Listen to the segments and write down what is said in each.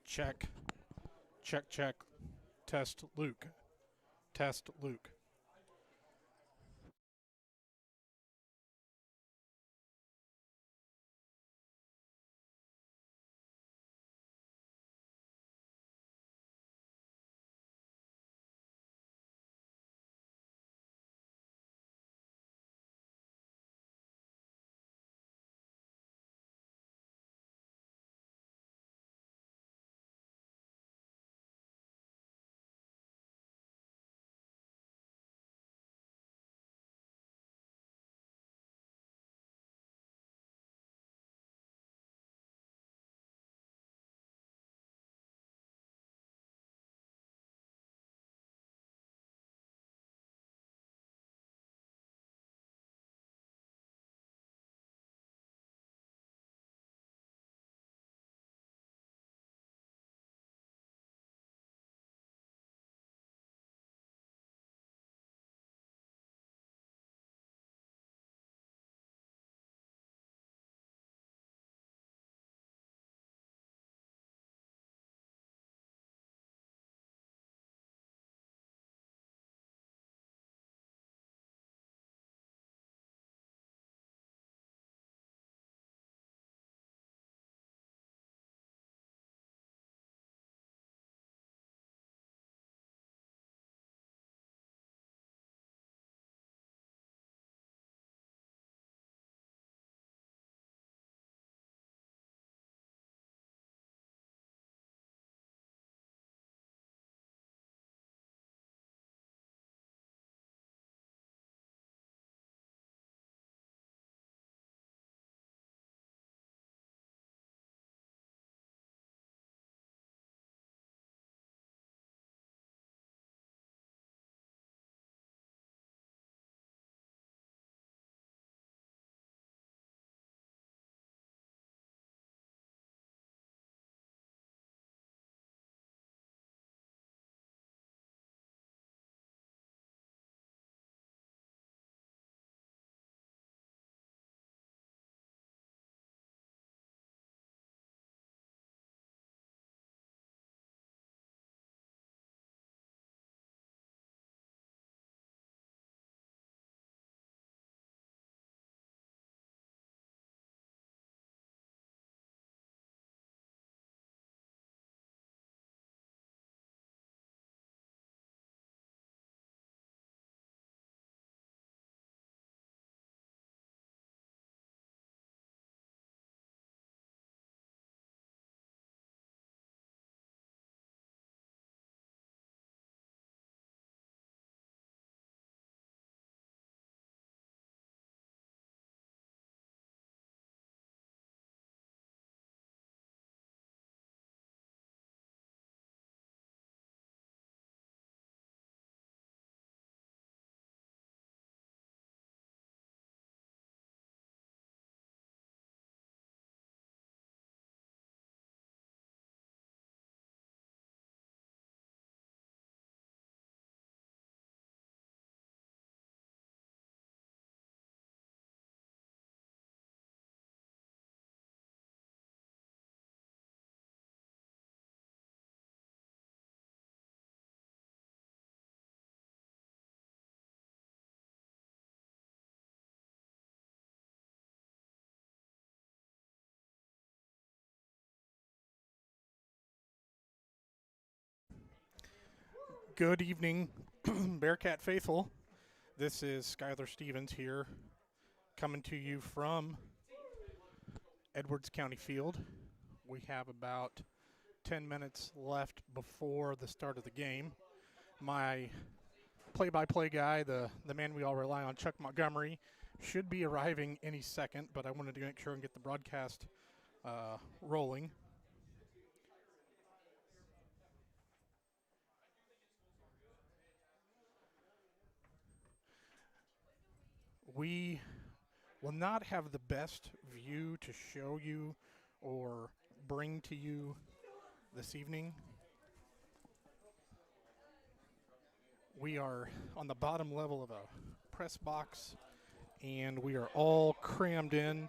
Check. Check, check. Test Luke. Test Luke. Good evening, Bearcat faithful. This is Skylar Stevens here, coming to you from Edwards County Field. We have about 10 minutes left before the start of the game. My play-by-play guy, the man we all rely on, Chuck Montgomery, should be arriving any second, but I wanted to make sure and get the broadcast rolling. We will not have the best view to show you or bring to you this evening. We are on the bottom level of a press box, and we are all crammed in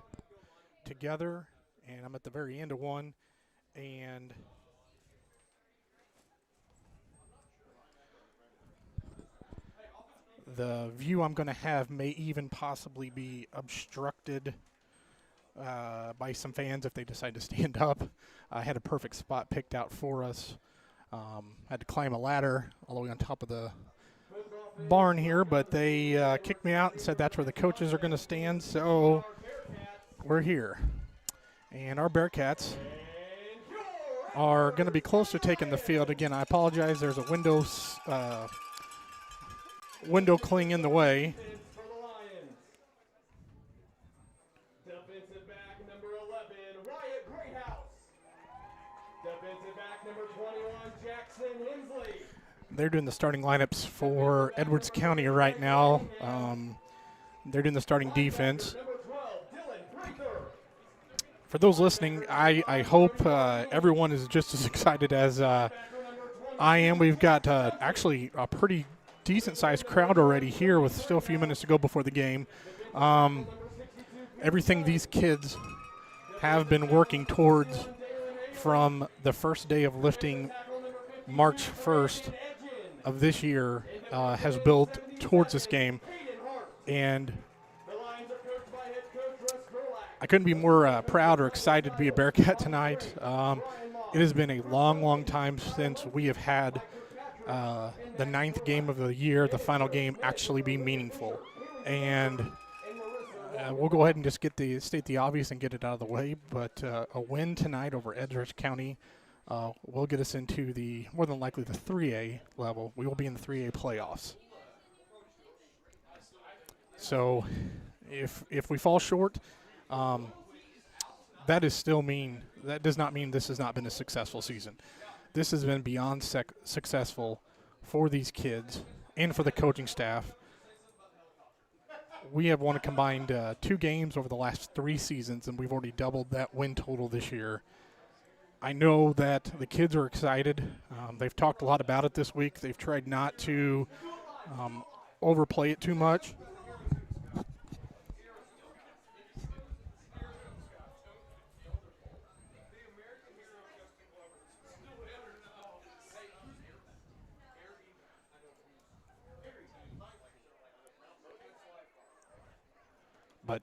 together, and I'm at the very end of one, and The view I'm going to have may even possibly be obstructed by some fans if they decide to stand up. I had a perfect spot picked out for us. Had to climb a ladder all the way on top of the barn here, but they kicked me out and said that's where the coaches are going to stand, so we're here. And our Bearcats are going to be close to taking the field. Again, I apologize. There's a window cling in the way. Defensive back number 11, Wyatt Greathouse. Defensive back number 21, Jackson Hensley. They're doing the starting lineups for Edwards County right now. They're doing the starting defense. Number 12, Dylan Breather. For those listening, I hope everyone is just as excited as I am. We've got actually a pretty decent-sized crowd already here with still a few minutes to go before the game. Everything these kids have been working towards from the first day of lifting March 1st of this year has built towards this game. And I couldn't be more proud or excited to be a Bearcat tonight. It has been a long, long time since we have had the 9th game of the year, the final game, actually be meaningful. And we'll go ahead and just state the obvious and get it out of the way. But a win tonight over Edwards County will get us into more than likely the 3A level. We will be in the 3A playoffs. So if we fall short, that does not mean this has not been a successful season. This has been beyond successful for these kids and for the coaching staff. We have won a combined 2 games over the last 3 seasons, and we've already doubled that win total this year. I know that the kids are excited. They've talked a lot about it this week. They've tried not to overplay it too much. But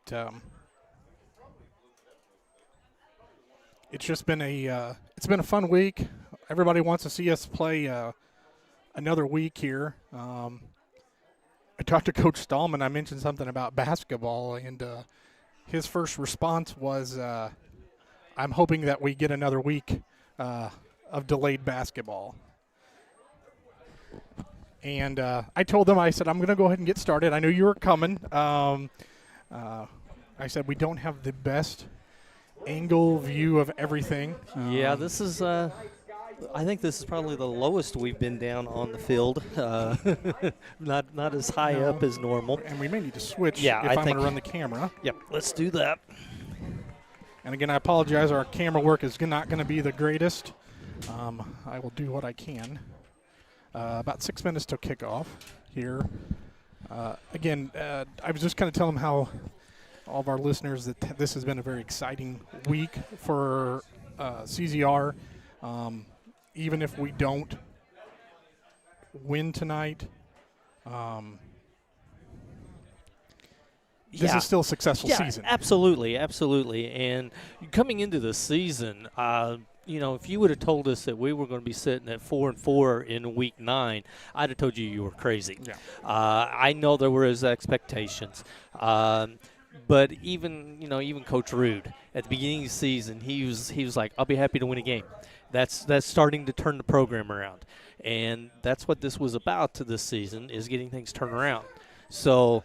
it's just been a fun week. Everybody wants to see us play another week here. I talked to Coach Stallman. I mentioned something about basketball, and his first response was, "I'm hoping that we get another week of delayed basketball." And I told them, I said, "I'm going to go ahead and get started. I knew you were coming." I said we don't have the best angle view of everything. Yeah, this is I think this is probably the lowest we've been down on the field. Not as high up as normal. And we may need to switch if I'm going to run the camera. Yep, let's do that. And again, I apologize. Our camera work is not going to be the greatest. I will do what I can. About 6 minutes till kickoff here. Again, I was just kind of telling how all of our listeners that this has been a very exciting week for CZR. Even if we don't win tonight, this is still a successful season. Absolutely. And coming into the season, if you would have told us that we were going to be sitting at 4-4 in week 9, I'd have told you were crazy. Yeah. I know there were his expectations. But even Coach Rude at the beginning of the season, he was like, "I'll be happy to win a game." That's starting to turn the program around, and that's what this was about to this season, is getting things turned around. So,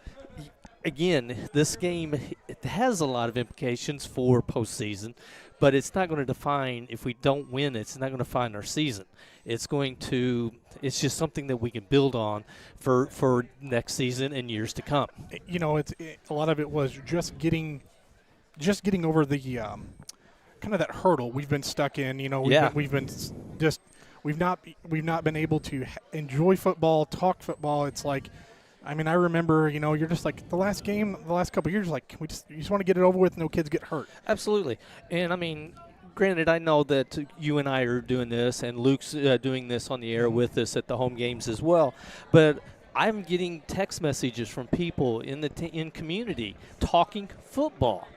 again, this game, it has a lot of implications for postseason, but it's not going to define, if we don't win, it's not going to define our season. It's just something that we can build on for next season and years to come. A lot of it was just getting over the kind of that hurdle we've been stuck in. We've not been able to enjoy football, talk football. It's like, I remember, you're just like the last couple of years, like, you just want to get it over with, no kids get hurt. Absolutely. And granted, I know that you and I are doing this, and Luke's doing this on the air with us at the home games as well. But I'm getting text messages from people in the in community talking football.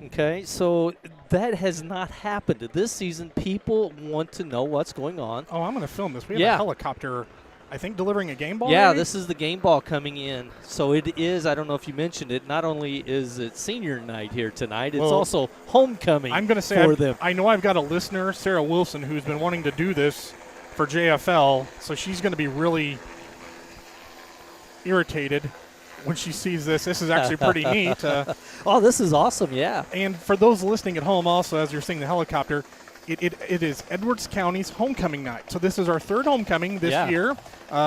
Okay, so that has not happened this season. People want to know what's going on. Oh, I'm going to film this. We have Yeah. a helicopter, I think, delivering a game ball. Yeah, maybe? this is the game ball coming in. So it is, I don't know if you mentioned it, not only is it senior night here tonight, it's Well, also homecoming I'm going to say for them. I know I've got a listener, Sarah Wilson, who's been wanting to do this for JFL, so she's going to be really irritated when she sees this. This is actually pretty neat. Oh, this is awesome, yeah. And for those listening at home also, as you're seeing the helicopter, it is Edwards County's homecoming night. So this is our third homecoming this year.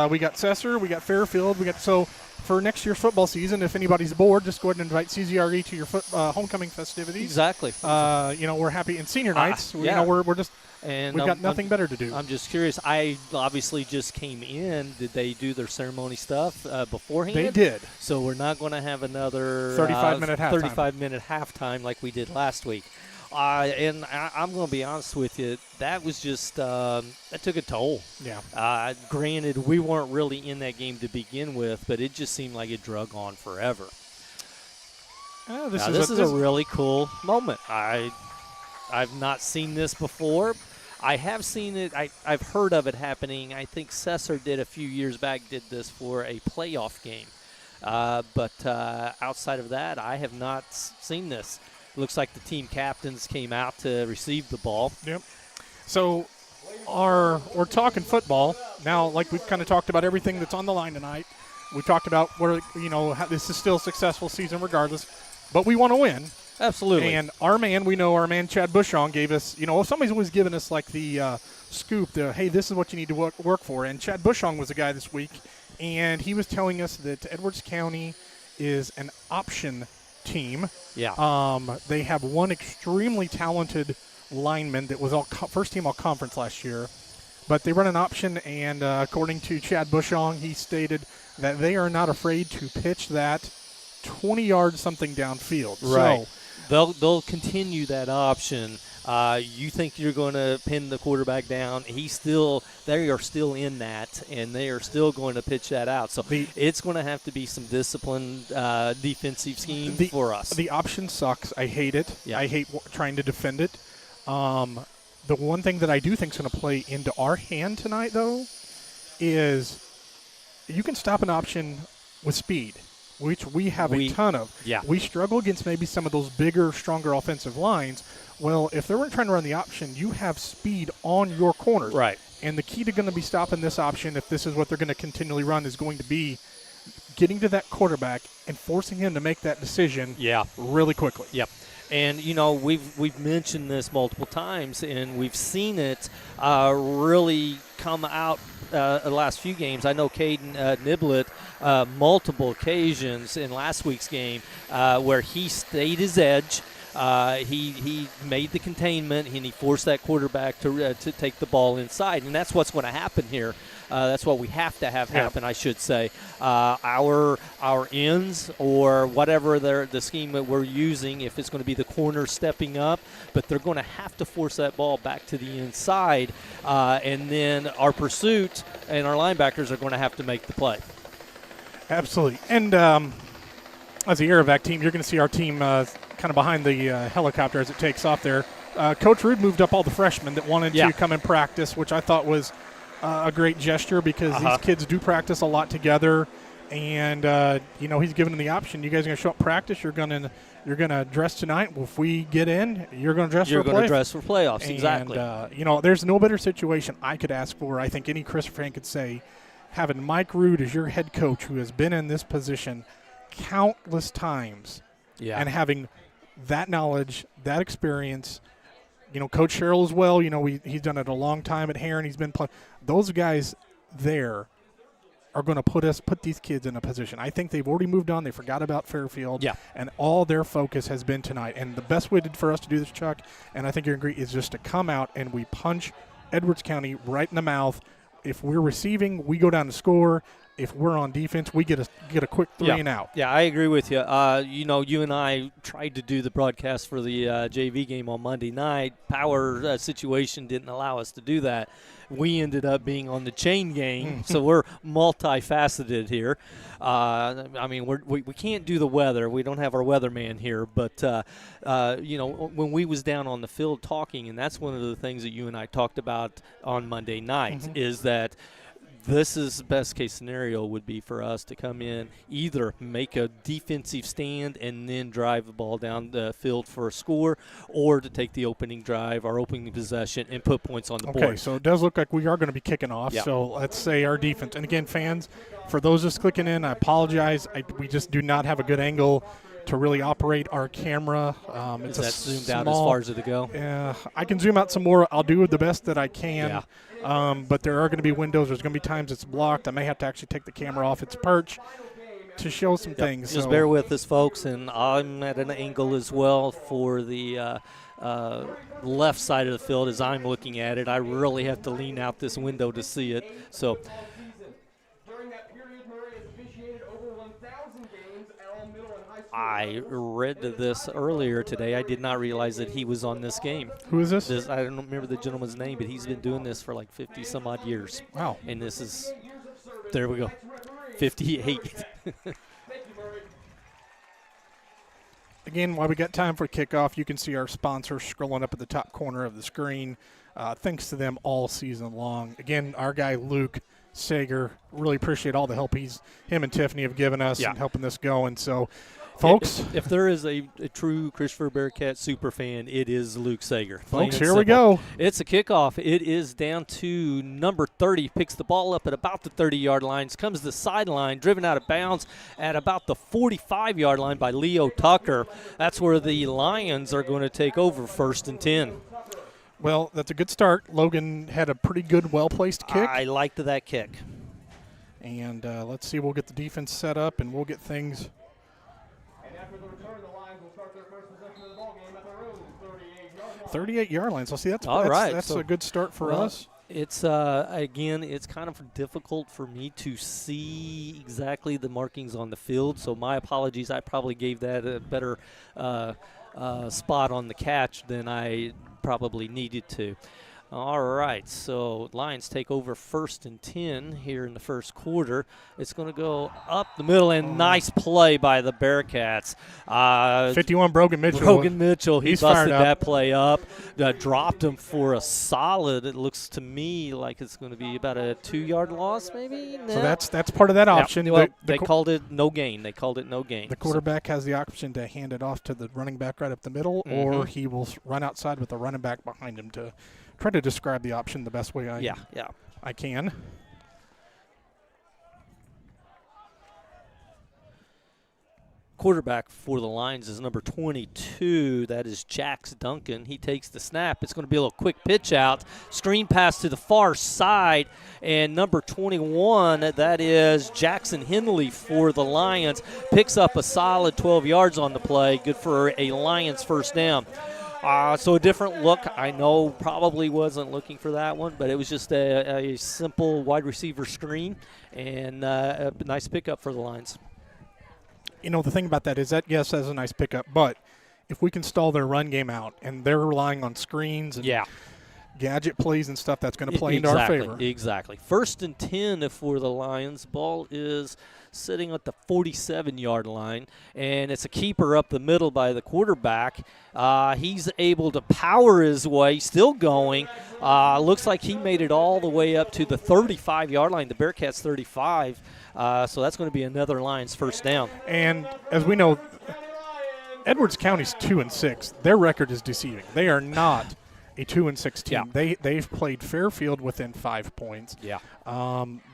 We got CZRE, we got Fairfield, so for next year's football season, if anybody's bored, just go ahead and invite CZRE to your homecoming festivities. Exactly. We're happy. And senior nights, yeah. we're just And we've got nothing better to do. I'm just curious. I obviously just came in. Did they do their ceremony stuff beforehand? They did. So we're not going to have another 35-minute halftime. 35-minute halftime like we did last week. And I'm going to be honest with you. That was just that took a toll. Yeah. Granted, we weren't really in that game to begin with, but it just seemed like it drug on forever. This is a really cool moment. I've not seen this before. I have seen it. I've heard of it happening. I think CZRE did a few years back, did this for a playoff game. But outside of that, I have not seen this. Looks like the team captains came out to receive the ball. Yep. So we're talking football now. Like we've kind of talked about everything that's on the line tonight. We talked about where how this is still a successful season regardless, but we want to win. Absolutely. And our man Chad Bushong gave us, somebody's always given us like the scoop, hey, this is what you need to work for. And Chad Bushong was a guy this week, and he was telling us that Edwards County is an option team. Yeah. They have one extremely talented lineman that was first team all conference last year, but they run an option, and according to Chad Bushong, he stated that they are not afraid to pitch that 20 yards something downfield. Right. So they'll continue that option. You think you're going to pin the quarterback down. They are still in that, and they are still going to pitch that out. So it's going to have to be some disciplined defensive scheme for us. The option sucks. I hate it. Yeah. I hate trying to defend it. The one thing that I do think is going to play into our hand tonight, though, is you can stop an option with speed, which we have a ton of. Yeah. We struggle against maybe some of those bigger, stronger offensive lines. Well, if they weren't trying to run the option, you have speed on your corners. Right. And the key to going to be stopping this option, if this is what they're going to continually run, is going to be getting to that quarterback and forcing him to make that decision really quickly. Yep. And, we've mentioned this multiple times, and we've seen it really come out the last few games. I know Caden Niblett, multiple occasions in last week's game where he stayed his edge. He made the containment, and he forced that quarterback to take the ball inside, and that's what's going to happen here. That's what we have to have happen, I should say. Our ends or whatever the scheme that we're using, if it's going to be the corner stepping up, but they're going to have to force that ball back to the inside, and then our pursuit and our linebackers are going to have to make the play. Absolutely. And as a Yerovac team, you're going to see our team kind of behind the helicopter as it takes off there. Coach Rude moved up all the freshmen that wanted to come and practice, which I thought was a great gesture because these kids do practice a lot together. And, he's given them the option. You guys are going to show up practice. You're going to dress tonight. Well, if we get in, you're going to dress You're for going to dress for playoffs, exactly. And, there's no better situation I could ask for. I think any Chris fan could say, having Mike Rude as your head coach who has been in this position countless times and having that knowledge, that experience, Coach Sherrill as well, he's done it a long time at Heron. He's been playing. Those guys there are going to put these kids in a position. I think they've already moved on. They forgot about Fairfield. Yeah. And all their focus has been tonight. And the best way for us to do this, Chuck, and I think you're agree, is just to come out and we punch Edwards County right in the mouth. If we're receiving, we go down to score. if we're on defense, we get a quick three and out. Yeah, I agree with you. You and I tried to do the broadcast for the JV game on Monday night. Power situation didn't allow us to do that. We ended up being on the chain game, so we're multifaceted here. We can't do the weather. We don't have our weatherman here, but when we was down on the field talking, and that's one of the things that you and I talked about on Monday night, is that this is best case scenario would be for us to come in, either make a defensive stand and then drive the ball down the field for a score, or to take the opening drive, our opening possession, and put points on the board. Okay, so it does look like we are going to be kicking off. Yeah. So let's say our defense. And again, fans, for those just clicking in, I apologize. We just do not have a good angle to really operate our camera. Is that zoomed out as far as it'll go? Yeah, I can zoom out some more. I'll do the best that I can. Yeah. But there are going to be windows. There's going to be times it's blocked. I may have to actually take the camera off its perch to show some things. Just so bear with us, folks. And I'm at an angle as well for the left side of the field as I'm looking at it. I really have to lean out this window to see it. So During that period, Murray has officiated over 1,000 games at all middle and high school. I read this earlier today. I did not realize that he was on this game. Who is this? I don't remember the gentleman's name, but he's been doing this for like 50 some odd years. Wow. And this is, there we go, 58. Thank you, Murray. Again, while we got time for kickoff, you can see our sponsors scrolling up at the top corner of the screen. Thanks to them all season long. Again, our guy Luke Sager, really appreciate all the help him and Tiffany have given us in helping this go. And so, folks, if there is a true Christopher Bearcat super fan, it is Luke Sager. Folks, here we go. It's a kickoff. It is down to number 30. Picks the ball up at about the 30-yard line. Comes to the sideline, driven out of bounds at about the 45-yard line by Leo Tucker. That's where the Lions are going to take over 1st and 10. Well, that's a good start. Logan had a pretty good, well-placed kick. I liked that kick. And let's see, we'll get the defense set up, and we'll get things. And after the return, the Lions will start their first possession of the ball game at their own 38-yard line. 38-yard line. So, see, that's So, a good start for us. It's, again, it's kind of difficult for me to see exactly the markings on the field, so my apologies. I probably gave that a better spot on the catch than I probably needed to. All right, so Lions take over 1st and 10 here in the first quarter. It's going to go up the middle, and nice play by the Bearcats. 51, Brogan Mitchell. Brogan Mitchell, he He's busted fired up. that play up, dropped him for a solid. It looks to me like it's going to be about a 2-yard loss, maybe. So that's part of that option. Well, The they called it no gain. They called it no gain. The quarterback has the option to hand it off to the running back right up the middle, or he will run outside with the running back behind him to try to describe the option the best way I can. Quarterback for the Lions is number 22. That is Jax Duncan. He takes the snap. It's going to be a little quick pitch out. Screen pass to the far side. And number 21, that is Jackson Henley for the Lions. Picks up a solid 12 yards on the play. Good for a Lions first down. So a different look. I know probably wasn't looking for that one, but it was just a simple wide receiver screen and a nice pickup for the Lions. You know, the thing about that is that, yes, that's a nice pickup, but if we can stall their run game out and they're relying on screens and gadget plays and stuff, that's going to play into our favor. Exactly. 1st and 10 for the Lions. Ball is sitting at the 47-yard line, and it's a keeper up the middle by the quarterback. He's able to power his way, still going. Looks like he made it all the way up to the 35-yard line, the Bearcats 35. So that's going to be another Lions first down. And as we know, Edwards County's 2-6. Their record is deceiving. They are not a 2-6 team. Yeah. They've played Fairfield within 5 points. Yeah.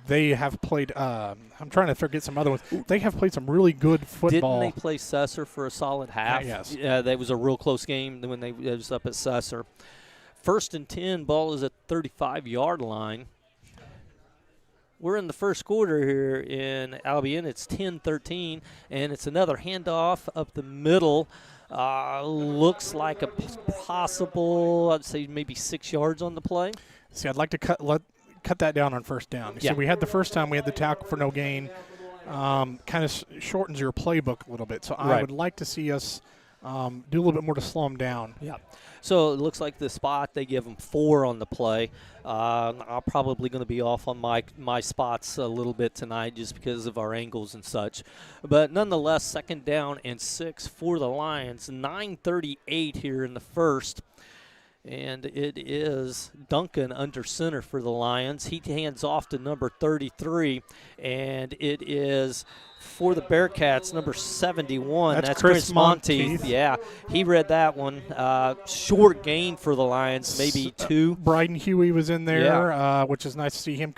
They have played. I'm trying to forget some other ones. They have played some really good football. Didn't they play Cesar for a solid half? Yes. Yeah, that was a real close game when they was up at Cesar. 1st and 10. Ball is at 35-yard line. We're in the first quarter here in Albion. It's 10-13, and it's another handoff up the middle. Looks like a possible, I'd say maybe 6 yards on the play. See, I'd like to cut that down on first down. Yeah. So we had the first time we had the tackle for no gain. Kind of shortens your playbook a little bit. So I Right. would like to see us do a little bit more to slow them down. Yeah. So it looks like the spot, they give them 4 on the play. I'm probably going to be off on my spots a little bit tonight just because of our angles and such. But nonetheless, 2nd down and 6 for the Lions. 9:38 here in the first. And it is Duncan under center for the Lions. He hands off to number 33, and it is for the Bearcats, number 71. That's Chris Monteith. Yeah, he read that one. Short gain for the Lions, maybe 2. Bryden Huey was in there, which is nice to see him.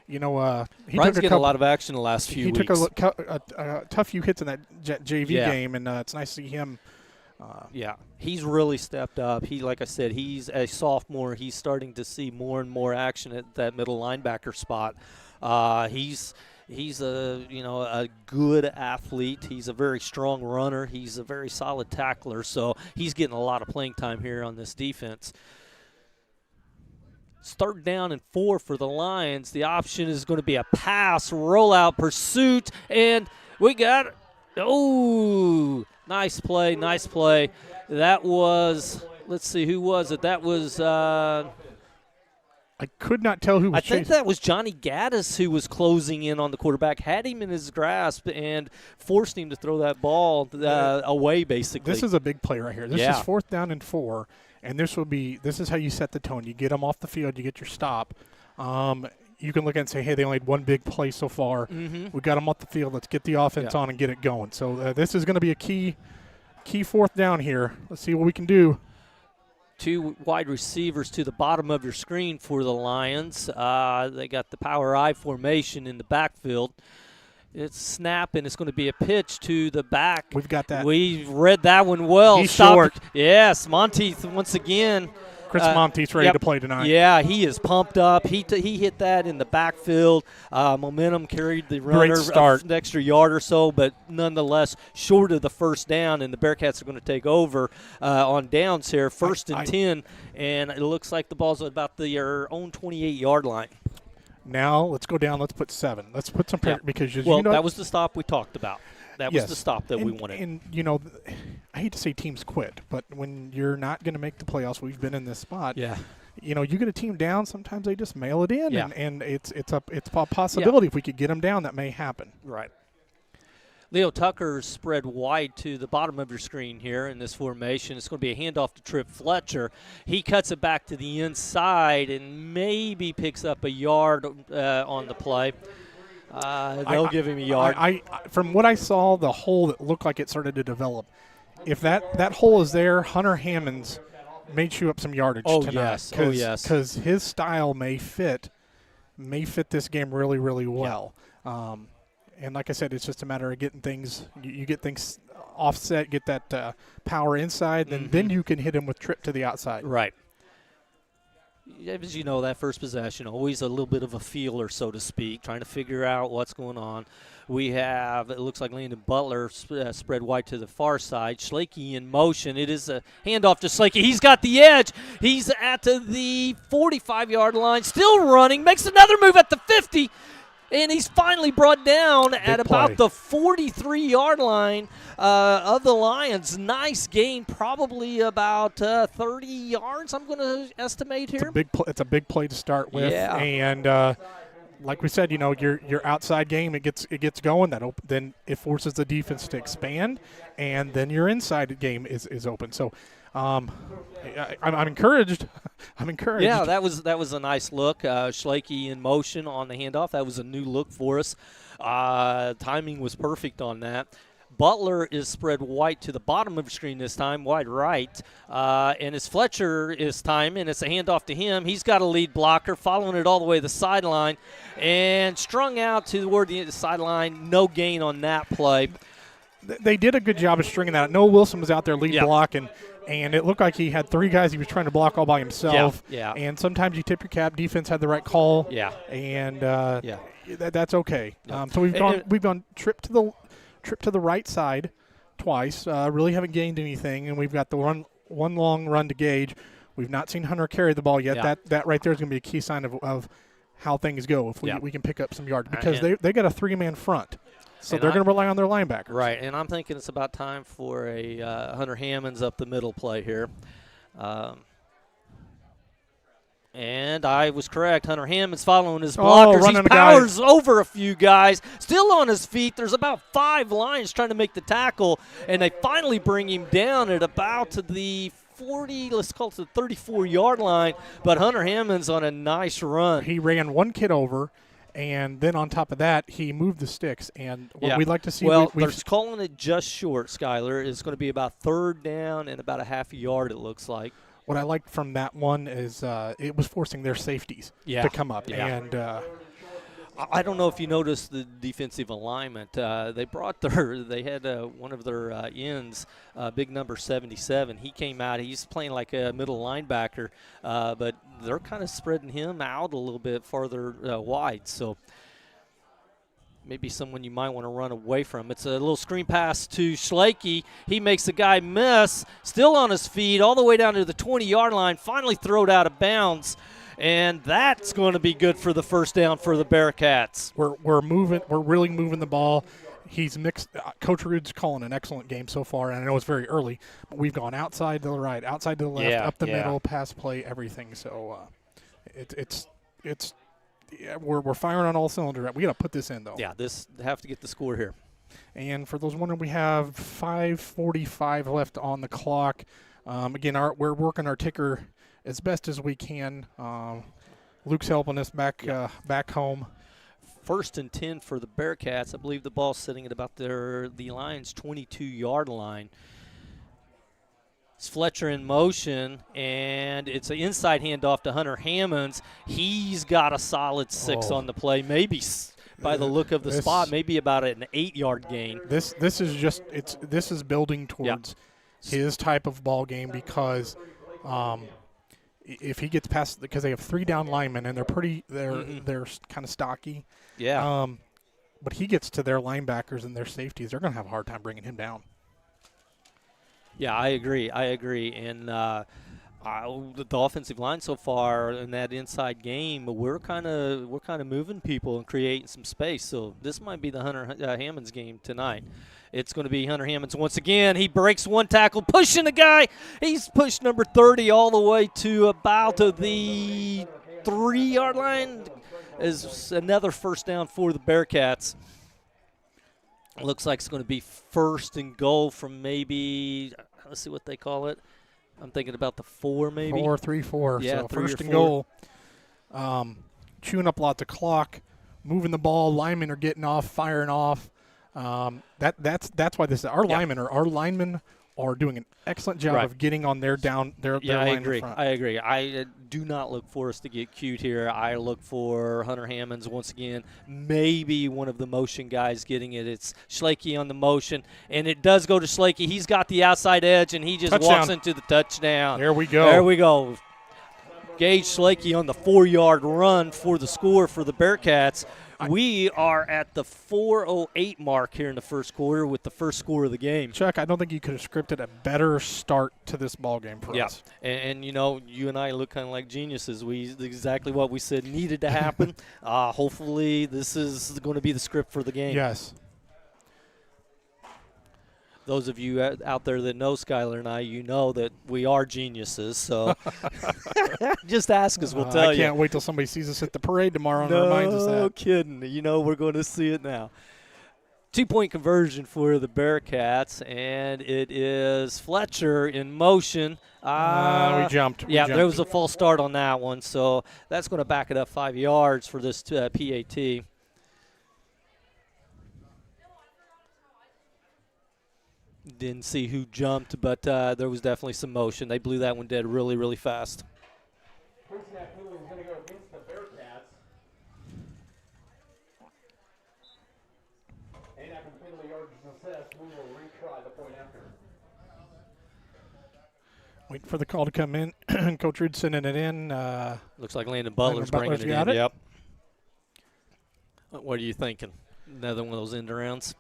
He Brian's took getting a lot of action the last few weeks. He took a tough few hits in that JV Yeah. game, and it's nice to see him. Yeah, he's really stepped up. Like I said, he's a sophomore. He's starting to see more and more action at that middle linebacker spot. He's a good athlete. He's a very strong runner. He's a very solid tackler. So he's getting a lot of playing time here on this defense. It's 3rd down and 4 for the Lions. The option is going to be a pass, rollout, pursuit, and we got it. Oh, nice play, nice play. That was, let's see, who was it? That was I could not tell who was I think chasing. that was Johnny Gaddis who was closing in on the quarterback, had him in his grasp, and forced him to throw that ball away, basically. This is a big play right here. This Yeah. is 4th down and 4, and this is how you set the tone. You get them off the field, you get your stop. You can look at it and say, hey, they only had one big play so far. Mm-hmm. We got them off the field. Let's get the offense Yeah. on and get it going. So this is going to be a key 4th down here. Let's see what we can do. 2 wide receivers to the bottom of your screen for the Lions. They got the power I formation in the backfield. It's snap, and it's going to be a pitch to the back. We've got that. We read that one well. He's Stopped. short. Yes, Monteith once again. Chris Monteith's ready Yep. to play tonight. Yeah, he is pumped up. He hit that in the backfield. Momentum carried the runner start. an extra yard or so, but nonetheless short of the first down, and the Bearcats are going to take over on downs here. 1st and 10, and it looks like the ball's about their own 28-yard line. Now let's go down. Let's put 7. Let's put some pressure because That was the stop we talked about. That was Yes. the stop that we And- wanted. And, I hate to say teams quit, but when you're not going to make the playoffs, we've been in this spot. Yeah. You get a team down, sometimes they just mail it in, Yeah. and it's a possibility if we could get them down that may happen. Right. Leo Tucker spread wide to the bottom of your screen here in this formation. It's going to be a handoff to Trip Fletcher. He cuts it back to the inside and maybe picks up a yard on the play. They'll give him a yard. I from what I saw, the hole that looked like it started to develop. If that hole is there, Hunter Hammonds may chew up some yardage tonight. Yes. Oh, yes. Because his style may fit this game really, really well. And like I said, it's just a matter of getting things. You get things offset, get that power inside, then you can hit him with trip to the outside. Right. As you know, that first possession, always a little bit of a feeler, so to speak, trying to figure out what's going on. We have, it looks like Landon Butler spread wide to the far side. Schlakey in motion. It is a handoff to Schlakey. He's got the edge. He's at the 45-yard line, still running, makes another move at the 50. And he's finally brought down at about the 43-yard line of the Lions. Nice gain, probably about 30 yards, I'm going to estimate here. It's a big play to start with. Yeah. And like we said, your outside game, it gets going. Then it forces the defense to expand, and then your inside game is open. So I'm encouraged. I'm encouraged. Yeah, that was a nice look. Schlakey in motion on the handoff. That was a new look for us. Timing was perfect on that. Butler is spread wide to the bottom of the screen this time, wide right. And it's Fletcher is time, and it's a handoff to him. He's got a lead blocker, following it all the way to the sideline, and strung out toward the sideline. No gain on that play. They did a good job of stringing that out. Noah Wilson was out there lead blocking, and it looked like he had 3 guys he was trying to block all by himself. Yeah. And sometimes you tip your cap. Defense had the right call. Yeah. And that's okay. Yeah. So we've gone trip to the right side twice. Really haven't gained anything, and we've got the one long run to Gage. We've not seen Hunter carry the ball yet. Yeah. That right there is going to be a key sign of how things go if we, Yeah. we can pick up some yards, Right, because and- they got a 3-man front. So And they're going to rely on their linebackers. Right, and I'm thinking it's about time for a Hunter Hammonds up the middle play here. And I was correct. Hunter Hammonds following his blockers. running He a guy. powers over a few guys, still on his feet. There's about 5 Lions trying to make the tackle, and they finally bring him down at about the 40, let's call it the 34-yard line. But Hunter Hammonds on a nice run. He ran one kid over, and then on top of that, he moved the sticks. And what we'd like to see, well, we've they're calling it just short, Skyler. It's going to be about 3rd down and about a half a yard, it looks like. what I liked from that one is it was forcing their safeties to come up. Yeah. And I don't know if you noticed the defensive alignment. They had one of their ends, big number 77. He came out. He's playing like a middle linebacker, but they're kind of spreading him out a little bit farther wide. So maybe someone you might want to run away from. It's a little screen pass to Schlake. He makes the guy miss, still on his feet, all the way down to the 20-yard line, finally thrown out of bounds. And that's going to be good for the first down for the Bearcats. we're moving. We're really moving the ball. He's mixed. Coach Rude's calling an excellent game so far, and I know it's very early, but we've gone outside to the right, outside to the left, up the middle, pass play, everything. So we're firing on all cylinders. We got to put this in though. Yeah, this have to get the score here. And for those wondering, we have 5:45 left on the clock. Again, we're working our ticker as best as we can. Luke's helping us back home. 1st and 10 for the Bearcats. I believe the ball's sitting at about the Lions' 22-yard line. It's Fletcher in motion, and it's an inside handoff to Hunter Hammonds. He's got a solid 6 on the play, maybe by the look of the spot, maybe about an 8-yard gain. This is building towards his type of ball game, because if he gets past, because they have 3 down linemen and they're kind of stocky. Yeah. But he gets to their linebackers and their safeties, they're going to have a hard time bringing him down. Yeah, I agree. And the offensive line so far in that inside game, we're kind of moving people and creating some space. So this might be the Hunter Hammonds game tonight. It's going to be Hunter Hammonds once again. He breaks one tackle, pushing the guy. He's pushed number 30 all the way to about the 3-yard line. Is another first down for the Bearcats. Looks like it's going to be 1st and goal from maybe, let's see what they call it. I'm thinking about the 4 maybe. 4-3-4. Yeah, so 3 or 1st and 4. goal. Chewing up lots of clock, moving the ball. Linemen are getting off, firing off. That's why this is our linemen are doing an excellent job of getting on their line in front. I agree. I do not look for us to get cute here. I look for Hunter Hammonds once again. Maybe one of the motion guys getting it. It's Schlake on the motion, and it does go to Schlake. He's got the outside edge, and he just walks into the touchdown. There we go. Gage Schlake on the 4-yard run for the score for the Bearcats. We are at the 4:08 mark here in the first quarter with the first score of the game. Chuck, I don't think you could have scripted a better start to this ball game for us. And you and I look kind of like geniuses. Exactly what we said needed to happen. Hopefully this is going to be the script for the game. Yes. Those of you out there that know Skylar and I, you know that we are geniuses. So just ask us, we'll tell you. I can't wait till somebody sees us at the parade tomorrow and reminds us that. No kidding. We're going to see it now. 2-point conversion for the Bearcats, and it is Fletcher in motion. We jumped. There was a false start on that one, so that's going to back it up 5 yards for this PAT. Didn't see who jumped, but there was definitely some motion. They blew that one dead really, really fast. Pre-snap ruling is going to go against the Bearcats. And after the penalty yard is assessed, we will retry the point after. Waiting for the call to come in. Coach Rude sending it in. Looks like Landon Butler's bringing it in. Yep. What are you thinking? Another one of those end arounds?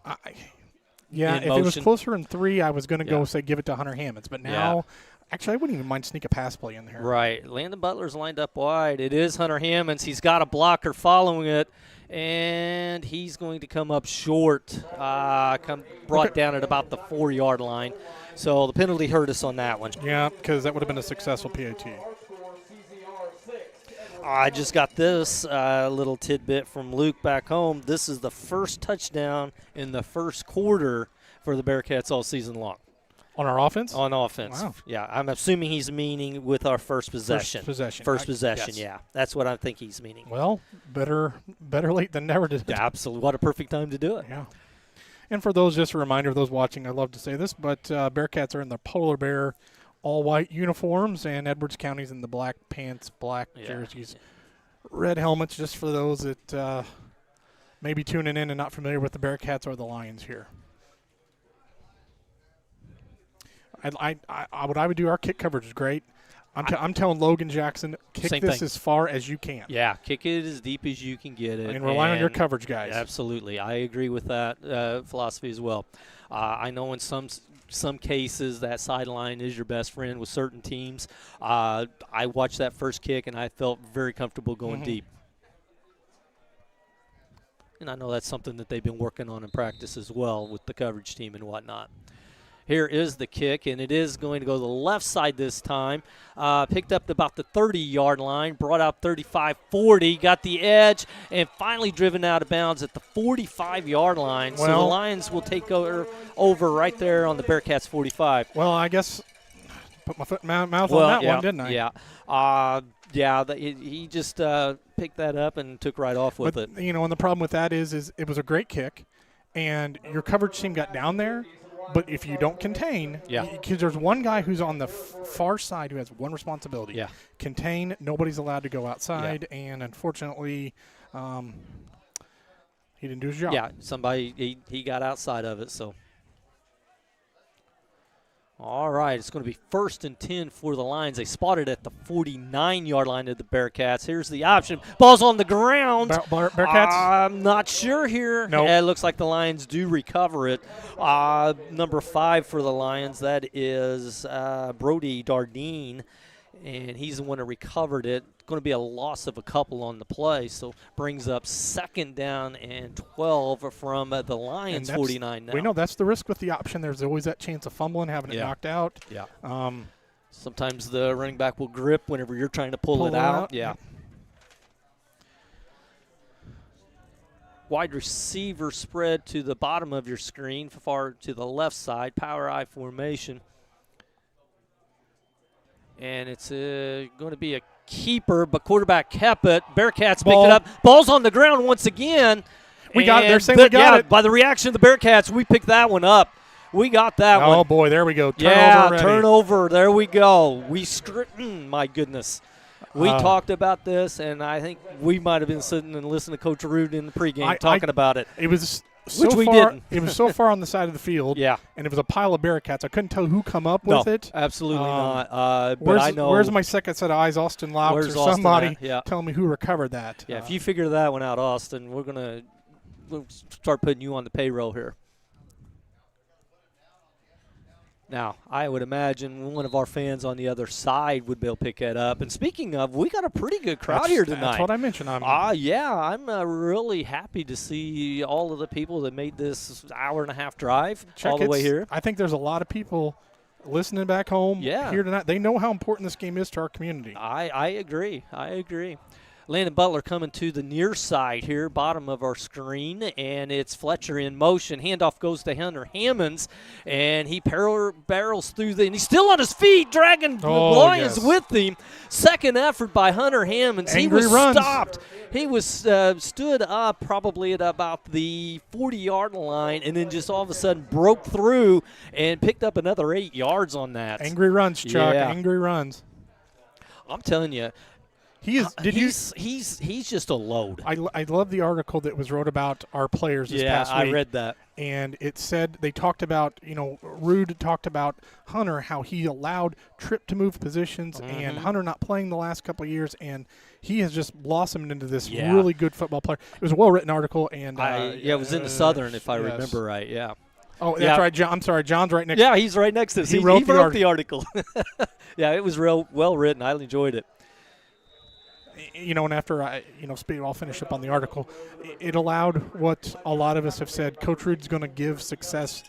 Yeah, if it was closer than 3, I was going to go say give it to Hunter Hammonds. But now Actually, I wouldn't even mind sneak a pass play in there. Right. Landon Butler's lined up wide. It is Hunter Hammonds. He's got a blocker following it, and he's going to come up short. Brought down at about the 4-yard line. So the penalty hurt us on that one. Yeah, because that would have been a successful PAT. I just got this little tidbit from Luke back home. This is the first touchdown in the first quarter for the Bearcats all season long. On our offense? On offense. Wow. Yeah, I'm assuming he's meaning with our first possession. First possession, yes. yeah. That's what I think he's meaning. Well, better late than never. Absolutely. What a perfect time to do it. Yeah. And for those, just a reminder, those watching, I love to say this, but Bearcats are in their polar bear all-white uniforms, and Edwards County's in the black pants, black jerseys, red helmets, just for those that may be tuning in and not familiar with the Bearcats or the Lions here. What I would do, our kick coverage is great. I'm telling Logan Jackson, kick this as far as you can. Yeah, kick it as deep as you can get it. And rely on your coverage guys. Absolutely. I agree with that philosophy as well. I know in some cases that sideline is your best friend with certain teams. I watched that first kick, and I felt very comfortable going deep. And I know that's something that they've been working on in practice as well with the coverage team and whatnot. Here is the kick, and it is going to go to the left side this time. Picked up about the 30-yard line, brought out 35-40, got the edge, and finally driven out of bounds at the 45-yard line. So the Lions will take over right there on the Bearcats 45. Well, I guess put my mouth on that one, didn't I? Yeah. He just picked that up and took right off with it. You know, and the problem with that is it was a great kick, and your coverage team got down there. But if you don't contain, because there's one guy who's on the far side who has one responsibility. Yeah. Contain, nobody's allowed to go outside, and unfortunately he didn't do his job. Yeah, he got outside of it, so. All right, it's going to be 1st and 10 for the Lions. They spotted at the 49-yard line of the Bearcats. Here's the option. Ball's on the ground. Bearcats? I'm not sure here. Nope. Yeah, it looks like the Lions do recover it. Number 5 for the Lions, that is Brody Dardine, and he's the one that recovered it. Going to be a loss of a couple on the play, so brings up 2nd down and 12 from the Lions 49 now. We know that's the risk with the option. There's always that chance of fumbling, having it knocked out. Yeah. Sometimes the running back will grip whenever you're trying to pull it out. Yeah. Wide receiver spread to the bottom of your screen, far to the left side, power I formation. And it's going to be a keeper, but quarterback kept it. Bearcats picked it up. Ball's on the ground once again. We got it. They're saying we got it. By the reaction of the Bearcats, we picked that one up. We got that one. Oh, boy, there we go. Turnover ready. Turnover. There we go. My goodness. We talked about this, and I think we might have been sitting and listening to Coach Rude in the pregame talking about it. It was Which we didn't. It was so far on the side of the field, and it was a pile of Bearcats. I couldn't tell who come up with it. Absolutely not. But I know. Where's my second set of eyes, Austin Laux or somebody telling me who recovered that? Yeah, if you figure that one out, Austin, we'll start putting you on the payroll here. Now, I would imagine one of our fans on the other side would be able to pick that up. And speaking of, we got a pretty good crowd here tonight. That's what I mentioned. I'm really happy to see all of the people that made this hour-and-a-half drive all the way here. I think there's a lot of people listening back home here tonight. They know how important this game is to our community. I agree. Landon Butler coming to the near side here, bottom of our screen, and it's Fletcher in motion. Handoff goes to Hunter Hammonds, and he barrels through and he's still on his feet, dragging the Lions with him. Second effort by Hunter Hammonds. He was stopped. He was stood up probably at about the 40-yard line, and then just all of a sudden broke through and picked up another 8 yards on that. Angry runs, Chuck. Yeah. Angry runs. I'm telling you. He's just a load. I love the article that was wrote about our players this past week. Yeah, I read that. And it said they talked about, Rude talked about Hunter, how he allowed Tripp to move positions and Hunter not playing the last couple of years, and he has just blossomed into this really good football player. It was a well-written article. And it was in the Southern, if I remember right, Oh, that's Yeah. right. John, I'm sorry. John's right next. Yeah, he's right next to us. He wrote the article. Yeah, it was real well written. I enjoyed it. And after I'll finish up on the article. It allowed what a lot of us have said. Coach Rude's going to give success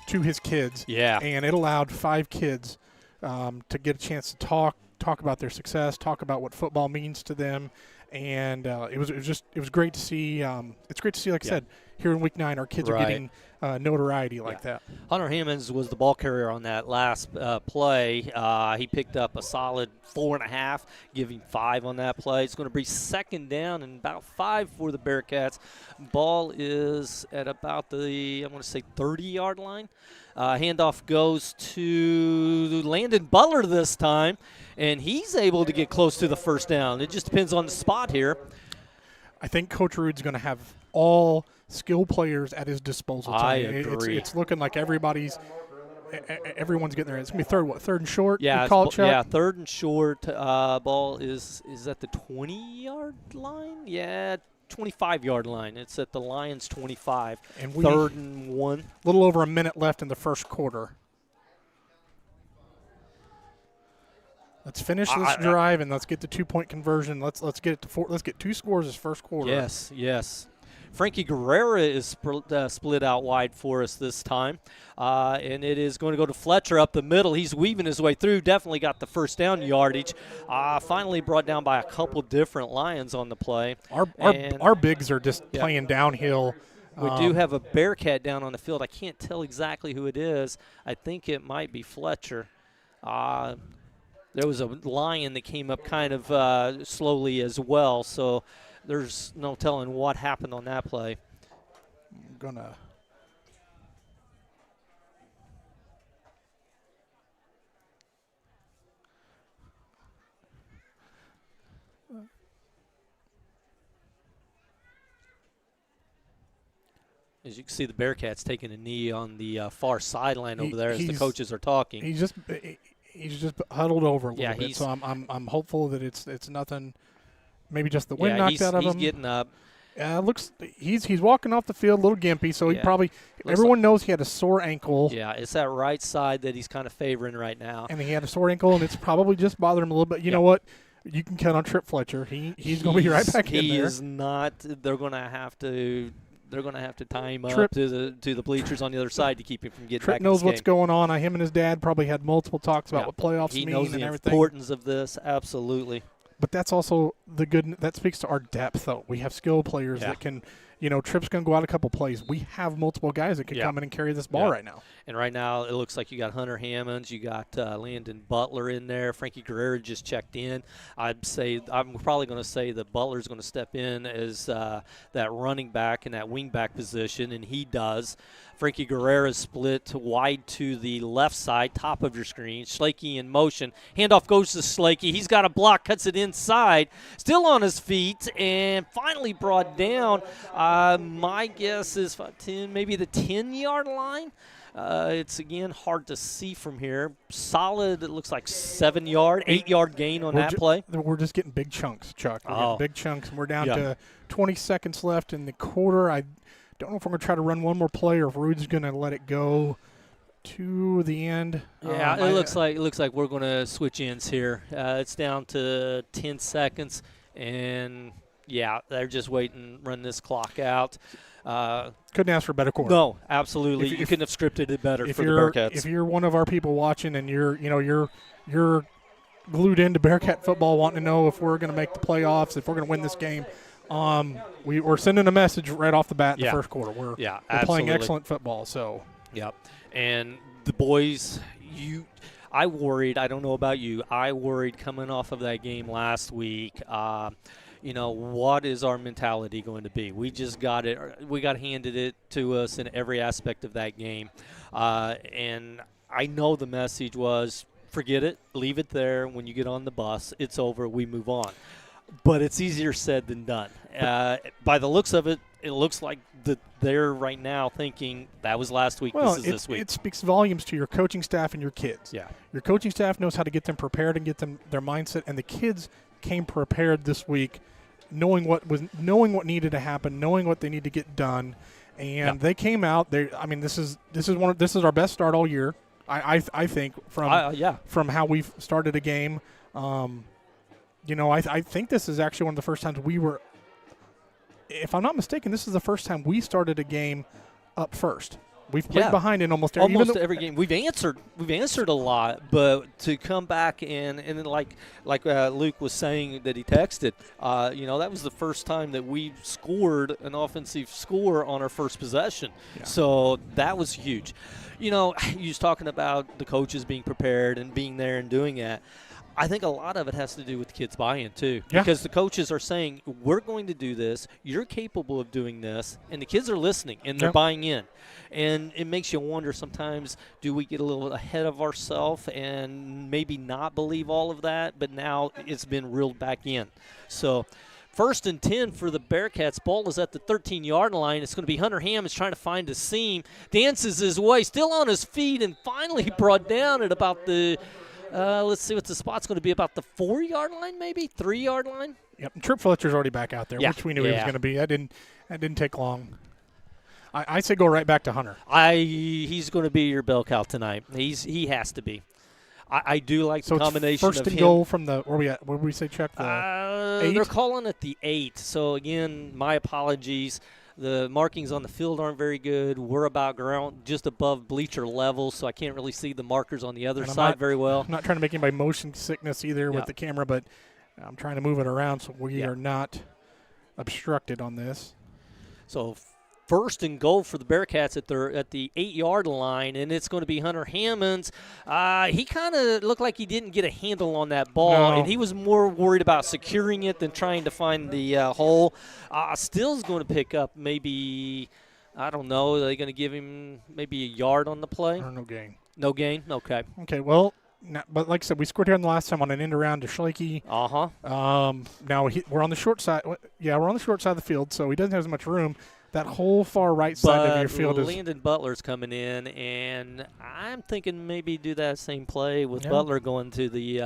to his kids. Yeah. And it allowed 5 kids to get a chance to talk about their success, talk about what football means to them, and it was great to see. It's great to see, like I said, here in Week 9, our kids are getting notoriety like that. Hunter Hammonds was the ball carrier on that last play. He picked up a solid 4.5, giving 5 on that play. It's going to be second down and about 5 for the Bearcats. Ball is at about the 30-yard line. Handoff goes to Landon Butler this time, and he's able to get close to the first down. It just depends on the spot here. I think Coach Rude's going to have all skill players at his disposal. I agree. It's looking like everyone's getting there. It's going to be third and short? Yeah, call it, Chuck? Yeah, third and short. Ball is at the 20-yard line? Yeah, 25-yard line. It's at the Lions' 25. And third and 1. A little over a minute left in the first quarter. Let's finish this drive and let's get the 2-point conversion. Let's get it to 4. Let's get 2 scores this first quarter. Yes. Frankie Guerrera is split out wide for us this time, and it is going to go to Fletcher up the middle. He's weaving his way through. Definitely got the first down yardage. Finally brought down by a couple different Lions on the play. Our bigs are just playing downhill. We do have a Bearcat down on the field. I can't tell exactly who it is. I think it might be Fletcher. There was a Lion that came up kind of slowly as well, so there's no telling what happened on that play. I'm gonna. As you can see, the Bearcats taking a knee on the far sideline over there as the coaches are talking. He's just huddled over a little bit. So I'm hopeful that it's nothing. Maybe just the wind knocked out of him. He's getting up. Looks he's walking off the field a little gimpy. So he probably everyone knows he had a sore ankle. Yeah, it's that right side that he's kind of favoring right now. And he had a sore ankle, and it's probably just bothering him a little bit. You know what? You can count on Trip Fletcher. He's going to be right back in there. He is not. They're going to have to tie him up to the bleachers on the other side to keep him from getting back in this game. Trip knows what's going on. Him and his dad probably had multiple talks about what playoffs mean and everything. He knows the importance of this, absolutely. But that's also the good – that speaks to our depth, though. We have skill players that can – Tripp's going to go out a couple plays. We have multiple guys that can come in and carry this ball right now. And right now it looks like you got Hunter Hammonds, you got Landon Butler in there. Frankie Guerrero just checked in. I'm probably going to say that Butler's going to step in as that running back in that wing back position, and he does. Frankie Guerrero split wide to the left side, top of your screen. Schlakey in motion. Handoff goes to Schlakey. He's got a block, cuts it inside. Still on his feet, and finally brought down. My guess is 10, maybe the 10-yard line. It's, again, hard to see from here. Solid, it looks like 7-yard, 8-yard gain on that play. We're just getting big chunks, Chuck. We're getting big chunks, and we're down to 20 seconds left in the quarter. I don't know if we're going to try to run one more play or if Rude's going to let it go to the end. Yeah, it looks like we're going to switch ends here. It's down to 10 seconds, and they're just waiting, run this clock out. Couldn't ask for a better quarter. No, absolutely. You couldn't have scripted it better for the Bearcats. If you're one of our people watching and you're glued into Bearcat football, wanting to know if we're going to make the playoffs, if we're going to win this game, we're sending a message right off the bat in the first quarter. We're playing excellent football. So. Yep. And the boys, I worried. I don't know about you. I worried coming off of that game last week. What is our mentality going to be? We just got it. We got handed it to us in every aspect of that game. And I know the message was, forget it, leave it there. When you get on the bus, it's over. We move on. But it's easier said than done. By the looks of it, it looks like they're right now thinking that was last week, this is this week. It speaks volumes to your coaching staff and your kids. Yeah. Your coaching staff knows how to get them prepared and get them their mindset, and the kids came prepared this week, knowing what needed to happen, knowing what they need to get done, and they came out. I mean, this is our best start all year. I think from how we've started a game. I think this is actually one of the first times we were. If I'm not mistaken, this is the first time we started a game up first. We've played behind in almost every game. We've answered a lot, but to come back and like Luke was saying that he texted, that was the first time that we scored an offensive score on our first possession. Yeah. So that was huge. You was talking about the coaches being prepared and being there and doing that. I think a lot of it has to do with kids' buy-in, too, because the coaches are saying, we're going to do this, you're capable of doing this, and the kids are listening, and they're buying in. And it makes you wonder sometimes, do we get a little ahead of ourselves and maybe not believe all of that, but now it's been reeled back in. So 1st and 10 for the Bearcats. Ball is at the 13-yard line. It's going to be Hunter Hammonds trying to find a seam, dances his way, still on his feet, and finally brought down at about the – let's see what the spot's going to be, about the 4-yard line, maybe 3-yard line. Yep. Trip Fletcher's already back out there, which we knew he was going to be. That didn't take long. I say go right back to Hunter. He's going to be your bell cow tonight. He has to be. I do like the combination of him. First and goal from the where we at? Where we say check the 8? They're calling it the 8. So again, my apologies. The markings on the field aren't very good. We're about ground, just above bleacher level, so I can't really see the markers on the other side very well. I'm not trying to make anybody motion sickness either with the camera, but I'm trying to move it around so we are not obstructed on this. So first and goal for the Bearcats at the 8-yard line, and it's going to be Hunter Hammonds. He kind of looked like he didn't get a handle on that ball, and he was more worried about securing it than trying to find the hole. Still's going to pick up maybe, I don't know, are they going to give him maybe a yard on the play? Or no gain. No gain? Okay. Okay, well, but like I said, we scored here on the last time on an end around to Schlake. Now we're on the short side. Yeah, we're on the short side of the field, so he doesn't have as much room. That whole far right side of your field is. Landon Butler's coming in, and I'm thinking maybe do that same play with Butler going to the.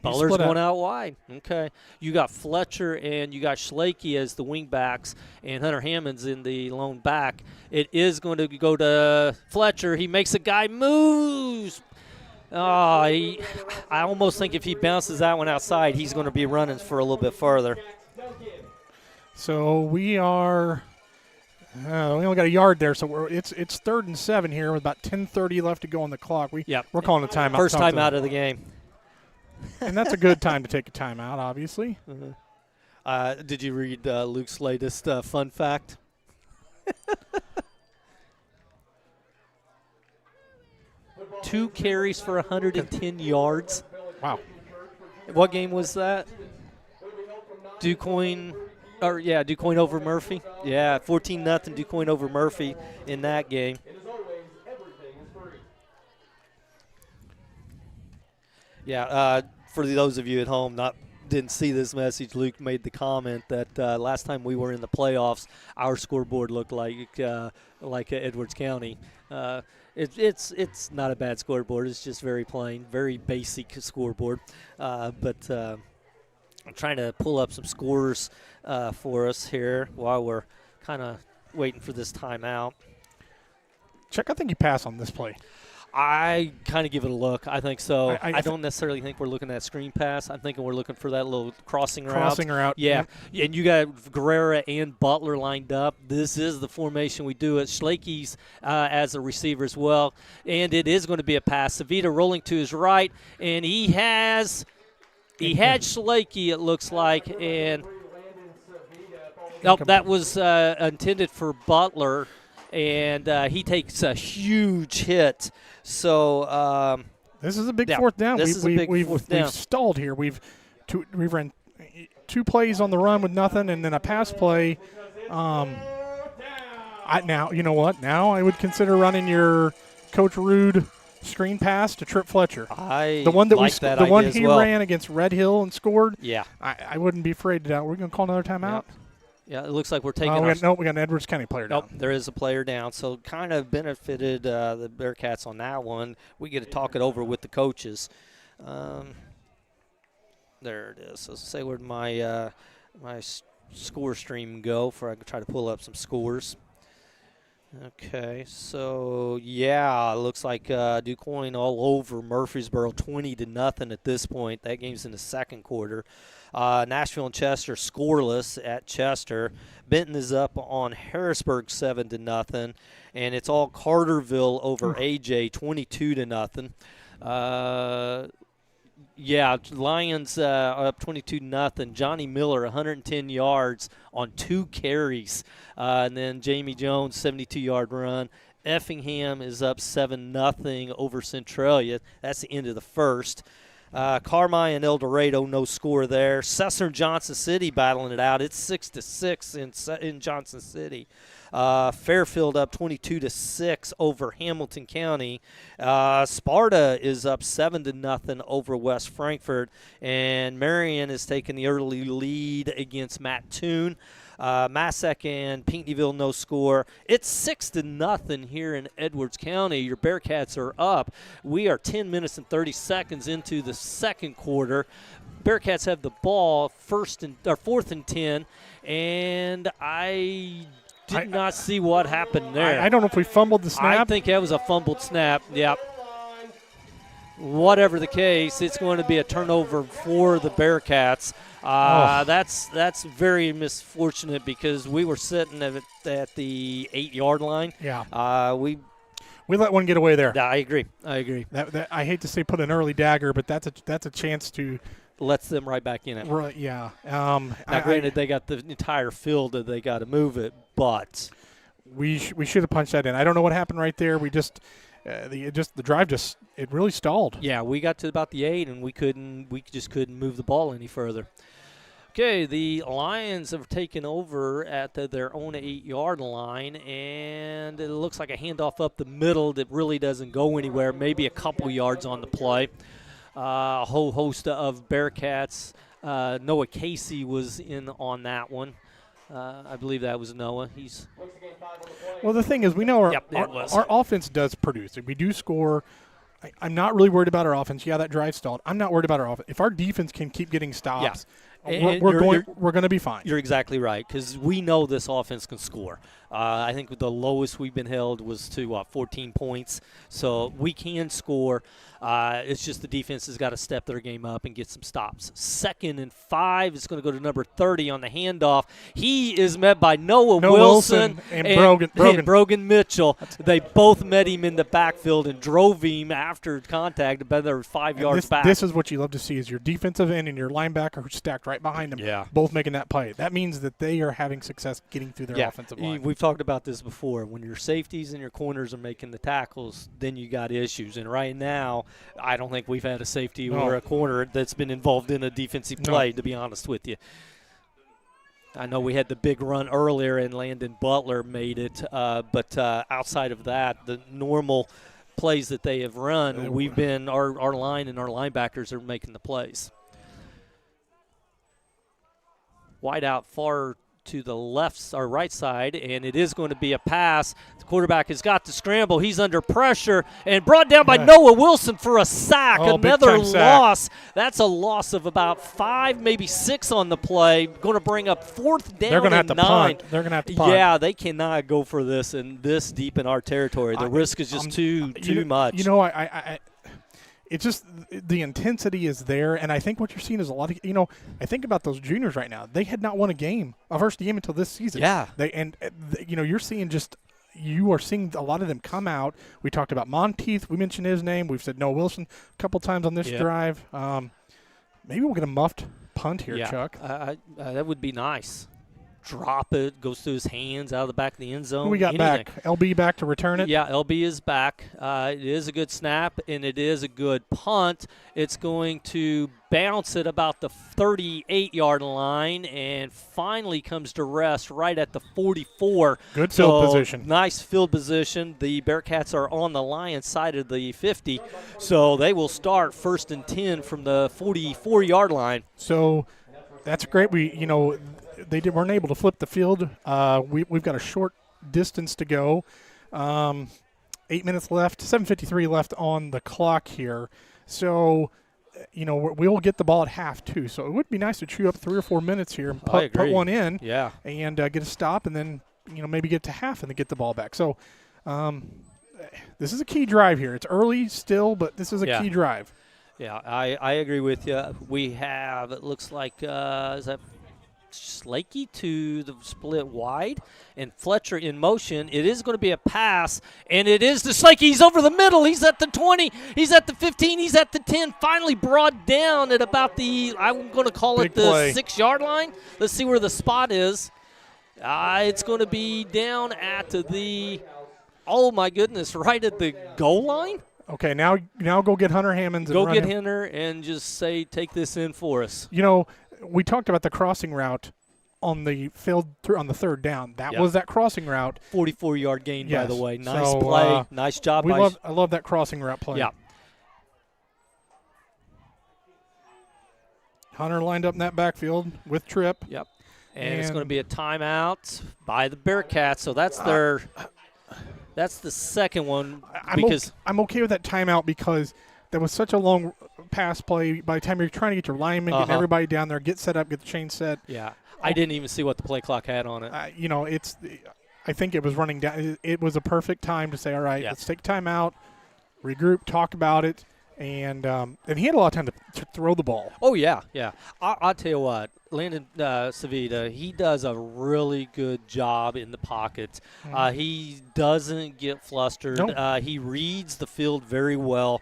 Butler's going out wide. Okay, you got Fletcher and you got Schlake as the wing backs, and Hunter Hammonds in the lone back. It is going to go to Fletcher. He makes a guy moves. I almost think if he bounces that one outside, he's going to be running for a little bit farther. So we are. We only got a yard there, so it's 3rd and 7 here with about 10:30 left to go on the clock. We're calling a timeout. First timeout of the game. And that's a good time to take a timeout, obviously. Did you read Luke's latest fun fact? 2 carries for 110 yards. Wow. What game was that? DuQuoin over Murphy. Yeah, 14-0 DuQuoin over Murphy in that game. Yeah, for those of you at home didn't see this message, Luke made the comment that last time we were in the playoffs, our scoreboard looked like Edwards County. It's not a bad scoreboard. It's just very plain, very basic scoreboard. But I'm trying to pull up some scores for us here while we're kind of waiting for this timeout. Chuck, I think you pass on this play. I kind of give it a look. I think so. I don't necessarily think we're looking at screen pass. I'm thinking we're looking for that little crossing route. Yeah. And you got Guerrera and Butler lined up. This is the formation we do it. Schlake's as a receiver as well. And it is going to be a pass. Savita rolling to his right, and he had Schlake, it looks like, and that was intended for Butler, and he takes a huge hit. So this is a big fourth down. We've stalled here. We've ran 2 plays on the run with nothing, and then a pass play. Now you know what? Now I would consider running your Coach Rude screen pass to Trip Fletcher. The one he ran against Red Hill and scored. Yeah, I wouldn't be afraid to that. We're going to call another timeout. Yeah, it looks like we're taking. We got an Edwards County player down. Nope, there is a player down. So kind of benefited the Bearcats on that one. We get to talk it over with the coaches. There it is. So say where'd my score stream go? For I can try to pull up some scores. Okay, so yeah, it looks like DuQuoin all over Murfreesboro, 20-0 at this point. That game's in the second quarter. Nashville and Chester scoreless at Chester. Benton is up on Harrisburg 7-0, and it's all Carterville over AJ 22-0. Yeah, Lions up 22-0. Johnny Miller, 110 yards on 2 carries. And then Jamie Jones, 72-yard run. Effingham is up 7-0 over Centralia. That's the end of the first. Carmi and El Dorado, no score there. Cessna and Johnson City battling it out. It's 6-6 in Johnson City. Fairfield up 22-6 over Hamilton County. Sparta is up 7-0 over West Frankfort, and Marion is taking the early lead against Mattoon. Massac and Pinckneyville, no score. It's 6-0 here in Edwards County. Your Bearcats are up. We are 10 minutes and 30 seconds into the second quarter. Bearcats have the ball fourth and 10, and I did not see what happened there. I don't know if we fumbled the snap. I think that was a fumbled snap. Yep. Whatever the case, it's going to be a turnover for the Bearcats. That's very misfortunate because we were sitting at the 8-yard line. Yeah. We let one get away there. I agree. That I hate to say put an early dagger, but that's a chance to lets them right back in it. Right. Yeah. Now, granted, they got the entire field that they got to move it, but we should have punched that in. I don't know what happened right there. We just the drive it really stalled. Yeah, we got to about the 8 and we just couldn't move the ball any further. Okay, the Lions have taken over at their own 8-yard line, and it looks like a handoff up the middle that really doesn't go anywhere, maybe a couple yards on the play. A whole host of Bearcats. Noah Casey was in on that one. I believe that was Noah. Well, the thing is, we know our offense does produce. If we do score, I'm not really worried about our offense. Yeah, that drive stalled. I'm not worried about our offense. If our defense can keep getting stops, we're going to be fine. You're exactly right, because we know this offense can score. I think the lowest we've been held was to 14 points, so we can score. It's just the defense has got to step their game up and get some stops. 2nd and 5 is going to go to number 30 on the handoff. He is met by Noah Wilson and Brogan Mitchell. They both met him in the backfield and drove him after contact about 5 yards back. This is what you love to see is your defensive end and your linebacker who's stacked right behind them, both making that play. That means that they are having success getting through their offensive line. We've talked about this before. When your safeties and your corners are making the tackles, then you got issues. And right now, I don't think we've had a safety or a corner that's been involved in a defensive play, to be honest with you. I know we had the big run earlier and Landon Butler made it, but outside of that, the normal plays that they have run, we've been our line and our linebackers are making the plays. Wide out far to the left or right side, and it is going to be a pass. The quarterback has got to scramble. He's under pressure and brought down by Noah Wilson for a sack. Another loss. That's a loss of about 5, maybe 6 on the play. Going to bring up 4th down. They're going to have to 9. punt. They're going to have to punt. Yeah, they cannot go for this and this deep in our territory. The risk is just too much. You know, it's just the intensity is there, and I think what you're seeing is a lot of I think about those juniors right now. They had not won a first game until this season. Yeah, you're seeing you are seeing a lot of them come out. We talked about Monteith. We mentioned his name. We've said Noah Wilson a couple times on this drive. Maybe we'll get a muffed punt here, Chuck. That would be nice. Drop it, goes through his hands out of the back of the end zone. Who we got back? LB back to return it? Yeah, LB is back. It is a good snap, and it is a good punt. It's going to bounce at about the 38-yard line and finally comes to rest right at the 44. Good field position. Nice field position. The Bearcats are on the Lions side of the 50, so they will start 1st and 10 from the 44-yard line. So that's great. They weren't able to flip the field. We've got a short distance to go. 8 minutes left, 7:53 left on the clock here. So, we'll get the ball at half too. So it would be nice to chew up 3 or 4 minutes here and put one in. Yeah. And get a stop, and then maybe get to half and then get the ball back. So this is a key drive here. It's early still, but this is a key drive. Yeah, I agree with you. We have, it looks like, is that Slakey to the split wide, and Fletcher in motion. It is going to be a pass, and it is to Slakey. He's over the middle. He's at the 20. He's at the 15. He's at the 10. Finally brought down at about the, I'm going to call it the 6-yard line. Let's see where the spot is. It's going to be down at the, oh my goodness, right at the goal line. Okay, now go get Hunter Hammonds. Go get Hunter and just say, take this in for us. We talked about the crossing route on the field on the third down. That was that crossing route. 44-yard gain, yes. by the way. Nice play. Nice job. I love that crossing route play. Yeah. Hunter lined up in that backfield with Tripp. Yep. And it's going to be a timeout by the Bearcats. So that's that's the second one. I'm okay with that timeout because there was such a long pass play. By the time you're trying to get your linemen, getting everybody down there, get set up, get the chain set. Yeah, I didn't even see what the play clock had on it. I think it was running down. It was a perfect time to say, all right, let's take time out, regroup, talk about it, and he had a lot of time to throw the ball. Oh, yeah. I'll tell you what, Landon Savita, he does a really good job in the pocket. He doesn't get flustered. Nope. He reads the field very well.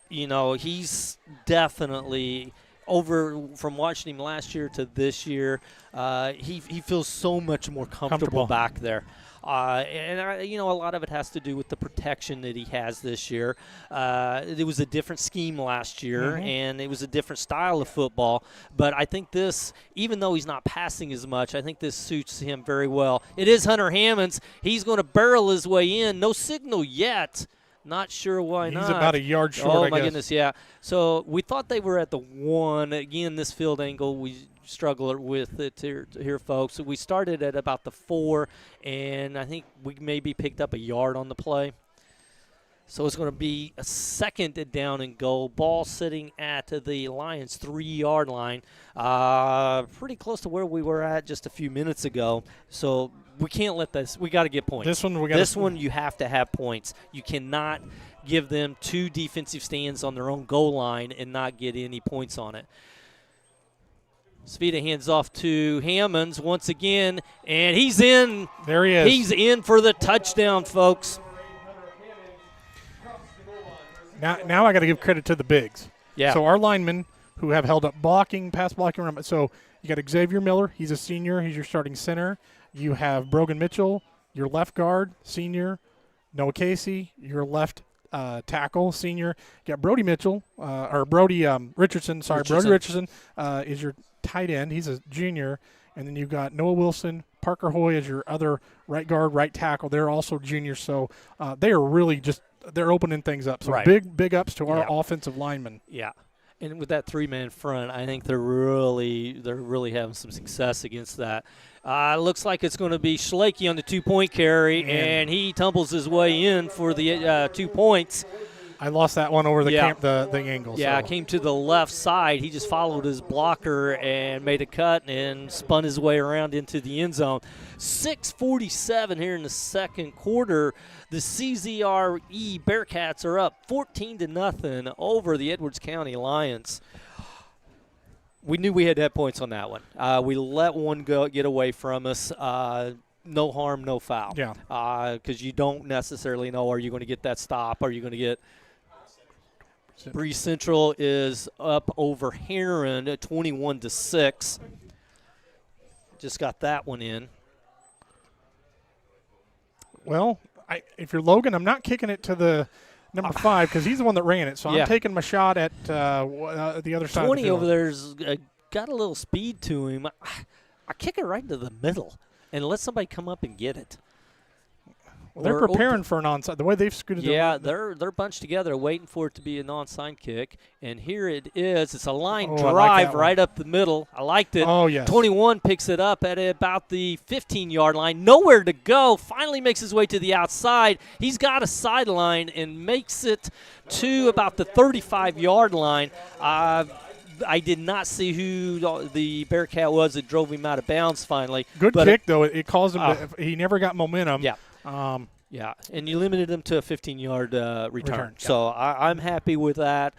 He's definitely over from watching him last year to this year. He feels so much more comfortable back there. A lot of it has to do with the protection that he has this year. It was a different scheme last year, and it was a different style of football. But I think this, even though he's not passing as much, I think this suits him very well. It is Hunter Hammonds. He's going to barrel his way in. No signal yet. Not sure why not. He's about a yard short, Oh, my goodness, yeah. So we thought they were at the 1. Again, this field angle, we struggle with it here, folks. So we started at about the 4, and I think we maybe picked up a yard on the play. So it's going to be a second down and goal. Ball sitting at the Lions' 3-yard line. Pretty close to where we were at just a few minutes ago. So we can't let this. We got to get points. This one you have to have points. You cannot give them 2 defensive stands on their own goal line and not get any points on it. Svita hands off to Hammonds once again, and he's in. There he is. He's in for the touchdown, folks. Now I got to give credit to the bigs. Yeah. So our linemen who have held up pass blocking. So you got Xavier Miller. He's a senior. He's your starting center. You have Brogan Mitchell, your left guard, senior. Noah Casey, your left tackle, senior. You got Brody Mitchell, Brody Richardson. Sorry, Brody Richardson is your tight end. He's a junior. And then you've got Noah Wilson, Parker Hoy as your other right guard, right tackle. They're also juniors. So they are really they're opening things up. So big ups to our offensive linemen. Yeah. And with that 3-man front, I think they're really having some success against that. Looks like it's going to be Schlakey on the 2-point carry, and he tumbles his way in for the 2 points. I lost that one over the angle. Yeah, so. Came to the left side. He just followed his blocker and made a cut and spun his way around into the end zone. 6:47 here in the second quarter. The CZRE Bearcats are up 14-0 over the Edwards County Lions. We knew we had to have points on that one. We let one get away from us. No harm, no foul. Yeah. Because you don't necessarily know, are you going to get that stop? Are you going to get – Bree Central is up over Heron 21-6. Just got that one in. Well, if you're Logan, I'm not kicking it to the number 5 because he's the one that ran it. So I'm taking my shot at the other side of the 20 field. over there's got a little speed to him. I kick it right into the middle and let somebody come up and get it. Well, they're preparing for an onside. The way they've scooted they're bunched together waiting for it to be an onside kick. And here it is. It's a line drive like right up the middle. I liked it. Oh, yes. 21 picks it up at about the 15-yard line. Nowhere to go. Finally makes his way to the outside. He's got a sideline and makes it to about the 35-yard line. I did not see who the Bearcat was that drove him out of bounds finally. Good but kick, though. It caused him he never got momentum. Yeah. Yeah, and you limited him to a 15-yard return. So I'm happy with that.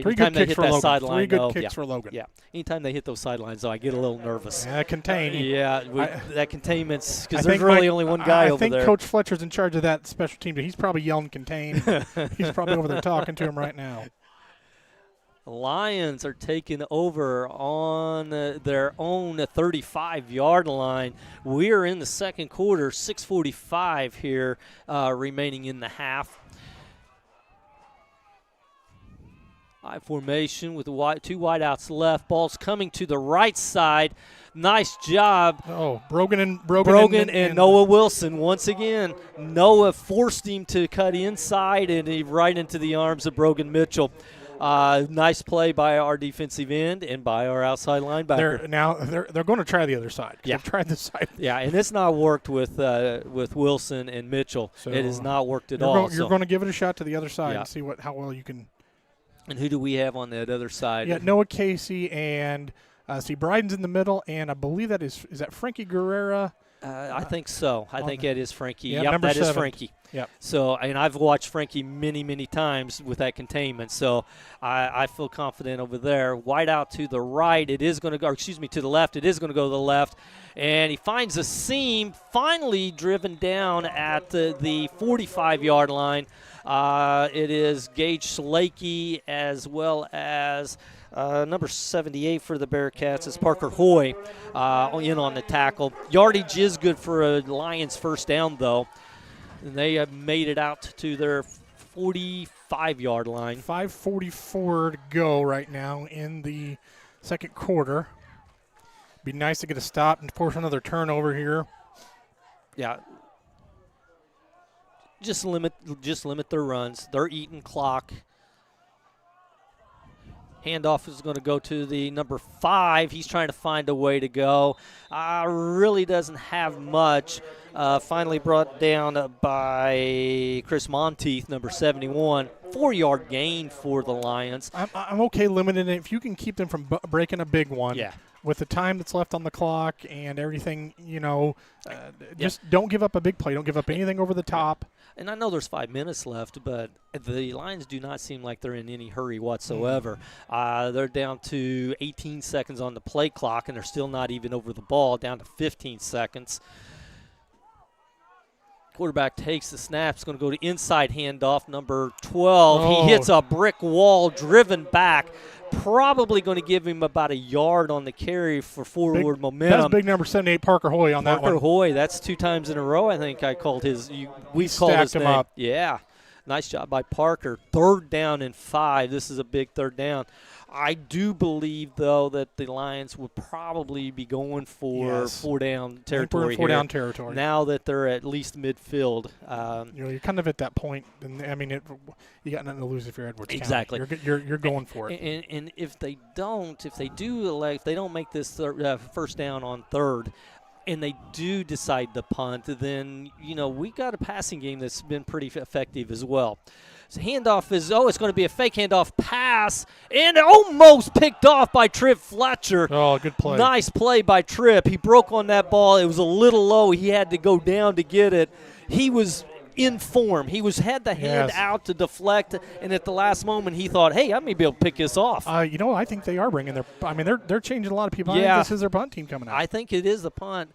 Three good kicks for Logan. Sideline, Three good kicks for Logan. Yeah, anytime they hit those sidelines, though, I get a little nervous. Contain. That containment's because there's really only one guy over there. I think Coach Fletcher's in charge of that special team. He's probably yelling contain. He's probably over there talking to him right now. Lions are taking over on their own 35-yard line. We're in the second quarter, 6:45 here remaining in the half. High formation with two wideouts left. Ball's coming to the right side. Nice job. Oh, Brogan and Noah Wilson once again. Noah forced him to cut inside and he right into the arms of Brogan Mitchell. Nice play by our defensive end and by our outside linebacker. They're going to try the other side. Yeah. They've tried this side. Yeah, and it's not worked with Wilson and Mitchell. So it has not worked at all. You're going to give it a shot to the other side and see how well you can. And who do we have on that other side? Yeah, Noah Casey and Bryden's in the middle, and I believe is that Frankie Guerrera? I think so. I think it is Frankie. Yep, that 7. is Frankie. Yep. So, and I've watched Frankie many, many times with that containment. So, I feel confident over there. Wide out to the right. It is going to go. To the left. It is going to go to the left, and he finds a seam. Finally, driven down at the 45-yard line. It is Gage Slakey as well as number 78 for the Bearcats is Parker Hoy in on the tackle. Yardage is good for a Lions first down, though. And they have made it out to their 45-yard line. 5:44 to go right now in the second quarter. Be nice to get a stop and force another turnover here. Yeah. Just limit their runs. They're eating clock. Handoff is going to go to the number 5. He's trying to find a way to go. Really doesn't have much. Finally brought down by Chris Monteith, number 71. 4-yard gain for the Lions. I'm okay limiting it. If you can keep them from breaking a big one. Yeah. With the time that's left on the clock and everything, just don't give up a big play. Don't give up anything over the top. And I know there's 5 minutes left, but the Lions do not seem like they're in any hurry whatsoever. They're down to 18 seconds on the play clock, and they're still not even over the ball, down to 15 seconds. Quarterback takes the snap. It's going to go to inside handoff, number 12. Oh. He hits a brick wall, driven back. Probably going to give him about a yard on the carry for forward momentum. That's big number 78, Parker Hoy, on that one. Parker Hoy, that's 2 times in a row, I think I called his. We called his him name. Up. Yeah. Nice job by Parker. 3rd down and 5. This is a big 3rd down. I do believe, though, that the Lions would probably be going for 4-down territory. 4-down territory. Now that they're at least midfield. You're kind of at that point. And you got nothing to lose if you're Edwards County. Exactly. You're going for it. And if they don't make this first down on 3rd, and they do decide to punt, then, we got a passing game that's been pretty effective as well. So handoff is, it's going to be a fake handoff pass, and almost picked off by Tripp Fletcher. Oh, good play. Nice play by Tripp. He broke on that ball. It was a little low. He had to go down to get it. He was in form. He had the hand out to deflect, and at the last moment he thought, hey, I may be able to pick this off. I think they are bringing they're changing a lot of people. Yeah. This is their punt team coming out. I think it is the punt.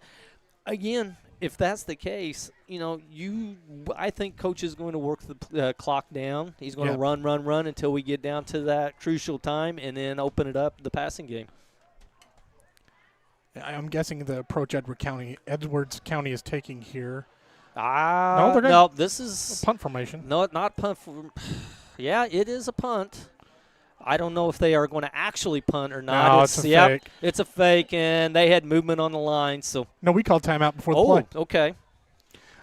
Again, if that's the case, I think Coach is going to work the clock down. He's going to run until we get down to that crucial time and then open it up the passing game. I'm guessing the approach Edwards County is taking here. This is a punt formation. No, not punt. Yeah, it is a punt. I don't know if they are going to actually punt or not. No, it's a fake. It's a fake, and they had movement on the line. So no, we called timeout before the play. Okay.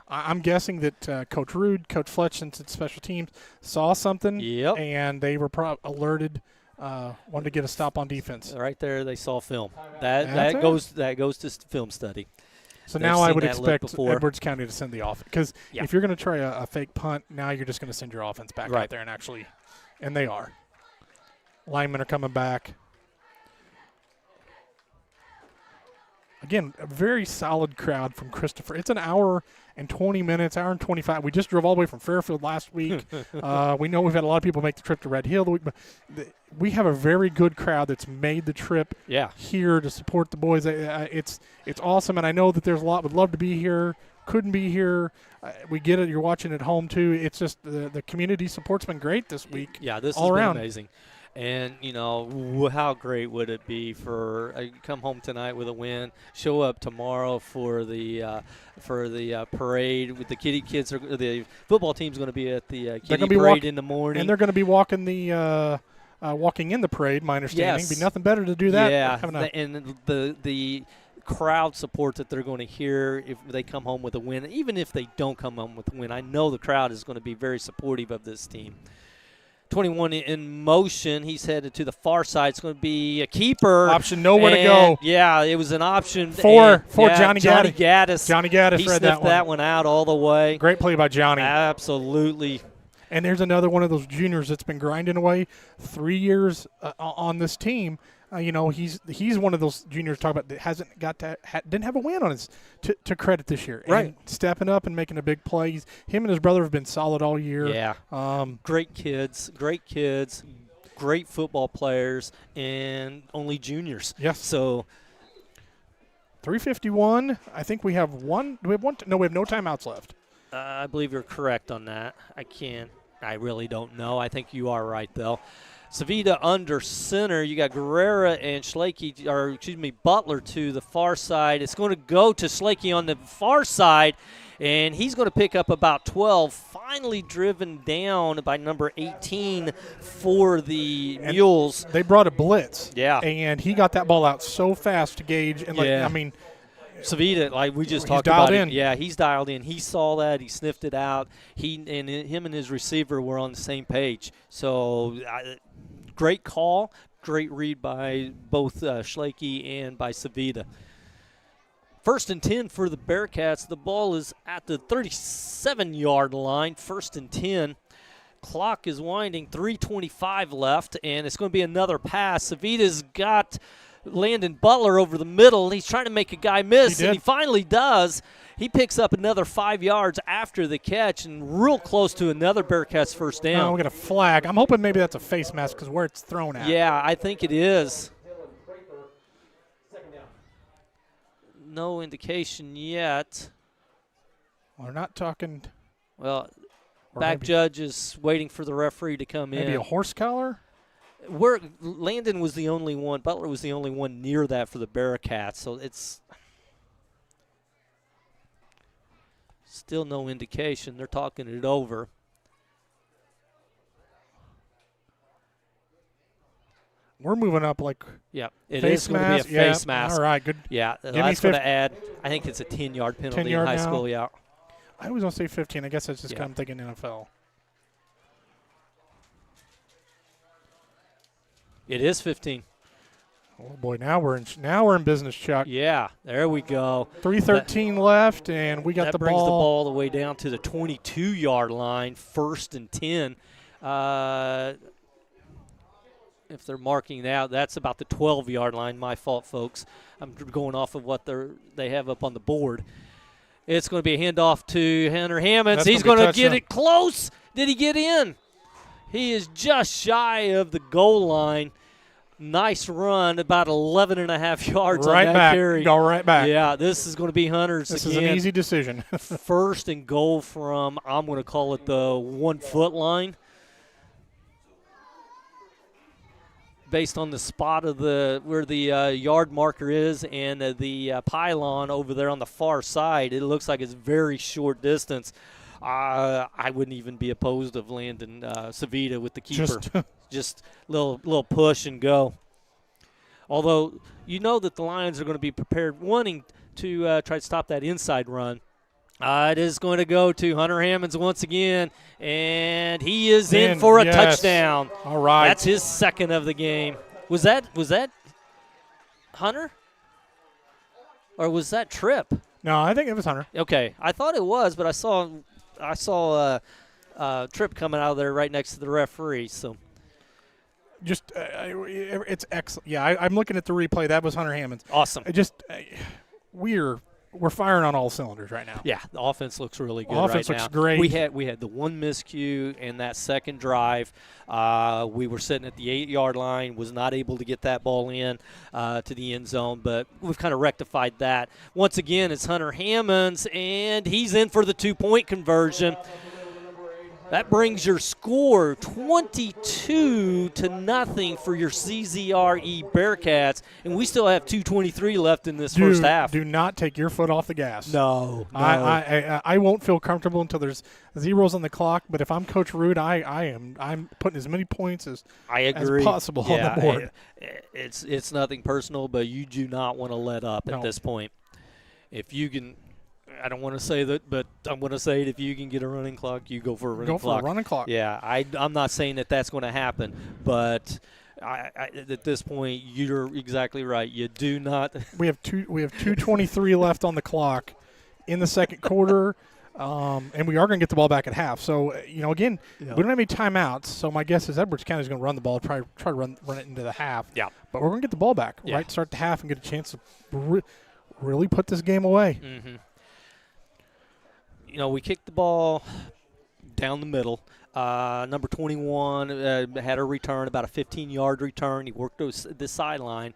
I'm guessing that Coach Rude, Coach Fletch, since it's special teams, saw something, and they were alerted, wanted to get a stop on defense. Right there, they saw film. That goes to film study. So now I would expect Edwards County to send the offense. Because if you're going to try a fake punt, now you're just going to send your offense back out there and they are. Linemen are coming back. again, a very solid crowd from Christopher. It's an hour and 20 minutes, hour and 25. We just drove all the way from Fairfield last week. We know we've had a lot of people make the trip to Red Hill the week, but we have a very good crowd that's made the trip here to support the boys. It's awesome, and I know that there's a lot would love to be here, couldn't be here. We get it. You're watching at home too. It's just the community support's been great this week. Yeah, this all has around. been amazing. And, you know, how great would it be for come home tonight with a win, show up tomorrow for the parade with the kids. The football team's going to be at the kiddie parade in the morning. And they're going to be walking walking in the parade, my understanding. Yes. Be nothing better to do that. Yeah, and the crowd support that they're going to hear if they come home with a win. Even if they don't come home with a win, I know the crowd is going to be very supportive of this team. 21 in motion. He's headed to the far side. It's going to be a keeper. Option, nowhere to go. Yeah, it was an option. For Johnny Gaddis. Johnny Gaddis he read sniffed that one out all the way. Great play by Johnny. Absolutely. And there's another one of those juniors that's been grinding away 3 years on this team. He's one of those juniors talk about that hasn't didn't have a win on his to credit this year. Right, and stepping up and making a big play. Him and his brother have been solid all year. Yeah, great kids, great football players, and only juniors. Yes. So 3:51. I think we have one. Do we have one? No, we have no timeouts left. I believe you're correct on that. I really don't know. I think you are right though. Savita under center. You got Guerrera and Butler to the far side. It's going to go to Schlake on the far side, and he's going to pick up about 12. Finally driven down by number 18 for the Mules. They brought a blitz. Yeah. And he got that ball out so fast to Gage. And, Savita, like we just talked about it. Yeah, he's dialed in. He saw that. He sniffed it out. Him and his receiver were on the same page. So great call, great read by both Schlake and by Savita. 1st and 10 for the Bearcats. The ball is at the 37-yard line. 1st and 10. Clock is winding. 3:25 left, and it's going to be another pass. Savita's got Landon Butler over the middle. He's trying to make a guy miss, and he finally does. He picks up another 5 yards after the catch and real close to another Bearcats first down. Oh, we got a flag. I'm hoping maybe that's a face mask because where it's thrown at. Yeah, I think it is. No indication yet. We're not talking. Well, back judge is waiting for the referee to come in. Maybe a horse collar? Landon was the only one. Butler was the only one near that for the Bearcats, so it's still no indication. They're talking it over. We're moving up like it is going to be a face mask. All right, good. Yeah, that's going to add. I think it's a 10-yard penalty in high school. Yeah. I was going to say 15. I guess that's just kind of thinking NFL. It is 15. Oh boy, now we're in business, Chuck. Yeah, there we go. 3:13 left, and we got the ball. That brings the ball all the way down to the 22-yard line. 1st and 10. If they're marking it out, that's about the 12-yard line. My fault, folks. I'm going off of what they have up on the board. It's going to be a handoff to Hunter Hammonds. He's going to get it close. Did he get in? He is just shy of the goal line. Nice run, about 11.5 yards on that carry. Go right back. Yeah, this is going to be Hunter's This again. is an easy decision. 1st and goal from, I'm going to call it the 1-foot line. Based on the spot of where the yard marker is and the pylon over there on the far side, it looks like it's very short distance. I wouldn't even be opposed of Landon Savita with the keeper. Just little push and go. Although you know that the Lions are going to be prepared, wanting to try to stop that inside run. It is going to go to Hunter Hammonds once again, and he is in for a touchdown. All right. That's his 2nd of the game. Was that Hunter? Or was that Tripp? No, I think it was Hunter. Okay. I thought it was, but I saw Tripp coming out of there right next to the referee. So it's excellent. Yeah, I'm looking at the replay. That was Hunter Hammonds. Awesome. we're firing on all cylinders right now. Yeah, the offense looks really good Offense right now. looks great. We had the one miscue in that second drive. We were sitting at the 8-yard line, was not able to get that ball in to the end zone, but we've kind of rectified that. Once again, it's Hunter Hammonds, and he's in for the 2-point conversion. That brings your score 22-0 for your CZRE Bearcats, and we still have 2:23 left in this first half. Do not take your foot off the gas. No. I won't feel comfortable until there's zeros on the clock. But if I'm Coach Rude, I'm putting as many points as possible on the board. It's nothing personal, but you do not want to let up at this point. If you can. I don't want to say that, but I'm going to say it. If you can get a running clock, you go for a running clock. Go for a running clock. Yeah, I'm not saying that that's going to happen, but at this point, you're exactly right. You do not. We have 2:23 left on the clock in the second quarter, and we are going to get the ball back at half. So again, we don't have any timeouts. So my guess is Edwards County is going to run the ball, try to run it into the half. Yeah, but we're going to get the ball back right, start the half, and get a chance to really put this game away. Mm-hmm. We kicked the ball down the middle. Number 21 had a return, about a 15-yard return. He worked the sideline.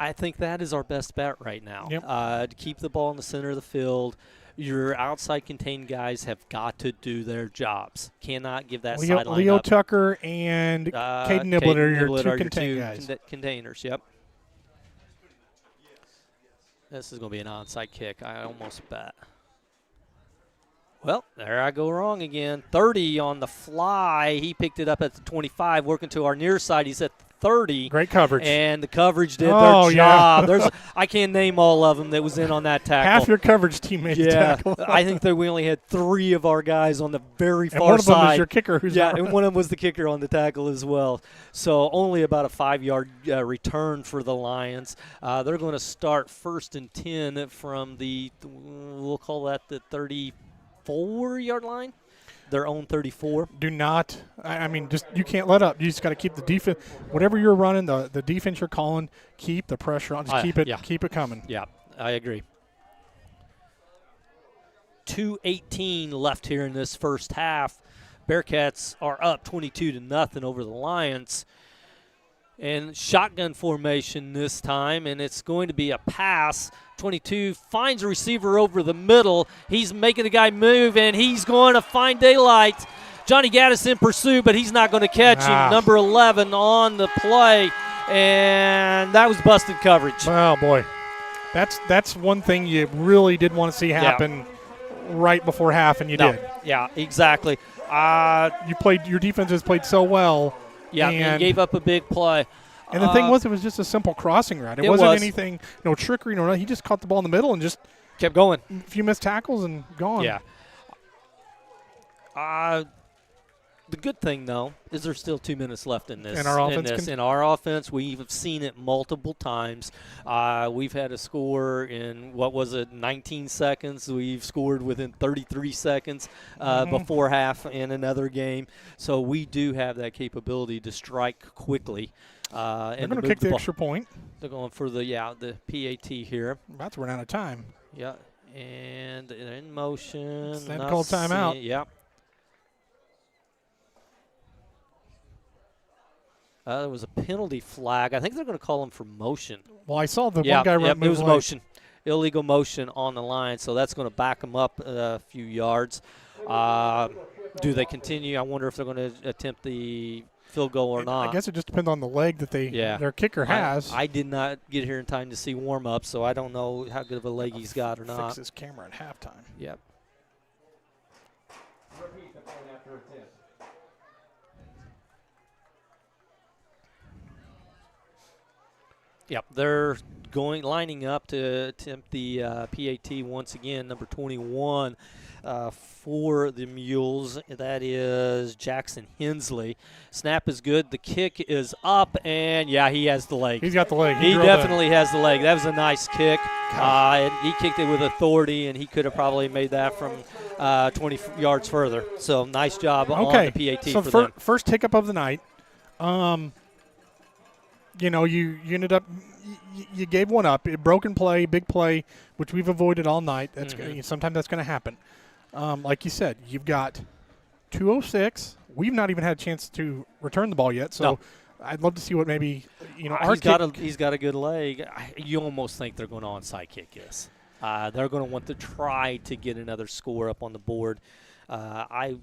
I think that is our best bet right now. Yep. To keep the ball in the center of the field. Your outside contained guys have got to do their jobs. Cannot give that sideline Leo up. Tucker and Caden Niblett are your two contained guys. Containers, yep. This is going to be an onside kick, I almost bet. Well, there I go wrong again. 30 on the fly. He picked it up at the 25, working to our near side. He's at 30. Great coverage. And the coverage did their job. I can't name all of them that was in on that tackle. Half your coverage team made the tackle. I think that we only had 3 of our guys on the very far side. And one of them was your kicker. And one of them was the kicker on the tackle as well. So only about a 5-yard return for the Lions. They're going to start 1st and 10 from we'll call that the 34-yard line, their own 34. Do not. You can't let up. You just got to keep the defense. Whatever you're running, the defense you're calling, keep the pressure on. Just keep it coming. Yeah, I agree. 2:18 left here in this first half. Bearcats are up 22-0 over the Lions. And shotgun formation this time, and it's going to be a pass. 22 finds a receiver over the middle. He's making the guy move, and he's going to find daylight. Johnny Gaddis in pursuit, but he's not going to catch him. Number 11 on the play, and that was busted coverage. Oh, boy. That's one thing you really did want to see happen right before half, and you did. Yeah, exactly. Your defense has played so well. Yeah, and gave up a big play. And the thing was, it was just a simple crossing route. It wasn't anything, no trickery, no. He just caught the ball in the middle and just kept going. A few missed tackles and gone. Yeah. The good thing, though, is there's still 2 minutes left in this. In our offense. In our offense, we've seen it multiple times. We've had a score in, 19 seconds. We've scored within 33 seconds before half in another game. So we do have that capability to strike quickly. They're going to kick the extra point. They're going for the PAT here. About to run out of time. Yeah, and they're in motion. It's time to call timeout. Yeah. There was a penalty flag. I think they're going to call him for motion. Well, I saw the one guy run. It was motion, illegal motion on the line, so that's going to back them up a few yards. Do they continue? I wonder if they're going to attempt the field goal or not. I guess it just depends on the leg that their kicker has. I did not get here in time to see warm-up, so I don't know how good of a leg he's got or not. Fix his camera at halftime. Yep. Repeat the point after attempt. Yep, they're lining up to attempt the PAT once again. Number 21 for the Mules. That is Jackson Hensley. Snap is good. The kick is up, and he has the leg. He's got the leg. He definitely has the leg. That was a nice kick. He kicked it with authority, and he could have probably made that from 20 yards further. So nice job on the PAT for them. First hiccup of the night. you ended up you gave one up. A broken play, big play, which we've avoided all night. That's sometimes that's going to happen. Like you said, you've got 2:06. We've not even had a chance to return the ball yet. So No. I'd love to see what maybe he's got a good leg. You almost think they're going to onside kick this. They're going to want to try to get another score up on the board. I've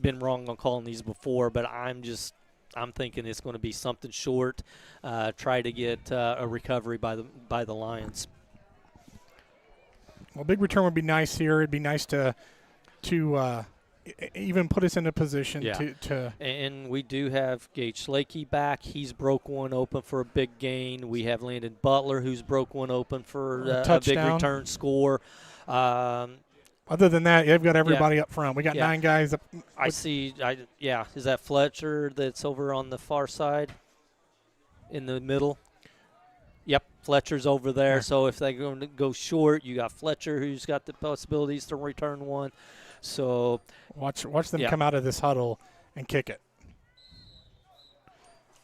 been wrong on calling these before, but I'm thinking it's going to be something short. Try to get a recovery by the Lions. Well, big return would be nice here. It'd be nice to even put us in a position to. And we do have Gage Schlakey back. He's broke one open for a big gain. We have Landon Butler, who's broke one open for a big return score. Other than that, you've got everybody up front. We got 9 guys up. I see. Is that Fletcher that's over on the far side in the middle? Yep, Fletcher's over there. Yeah. So if they're going to go short, you got Fletcher who's got the possibilities to return one. So watch them come out of this huddle and kick it.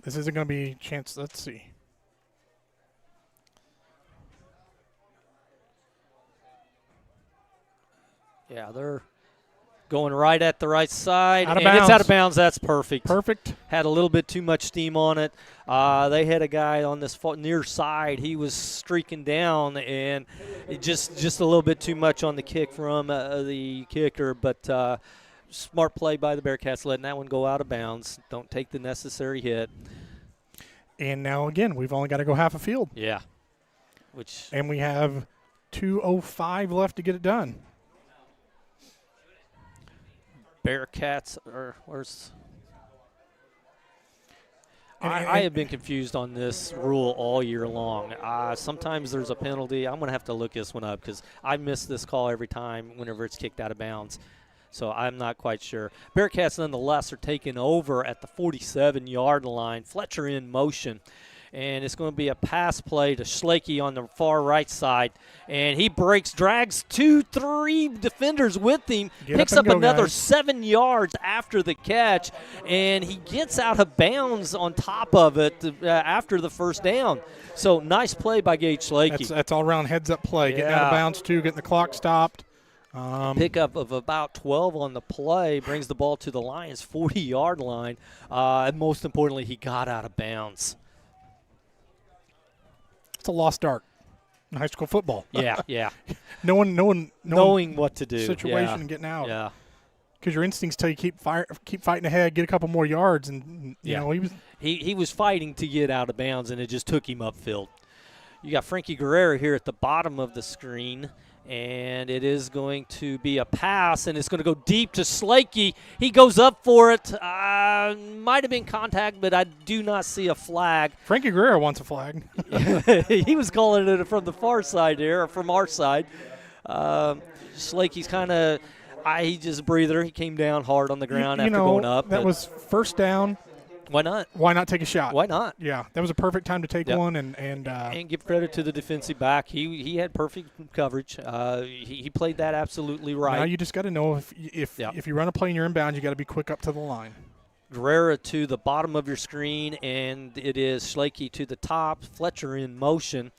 This isn't going to be a chance. Let's see. Yeah, they're going right at the right side. Out of and bounds. It's out of bounds. That's perfect. Perfect. Had a little bit too much steam on it. They had a guy on this near side. He was streaking down, and it just a little bit too much on the kick from the kicker. But smart play by the Bearcats, letting that one go out of bounds. Don't take the necessary hit. And now, again, we've only got to go half a field. Yeah. And we have 2:05 left to get it done. Bearcats I have been confused on this rule all year long. Sometimes there's a penalty. I'm going to have to look this one up because I miss this call every time whenever it's kicked out of bounds. So I'm not quite sure. Bearcats, nonetheless, are taking over at the 47-yard line. Fletcher in motion. And it's going to be a pass play to Schlakey on the far right side. And he drags 2-3 defenders with him, picks up another 7 yards after the catch, and he gets out of bounds on top of it after the first down. So nice play by Gage Schlakey. That's all-around heads-up play, getting out of bounds too, getting the clock stopped. Pickup of about 12 on the play brings the ball to the Lions' 40-yard line. And most importantly, he got out of bounds. It's a lost art in high school football. Yeah. No one knowing what to do. Situation and getting out. Yeah. Because your instincts tell you keep fighting ahead, get a couple more yards, and you know he was fighting to get out of bounds, and it just took him upfield. You got Frankie Guerrero here at the bottom of the screen. And it is going to be a pass, and it's going to go deep to Schlakey. He goes up for it. Might have been contact, but I do not see a flag. Frankie Guerrero wants a flag. He was calling it from the far side here, or from our side. Schlakey's kind of he just a breather. He came down hard on the ground after going up. That was first down. Why not? Why not take a shot? Why not? Yeah, that was a perfect time to take one, and give credit to the defensive back. He had perfect coverage. He played that absolutely right. Now you just got to know if you run a play in your inbound, you got to be quick up to the line. Guerrero to the bottom of your screen, and it is Schlakey to the top. Fletcher in motion.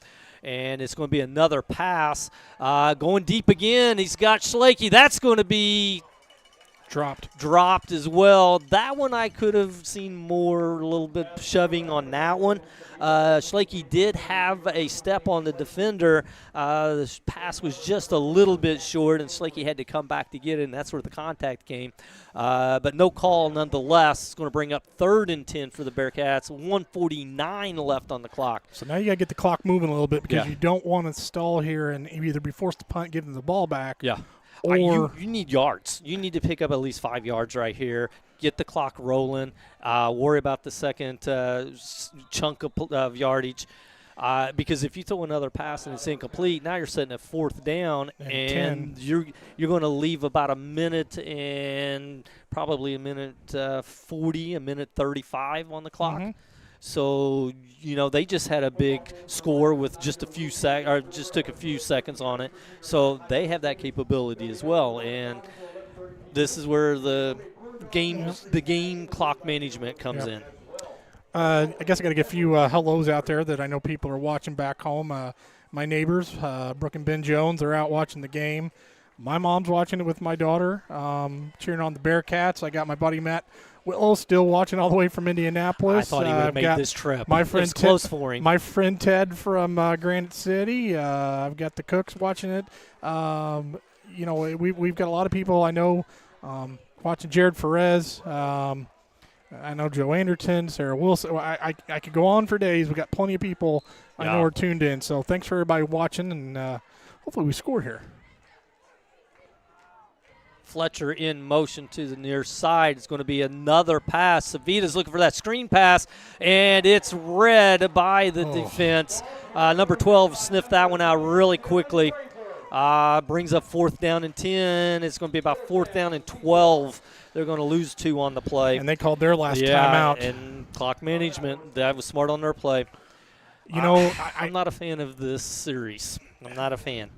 And it's going to be another pass. Going deep again. He's got Schlakey. That's going to be dropped as well. That one I could have seen more, a little bit shoving on that one. Schlakey did have a step on the defender. The pass was just a little bit short, and Schlakey had to come back to get it, and that's where the contact came. But no call nonetheless. It's going to bring up 3rd and 10 for the Bearcats. 1:49 left on the clock. So now you got to get the clock moving a little bit because you don't want to stall here and either be forced to punt, give them the ball back. Yeah. Or you need yards. You need to pick up at least 5 yards right here. Get the clock rolling. Worry about the second chunk of yardage. Because if you throw another pass and it's incomplete, now you're sitting at 4th down, and you're going to leave about a minute and probably a minute 40, a minute 35 on the clock. Mm-hmm. So, they just had a big score with just took a few seconds on it. So they have that capability as well. And this is where the game clock management comes in. I guess I got to get a few hellos out there that I know people are watching back home. My neighbors, Brooke and Ben Jones, are out watching the game. My mom's watching it with my daughter, cheering on the Bearcats. I got my buddy Matt Whitlow still watching all the way from Indianapolis. I thought he would have made this trip. My friend it was close for him. My friend Ted from Granite City. I've got the Cooks watching it. We've got a lot of people I know watching. Jared Ferez. I know Joe Anderton, Sarah Wilson. I could go on for days. We've got plenty of people I know are tuned in. So thanks for everybody watching, and hopefully we score here. Fletcher in motion to the near side. It's going to be another pass. Savita's looking for that screen pass, and it's read by the defense. Number 12 sniffed that one out really quickly. Brings up 4th down and 10. It's going to be about 4th down and 12. They're going to lose 2 on the play. And they called their last timeout. And clock management, that was smart on their play. I'm not a fan of this series. I'm not a fan.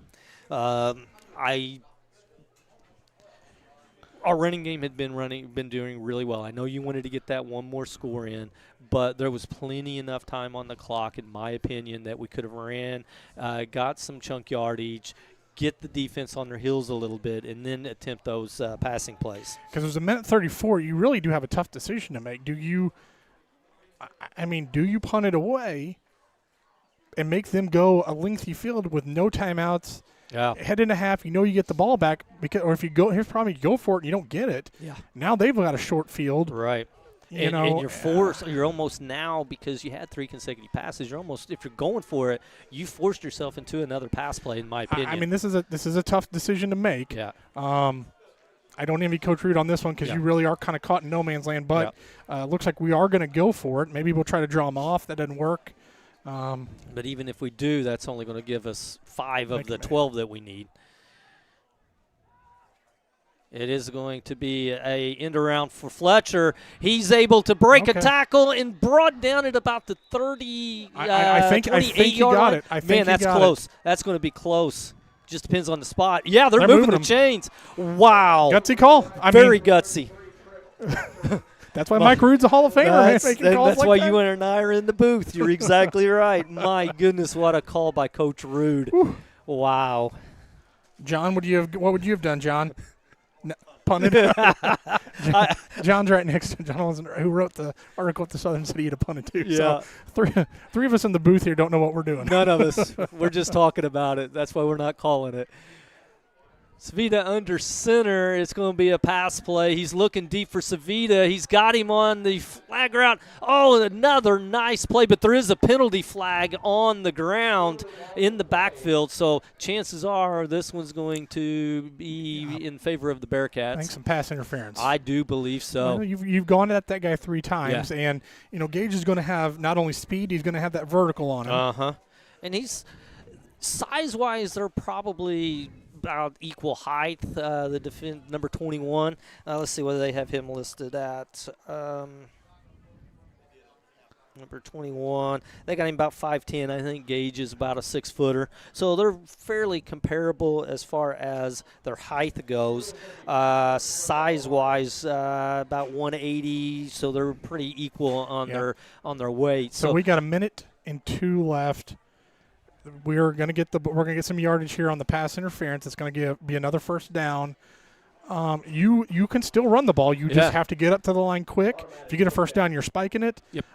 Our running game had been doing really well. I know you wanted to get that one more score in, but there was plenty enough time on the clock, in my opinion, that we could have ran, got some chunk yardage, get the defense on their heels a little bit, and then attempt those passing plays. Because it was a minute 34. You really do have a tough decision to make. Do you punt it away and make them go a lengthy field with no timeouts? Yeah. Head and a half, you get the ball back, or if you go, here's the problem: you go for it and you don't get it. Yeah. Now they've got a short field. Right. And you're forced. You're almost now, because you had 3 consecutive passes. You're almost, if you're going for it, you forced yourself into another pass play. In my opinion, this is a tough decision to make. Yeah. I don't envy Coach Root on this one because you really are kind of caught in no man's land. But looks like we are going to go for it. Maybe we'll try to draw them off. That doesn't work. But even if we do, that's only going to give us 5 of the 12 that we need. It is going to be a end around for Fletcher. He's able to break a tackle and brought down at about the 30, I think he got it. I think Man, that's close. That's going to be close. Just depends on the spot. Yeah, they're moving the chains. Wow. Gutsy call. Very gutsy. That's why Mike Rood's a Hall of Famer. That's why you and I are in the booth. You're exactly right. My goodness, what a call by Coach Rood. Wow. John, what would you have done, John? Punted. John's right next to John, who wrote the article at the Southern City to punt it too. Yeah. So three of us in the booth here don't know what we're doing. None of us. We're just talking about it. That's why we're not calling it. Savita under center. It's going to be a pass play. He's looking deep for Savita. He's got him on the flag route. Oh, another nice play, but there is a penalty flag on the ground in the backfield, so chances are this one's going to be in favor of the Bearcats. I think some pass interference. I do believe so. Well, you've gone at that guy 3 times, and Gage is going to have not only speed, he's going to have that vertical on him. And he's size-wise, they're probably about equal height, the number 21. Let's see whether they have him listed at number 21. They got him about 5'10". I think Gage is about a 6-footer. So they're fairly comparable as far as their height goes. Size-wise, about 180. So they're pretty equal on their weight. So we got a minute and 2 left. We're gonna get some yardage here on the pass interference. It's gonna be another first down. You can still run the ball. You just have to get up to the line quick. If you get a first down, you're spiking it. Yep.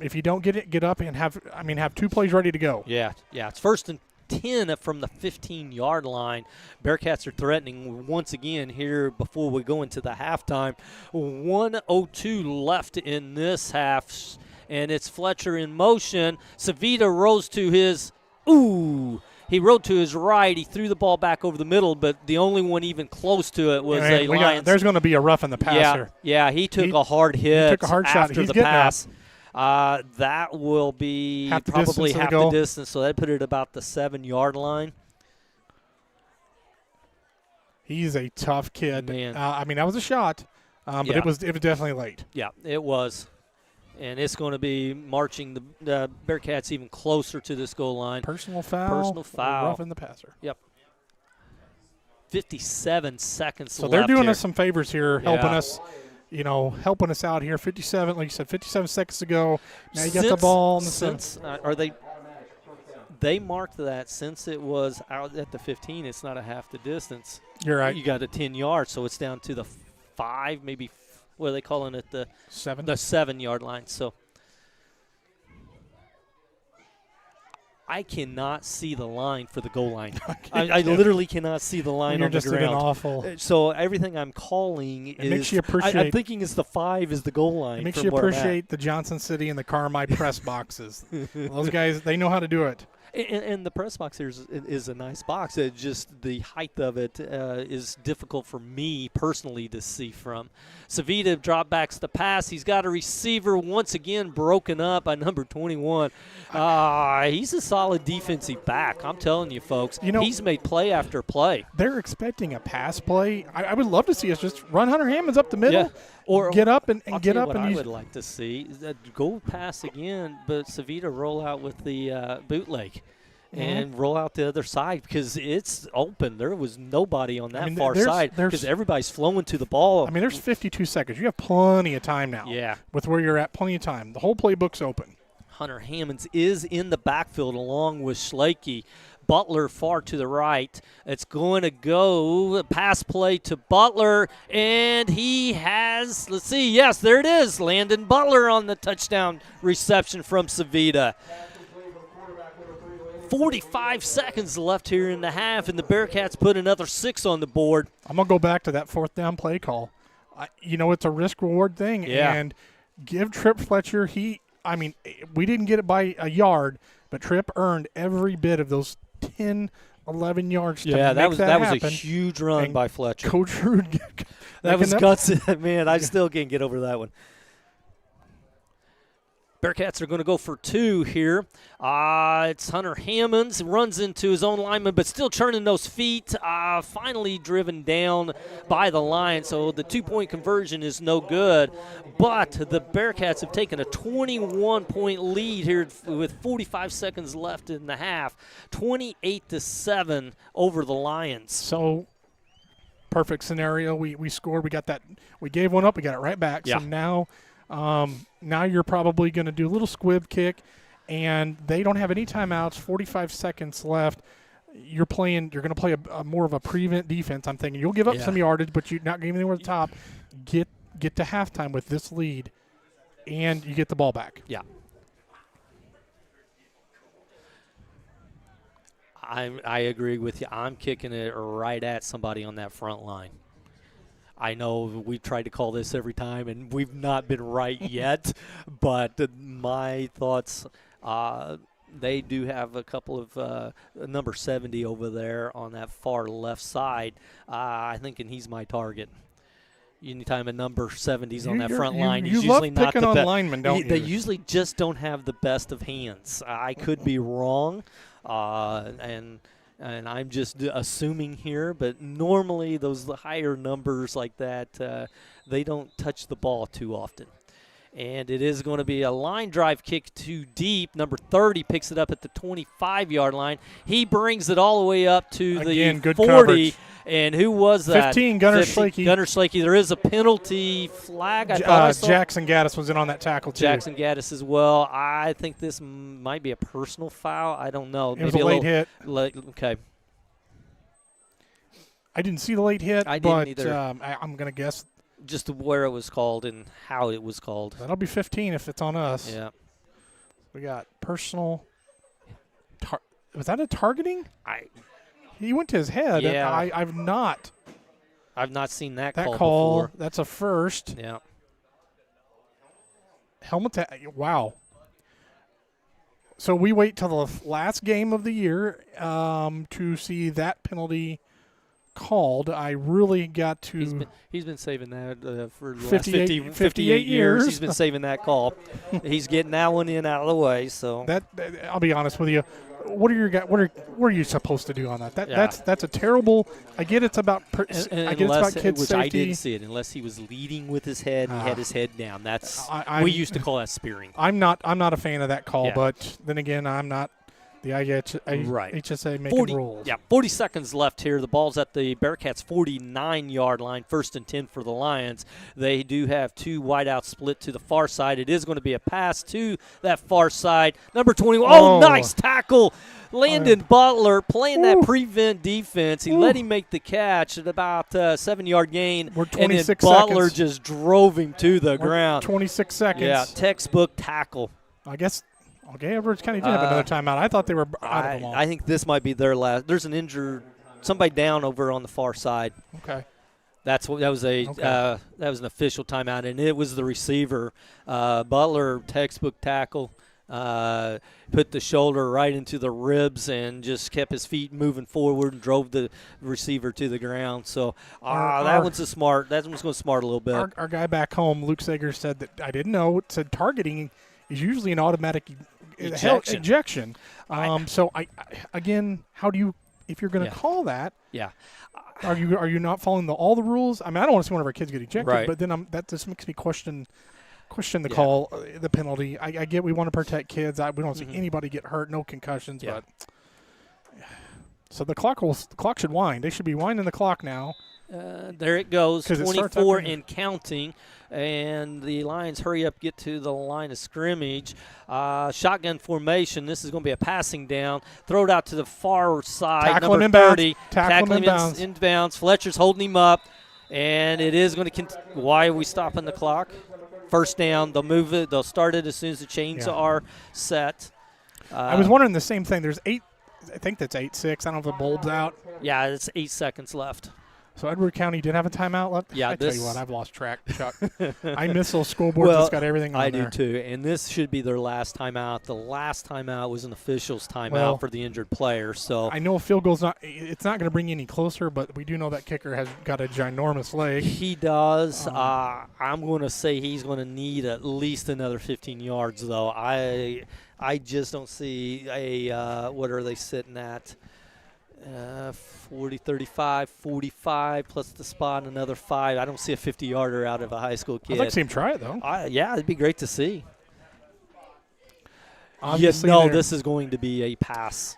If you don't get it, get up and have 2 plays ready to go. Yeah. It's 1st and 10 from the 15-yard line. Bearcats are threatening once again here before we go into the halftime. 1:02 left in this half, and it's Fletcher in motion. Savita rose to his. He rode to his right. He threw the ball back over the middle, but the only one even close to it was a Lions. There's going to be a rough in the passer. Yeah, he took a hard hit. He took a hard shot. After the pass. That will be probably half the distance, so that put it about the 7-yard line. He's a tough kid. Man. That was a shot, but it was definitely late. Yeah, it was. And it's going to be marching the Bearcats even closer to this goal line. Personal foul. Rough in the passer. Yep. 57 seconds left. So they're doing us some favors here, helping us helping us out here. 57, like you said, 57 seconds to go. Now you got the ball. They marked that since it was out at the 15, it's not a half the distance. You're right. You got a 10 yards, so it's down to the 5, maybe, what are they calling it? The 7? The 7-yard line. So I cannot see the line for the goal line. I literally cannot see the line on the ground. You're just in an awful. So everything I'm calling is. Makes you appreciate. I'm thinking it's the 5 is the goal line. It makes you appreciate the Johnson City and the Carmi press boxes. Those guys, they know how to do it. And the press box here is a nice box. It just the height of it is difficult for me personally to see from. Savita drop backs the pass. He's got a receiver once again broken up by number 21. He's a solid defensive back. I'm telling you, folks. He's made play after play. They're expecting a pass play. I would love to see us just run Hunter Hammonds up the middle. Yeah. Or get up and I'll get tell up. You what and I use would like to see is that go pass again, but Savita roll out with the bootleg. And roll out the other side because it's open. There was nobody on that far side because everybody's flowing to the ball. I mean, there's 52 seconds. You have plenty of time now. Yeah. With where you're at, plenty of time. The whole playbook's open. Hunter Hammonds is in the backfield along with Schlake. Butler far to the right. It's going to go pass play to Butler, and he has, let's see, yes, there it is. Landon Butler on the touchdown reception from Savita. 45 seconds left here in the half, and the Bearcats put another 6 on the board. I'm going to go back to that 4th down play call. It's a risk-reward thing. Yeah. And give Tripp Fletcher, we didn't get it by a yard, but Tripp earned every bit of those 10, 11 yards to make that was happen. a huge run by Fletcher. Coach Rude. That was guts. Man, I still can't get over that one. Bearcats are going to go for 2 here. It's Hunter Hammonds. Runs into his own lineman, but still churning those feet. Finally driven down by the line, so the 2-point conversion is no good. But the Bearcats have taken a 21-point lead here with 45 seconds left in the half. 28-7 over the Lions. So perfect scenario. We scored. We got that. We gave one up. We got it right back. Yeah. So now you're probably going to do a little squib kick, and they don't have any timeouts. 45 seconds left. You're going to play a more of a prevent defense. I'm thinking you'll give up some yardage, but you're not getting anywhere at the top. Get to halftime with this lead, and you get the ball back. Yeah. I agree with you. I'm kicking it right at somebody on that front line. I know we've tried to call this every time, and we've not been right yet. But my thoughts, they do have a couple of number 70 over there on that far left side. I'm thinking he's my target. Anytime a number 70's on that front line, he's usually not the best. Linemen, don't you? They usually just don't have the best of hands. I could be wrong, and I'm just assuming here, but normally those higher numbers like that, they don't touch the ball too often. And it is going to be a line drive kick too deep. Number 30 picks it up at the 25-yard line. He brings it all the way up to the 40. Coverage. And who was that? 15, Gunnar Schlake. Gunnar Schlake. There is a penalty flag. I thought I saw. Jackson Gaddis was in on that tackle, too. Jackson Gaddis as well. I think this might be a personal foul. I don't know. It was a late hit. Okay. I didn't see the late hit, I didn't either. I'm going to guess. Just where it was called and how it was called. That'll be 15 if it's on us. Yeah. We got personal. Was that a targeting? He went to his head. Yeah. I've not seen that call before. That's a first. Yeah. Helmet. Wow. So we wait till the last game of the year to see that penalty called. I really got to. He's been saving that for the 58 years. He's been saving that call. He's getting that one in out of the way. So that I'll be honest with you. What are you supposed to do on that? That's a terrible. I get it's about. I get it's about kids' which safety. I didn't see it unless he was leading with his head and he had his head down. That's we used to call that spearing. I'm not a fan of that call, Yeah. but then again, I'm not The Right. HSA making rules. Yeah, 40 seconds left here. The ball's at the Bearcats' 49-yard line, 1st and 10 for the Lions. They do have 2 wideouts split to the far side. It is going to be a pass to that far side. Number 21. Oh, nice tackle. Landon Butler playing that prevent defense. He let him make the catch at about a 7-yard gain. We're 26 and then Butler seconds. just drove him to the ground. 26 seconds. Yeah, textbook tackle. I guess. Okay, Edwards County did have another timeout. I thought they were out of them all. I think this might be their last. There's an injured, somebody down over on the far side. Okay. That was an official timeout, and it was the receiver. Butler, textbook tackle, put the shoulder right into the ribs and just kept his feet moving forward and drove the receiver to the ground. So that one's going smart a little bit. Our guy back home, Luke Sager, said that I didn't know. It said targeting is usually an automatic ejection. So again, how do you, if you're going to call that? Yeah. Are you not following all the rules? I mean, I don't want to see one of our kids get ejected, right. but then that just makes me question the call, the penalty. I get we want to protect kids. We don't see anybody get hurt, no concussions, but so the clock should wind. They should be winding the clock now. There it goes, 24 and counting, and the Lions hurry up, get to the line of scrimmage. Shotgun formation. This is going to be a passing down. Throw it out to the far side. Tackle him number 30. Tackle him inbounds. Fletcher's holding him up, and it is going to why are we stopping the clock? First down. They'll move it. They'll start it as soon as the chains are set. I was wondering the same thing. There's 8. I think that's 8-6. I don't know if the bulb's out. Yeah, it's 8 seconds left. So Edward County did have a timeout left? Yeah. Tell you what, I've lost track, Chuck. I miss those scoreboards that's got everything on there. I do too, and this should be their last timeout. The last timeout was an official's timeout for the injured player. So I know a field goal's not going to bring you any closer, but we do know that kicker has got a ginormous leg. He does. I'm going to say he's going to need at least another 15 yards, though. I just don't see what are they sitting at? 40, 35, 45, plus the spot, another 5. I don't see a 50-yarder out of a high school kid. I'd like to see him try it, though. Yeah, it'd be great to see. Obviously this is going to be a pass.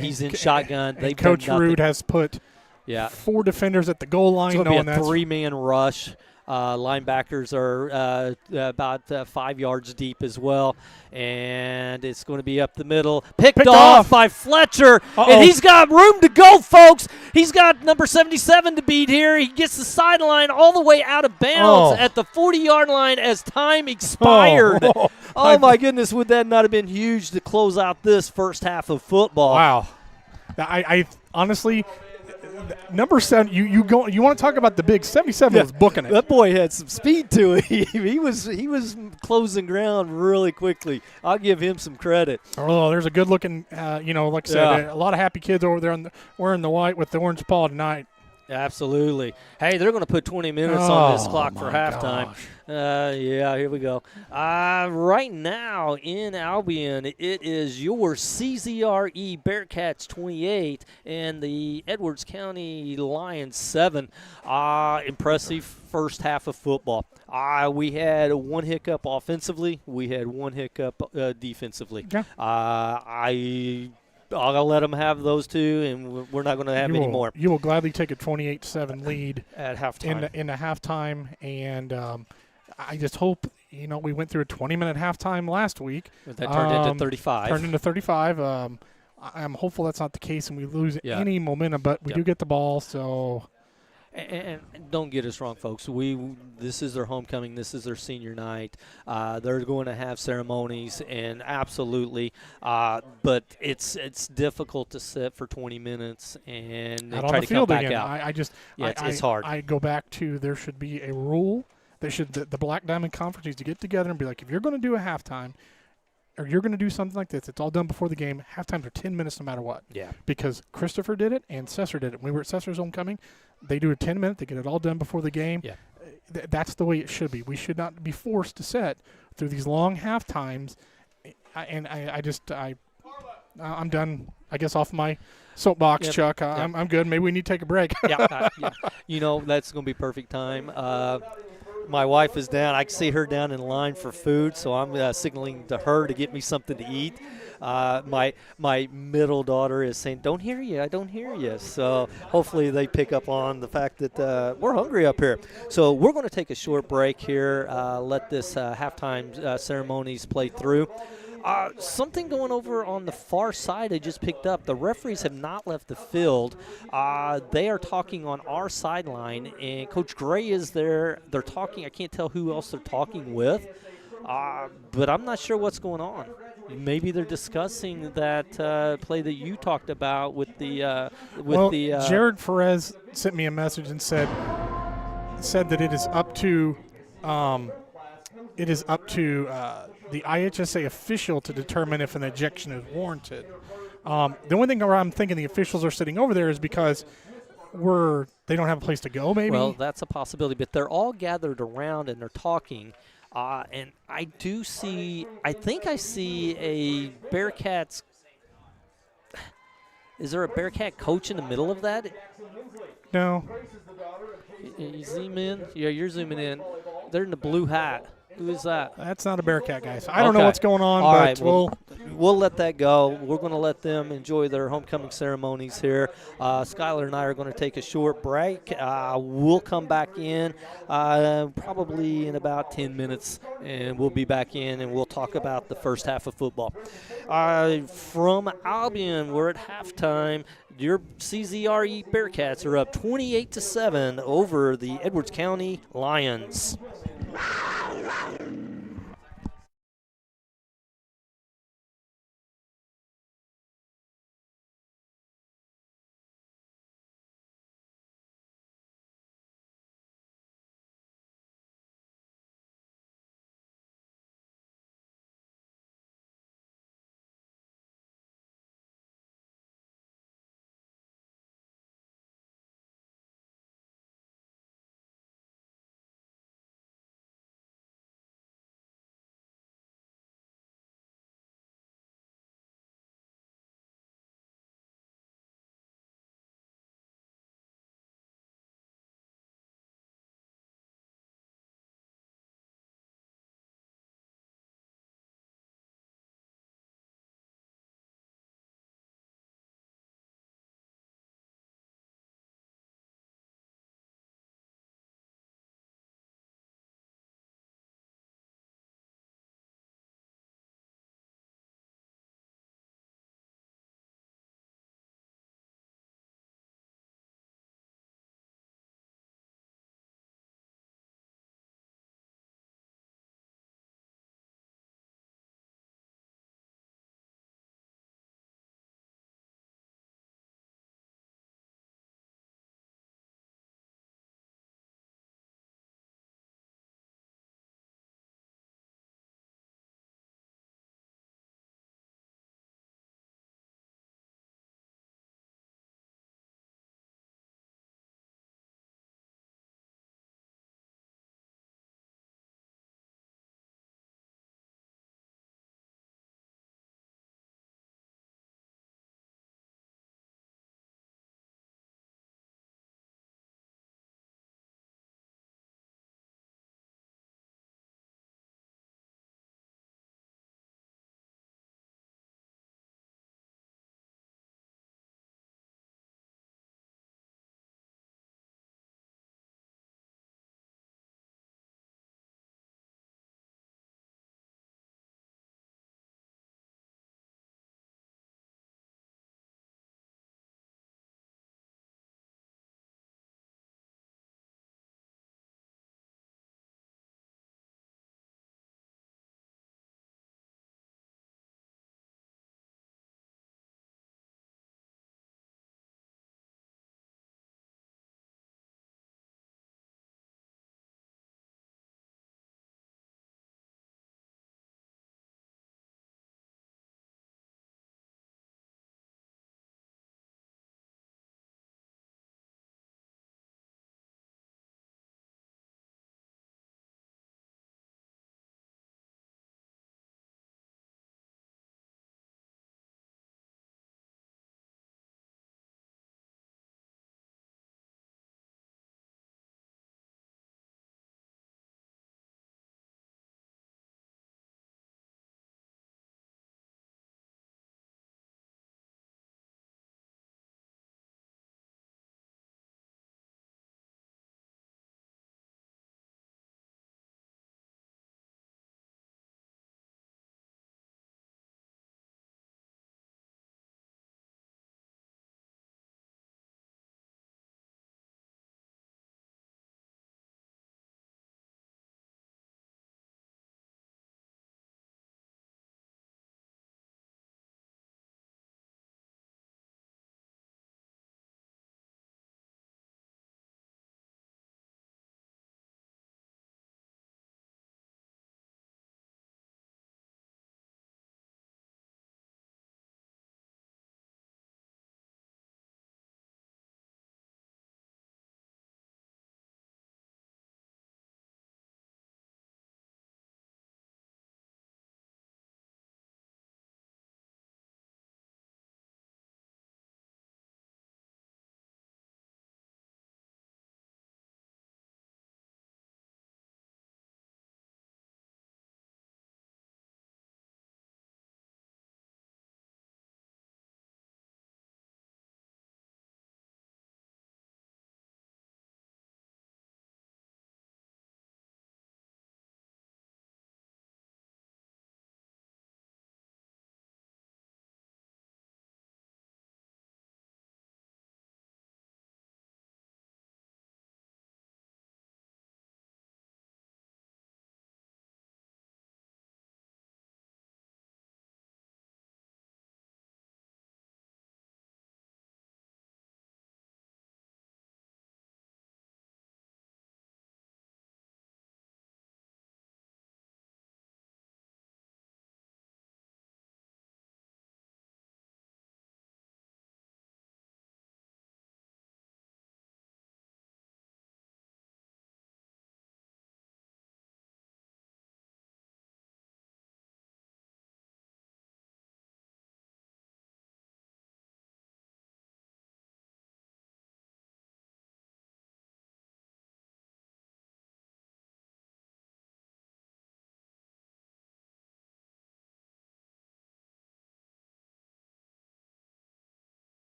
He's in shotgun. And Coach Rude has put 4 defenders at the goal line. It's going to be a 3-man rush. Linebackers are about 5 yards deep as well, and it's going to be up the middle. Picked off by Fletcher, and he's got room to go, folks. He's got number 77 to beat here. He gets the sideline all the way out of bounds at the 40-yard line as time expired. Oh, my goodness, would that not have been huge to close out this first half of football? Wow. I honestly – number 7, you want to talk about the big 77 was booking it. That boy had some speed to him. he was closing ground really quickly. I'll give him some credit. Oh, there's a good looking, like I said, a lot of happy kids over there wearing the white with the orange paw tonight. Absolutely. Hey, they're going to put 20 minutes on this clock for halftime. Here we go. Right now in Albion, it is your CZRE Bearcats 28 and the Edwards County Lions 7. Impressive first half of football. We had one hiccup offensively. We had one hiccup defensively. Yeah. I'll let them have those two, and we're not going to have any more. You will gladly take a 28-7 lead at halftime. In the halftime, and I just hope we went through a 20-minute halftime last week. But that turned into 35. Turned into 35. I'm hopeful that's not the case, and we lose any momentum, but we do get the ball. So. And don't get us wrong, folks. This is their homecoming. This is their senior night. They're going to have ceremonies, and absolutely. But it's difficult to sit for 20 minutes and try to come back out. It's hard. I go back to there should be a rule. The Black Diamond Conference needs to get together and be like, if you're going to do a halftime, or you're going to do something like this, it's all done before the game. Halftimes are 10 minutes no matter what. Yeah. Because Christopher did it and Cesar did it. When we were at Cesar's homecoming, they do a 10-minute. They get it all done before the game. Yeah. That's the way it should be. We should not be forced to sit through these long half times. I'm done, I guess, off my soapbox, Chuck. I'm good. Maybe we need to take a break. That's going to be perfect time. my wife is down. I can see her down in line for food, so I'm signaling to her to get me something to eat. My middle daughter is saying, "Don't hear you. I don't hear you." So hopefully they pick up on the fact that we're hungry up here. So we're going to take a short break here. Let this halftime ceremonies play through. Something going over on the far side I just picked up. The referees have not left the field. They are talking on our sideline, and Coach Gray is there. They're talking. I can't tell who else they're talking with, but I'm not sure what's going on. Maybe they're discussing that play that you talked about with the Jared Perez sent me a message and said that it is up to the IHSA official to determine if an ejection is warranted. The only thing where I'm thinking the officials are sitting over there is because they don't have a place to go, maybe? Well, that's a possibility, but they're all gathered around and they're talking. And I think I see a Bearcats. Is there a Bearcat coach in the middle of that? No. You zoom in? Yeah, you're zooming in. They're in the blue hat. Who is that? That's not a Bearcat guy. So I don't know what's going on, All but right, we'll let that go. We're going to let them enjoy their homecoming ceremonies here. Skylar and I are going to take a short break. We'll come back in probably in about 10 minutes, and we'll be back in, and we'll talk about the first half of football. From Albion, we're at halftime. Your CZRE Bearcats are up 28-7 over the Edwards County Lions.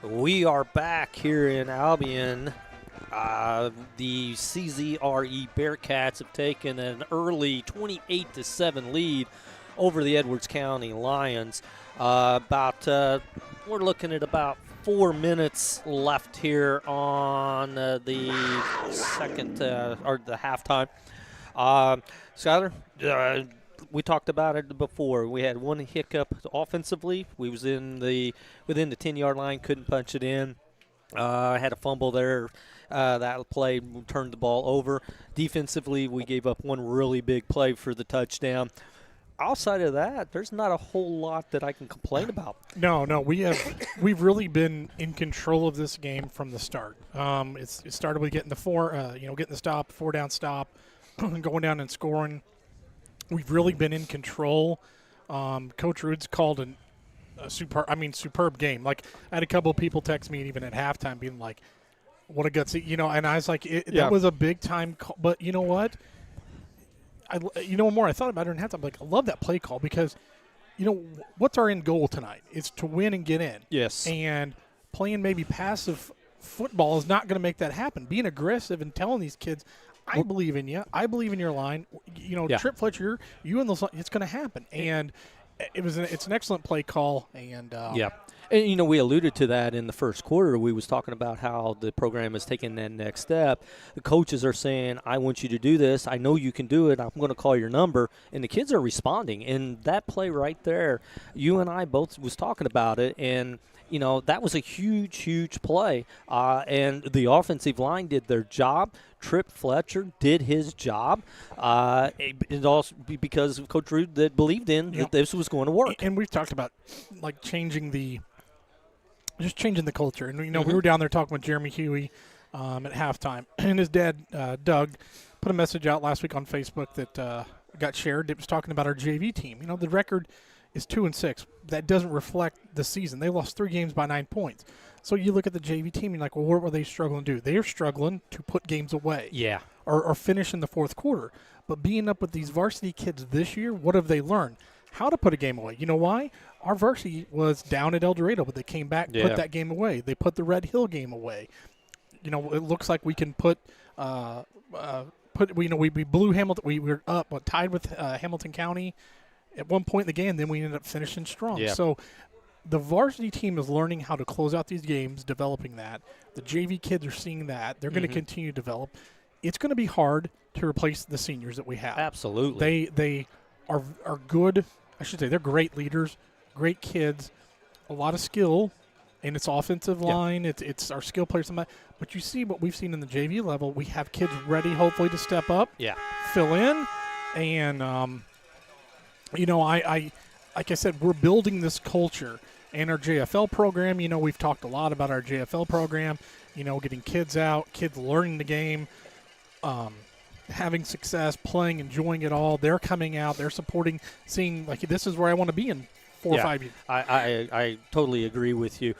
We are back here in Albion. The CZRE Bearcats have taken an early 28-7 lead over the Edwards County Lions. We're looking at about 4 minutes left here on the second or the halftime. Skyler, we talked about it before. We had one hiccup offensively. We was within the 10-yard line, couldn't punch it in. Had a fumble there. That play turned the ball over. Defensively, we gave up one really big play for the touchdown. Outside of that, there's not a whole lot that I can complain about. No, we've really been in control of this game from the start. It started with getting getting the stop, 4-down stop, going down and scoring. We've really been in control. Coach Rude's called a superb game. Like, I had a couple of people text me even at halftime being like, what a gutsy, and I was like, that was a big time call. But you know what? More I thought about it in halftime, like, I love that play call because, what's our end goal tonight? It's to win and get in. Yes. And playing maybe passive football is not going to make that happen. Being aggressive and telling these kids, I believe in you. I believe in your line. Trip Fletcher, you and those, it's going to happen. And it's an excellent play call. And And, we alluded to that in the first quarter. We was talking about how the program is taking that next step. The coaches are saying, I want you to do this. I know you can do it. I'm going to call your number. And the kids are responding. And that play right there, you and I both was talking about it. And, that was a huge, huge play. And the offensive line did their job. Trip Fletcher did his job. It also because of Coach Rude that believed in that this was going to work. And we've talked about, like, changing the culture. And, we were down there talking with Jeremy Huey at halftime. And his dad, Doug, put a message out last week on Facebook that got shared. It was talking about our JV team. The record is 2-6. That doesn't reflect the season. They lost 3 games by 9 points. So you look at the JV team, and you're like, well, what were they struggling to do? They are struggling to put games away. Yeah. Or finish in the fourth quarter. But being up with these varsity kids this year, what have they learned? How to put a game away. You know why? Our varsity was down at El Dorado, but they came back, put that game away. They put the Red Hill game away. It looks like we can we blew Hamilton. We were up, tied with Hamilton County at one point in the game, then we ended up finishing strong. Yeah. So the varsity team is learning how to close out these games, developing that. The JV kids are seeing that. They're going to continue to develop. It's going to be hard to replace the seniors that we have. Absolutely. They are good. I should say they're great leaders, great kids, a lot of skill, and it's offensive line. It's our skill players. But you see what we've seen in the JV level. We have kids ready, hopefully, to step up, fill in, and like I said, we're building this culture. And our JFL program, we've talked a lot about our JFL program, getting kids out, kids learning the game, having success, playing, enjoying it all. They're coming out. They're supporting, seeing, like, this is where I want to be in 4 or 5 years. I totally agree with you.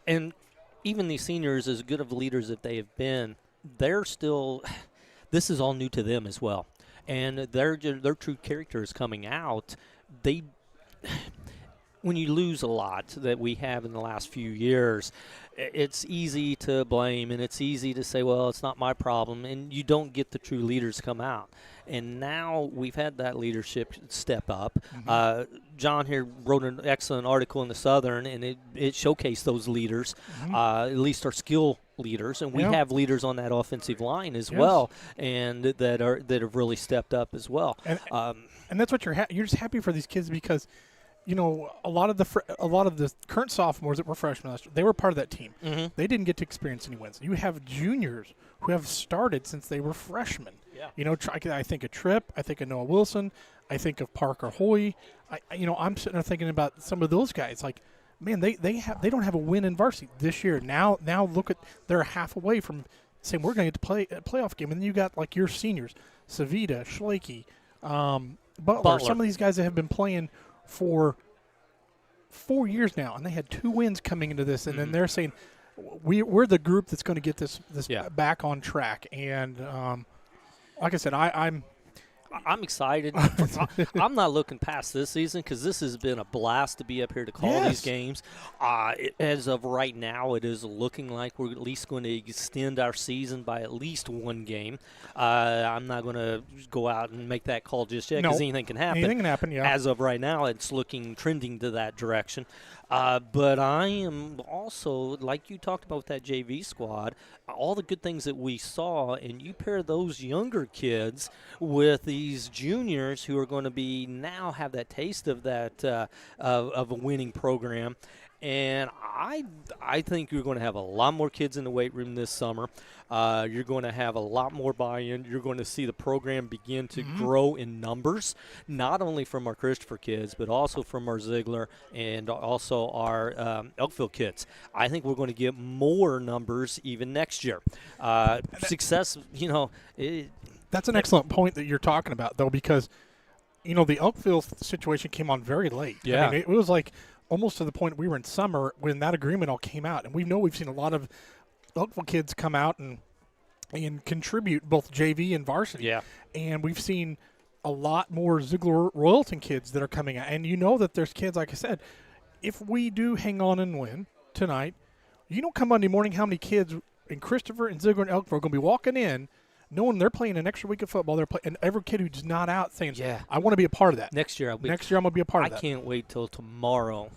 And even these seniors, as good of leaders that they have been, they're still – this is all new to them as well. And their true character is coming out. When you lose a lot that we have in the last few years, it's easy to blame and it's easy to say, well, it's not my problem, and you don't get the true leaders come out. And now we've had that leadership step up. John here wrote an excellent article in the Southern, and it showcased those leaders, at least our skill leaders, and we have leaders on that offensive line as well, and that have really stepped up as well. And that's what you're just happy for these kids because – a lot of the current sophomores that were freshmen last year, they were part of that team. They didn't get to experience any wins. You have juniors who have started since they were freshmen. Yeah. I think of Tripp. I think of Noah Wilson. I think of Parker Hoy. I'm sitting there thinking about some of those guys. Like, man, they don't have a win in varsity this year. Now look at, they're half away from saying we're going to get to play a playoff game. And then you got, like, your seniors, Savita, Schlakey, Butler. Some of these guys that have been playing for 4 years now, and they had 2 wins coming into this, and then they're saying we're the group that's going to get this back on track. And like I said, I'm I'm excited. I'm not looking past this season because this has been a blast to be up here to call these games. As of right now, it is looking like we're at least going to extend our season by at least one game. I'm not going to go out and make that call just yet because anything can happen. Anything can happen, yeah. As of right now, it's trending to that direction. But I am also, like you talked about with that JV squad, all the good things that we saw, and you pair those younger kids with these juniors who are going to be now have that taste of that of a winning program. And I think you're going to have a lot more kids in the weight room this summer. You're going to have a lot more buy-in. You're going to see the program begin to grow in numbers, not only from our Christopher kids, but also from our Ziegler and also our Elkville kids. I think we're going to get more numbers even next year. Success, That's an excellent point that you're talking about, though, because, the Elkville situation came on very late. Yeah. I mean, it was like almost to the point we were in summer when that agreement all came out. And we've seen a lot of Elkville kids come out and contribute both JV and varsity. Yeah. And we've seen a lot more Ziegler Royalton kids that are coming out. And that there's kids, like I said, if we do hang on and win tonight, come Monday morning how many kids in Christopher and Ziegler and Elkville are going to be walking in knowing they're playing an extra week of football. And every kid who's not out saying, I want to be a part of that. Next year I'm going to be a part of that. I can't wait till tomorrow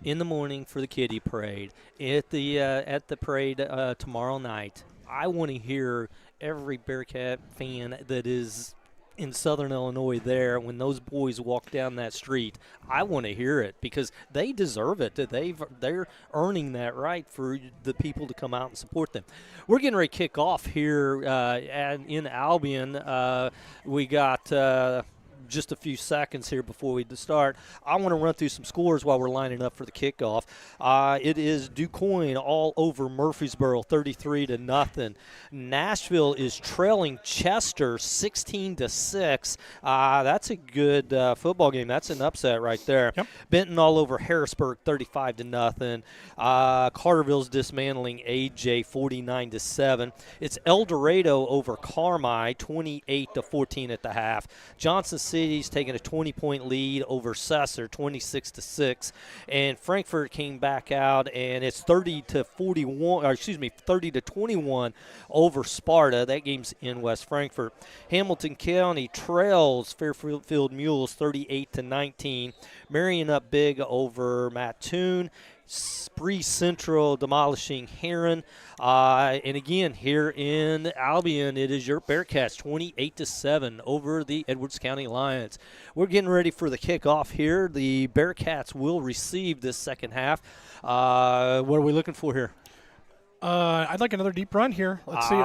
in the morning for the kiddie parade. At the parade tomorrow night, I want to hear every Bearcat fan that is in Southern Illinois there when those boys walk down that street. I want to hear it because they deserve it. They're earning that right for the people to come out and support them. We're getting ready to kick off here in Albion. We got just a few seconds here before we start. I want to run through some scores while we're lining up for the kickoff. It is DuQuoin all over Murfreesboro, 33-0. Nashville is trailing Chester, 16-6. That's a good football game. That's an upset right there. Yep. Benton all over Harrisburg, 35-0. Carterville's dismantling AJ, 49-7. It's El Dorado over Carmi, 28-14 at the half. Johnson City's taking a 20-point lead over Sesser, 26-6, and Frankfort came back out, and it's 30-21 over Sparta. That game's in West Frankfort. Hamilton County trails Fairfield Mules, 38-19. Marion up big over Mattoon. Spree Central demolishing Heron. And again, here in Albion, it is your Bearcats 28-7 over the Edwards County Lions. We're getting ready for the kickoff here. The Bearcats will receive this second half. What are we looking for here? I'd like another deep run here. Let's see.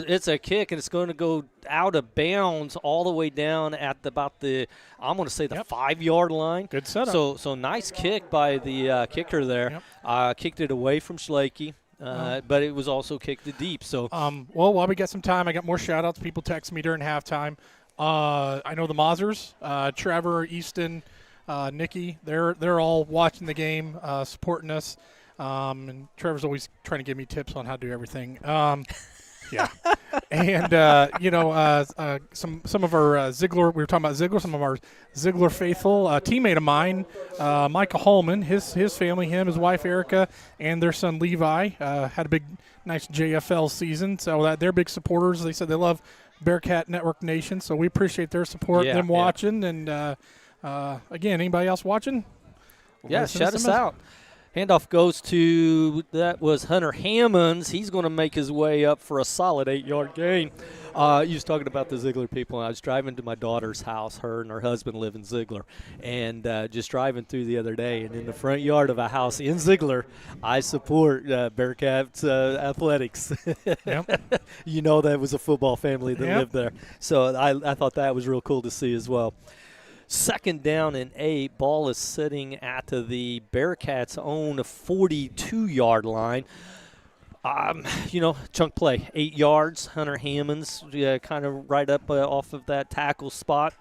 It's a kick, and it's going to go out of bounds all the way down at about the 5-yard line. Good setup. So nice kick by the kicker there. Yep. Kicked it away from Schlake, but it was also kicked to deep. So while we got some time, I got more shout-outs. People text me during halftime. I know the Mausers, Trevor, Easton, Nikki, they're all watching the game, supporting us. And Trevor's always trying to give me tips on how to do everything. Yeah. And, some of our Ziegler, we were talking about Ziegler, some of our Ziegler faithful, teammate of mine, Micah Hallman, his family, his wife Erica, and their son Levi had a nice JFL season. So they're big supporters. They said they love Bearcat Network Nation. So we appreciate their support, them watching. And, again, anybody else watching? Yeah, shout us out. Handoff goes to, that was Hunter Hammonds. He's going to make his way up for a solid 8-yard gain. You was talking about the Ziegler people, and I was driving to my daughter's house. Her and her husband live in Ziegler. And just driving through the other day, and in the front yard of a house in Ziegler, I support Bearcats athletics. Yep. That was a football family that lived there. So I thought that was real cool to see as well. Second down and 8. Ball is sitting at the Bearcats' own 42-yard line. Chunk play, 8 yards. Hunter Hammonds kind of right up off of that tackle spot.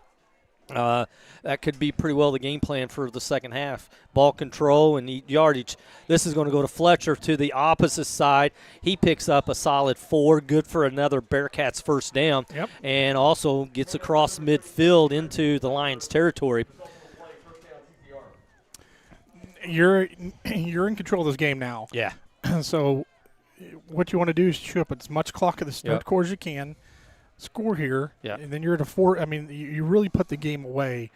That could be pretty well the game plan for the second half. Ball control and yardage. This is going to go to Fletcher to the opposite side. He picks up a solid 4, good for another Bearcats first down, and also gets across midfield into the Lions' territory. You're in control of this game now. Yeah. So what you want to do is chew up as much clock at the third quarter as you can, score here, and then you're at a 4. I mean, you really put the game away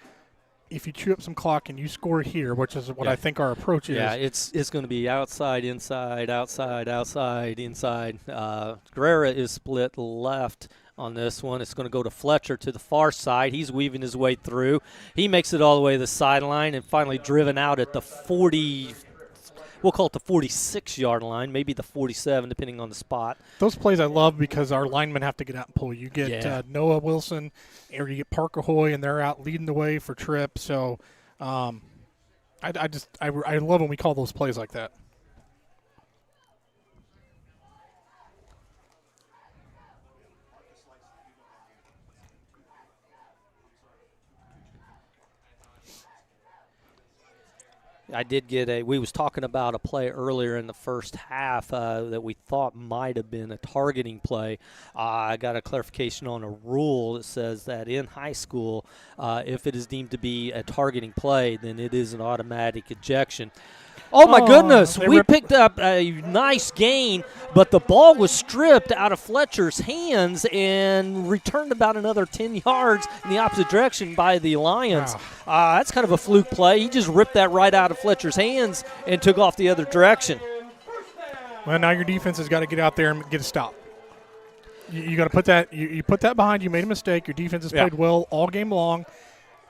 if you chew up some clock and you score here, which is what I think our approach is. Yeah, it's going to be outside, inside, outside, outside, inside. Guerrera is split left on this one. It's going to go to Fletcher to the far side. He's weaving his way through. He makes it all the way to the sideline and finally driven out at the 40. We'll call it the 46-yard line, maybe the 47, depending on the spot. Those plays I love because our linemen have to get out and pull. You get Noah Wilson or you get Parker Hoy, and they're out leading the way for Tripp. So I love when we call those plays like that. I did get we was talking about a play earlier in the first half that we thought might have been a targeting play. I got a clarification on a rule that says that in high school, if it is deemed to be a targeting play, then it is an automatic ejection. Oh, my goodness. We picked up a nice gain, but the ball was stripped out of Fletcher's hands and returned about another 10 yards in the opposite direction by the Lions. Wow. That's kind of a fluke play. He just ripped that right out of Fletcher's hands and took off the other direction. Well, now your defense has got to get out there and get a stop. You got to put that you put that behind you. Made a mistake. Your defense has played well all game long.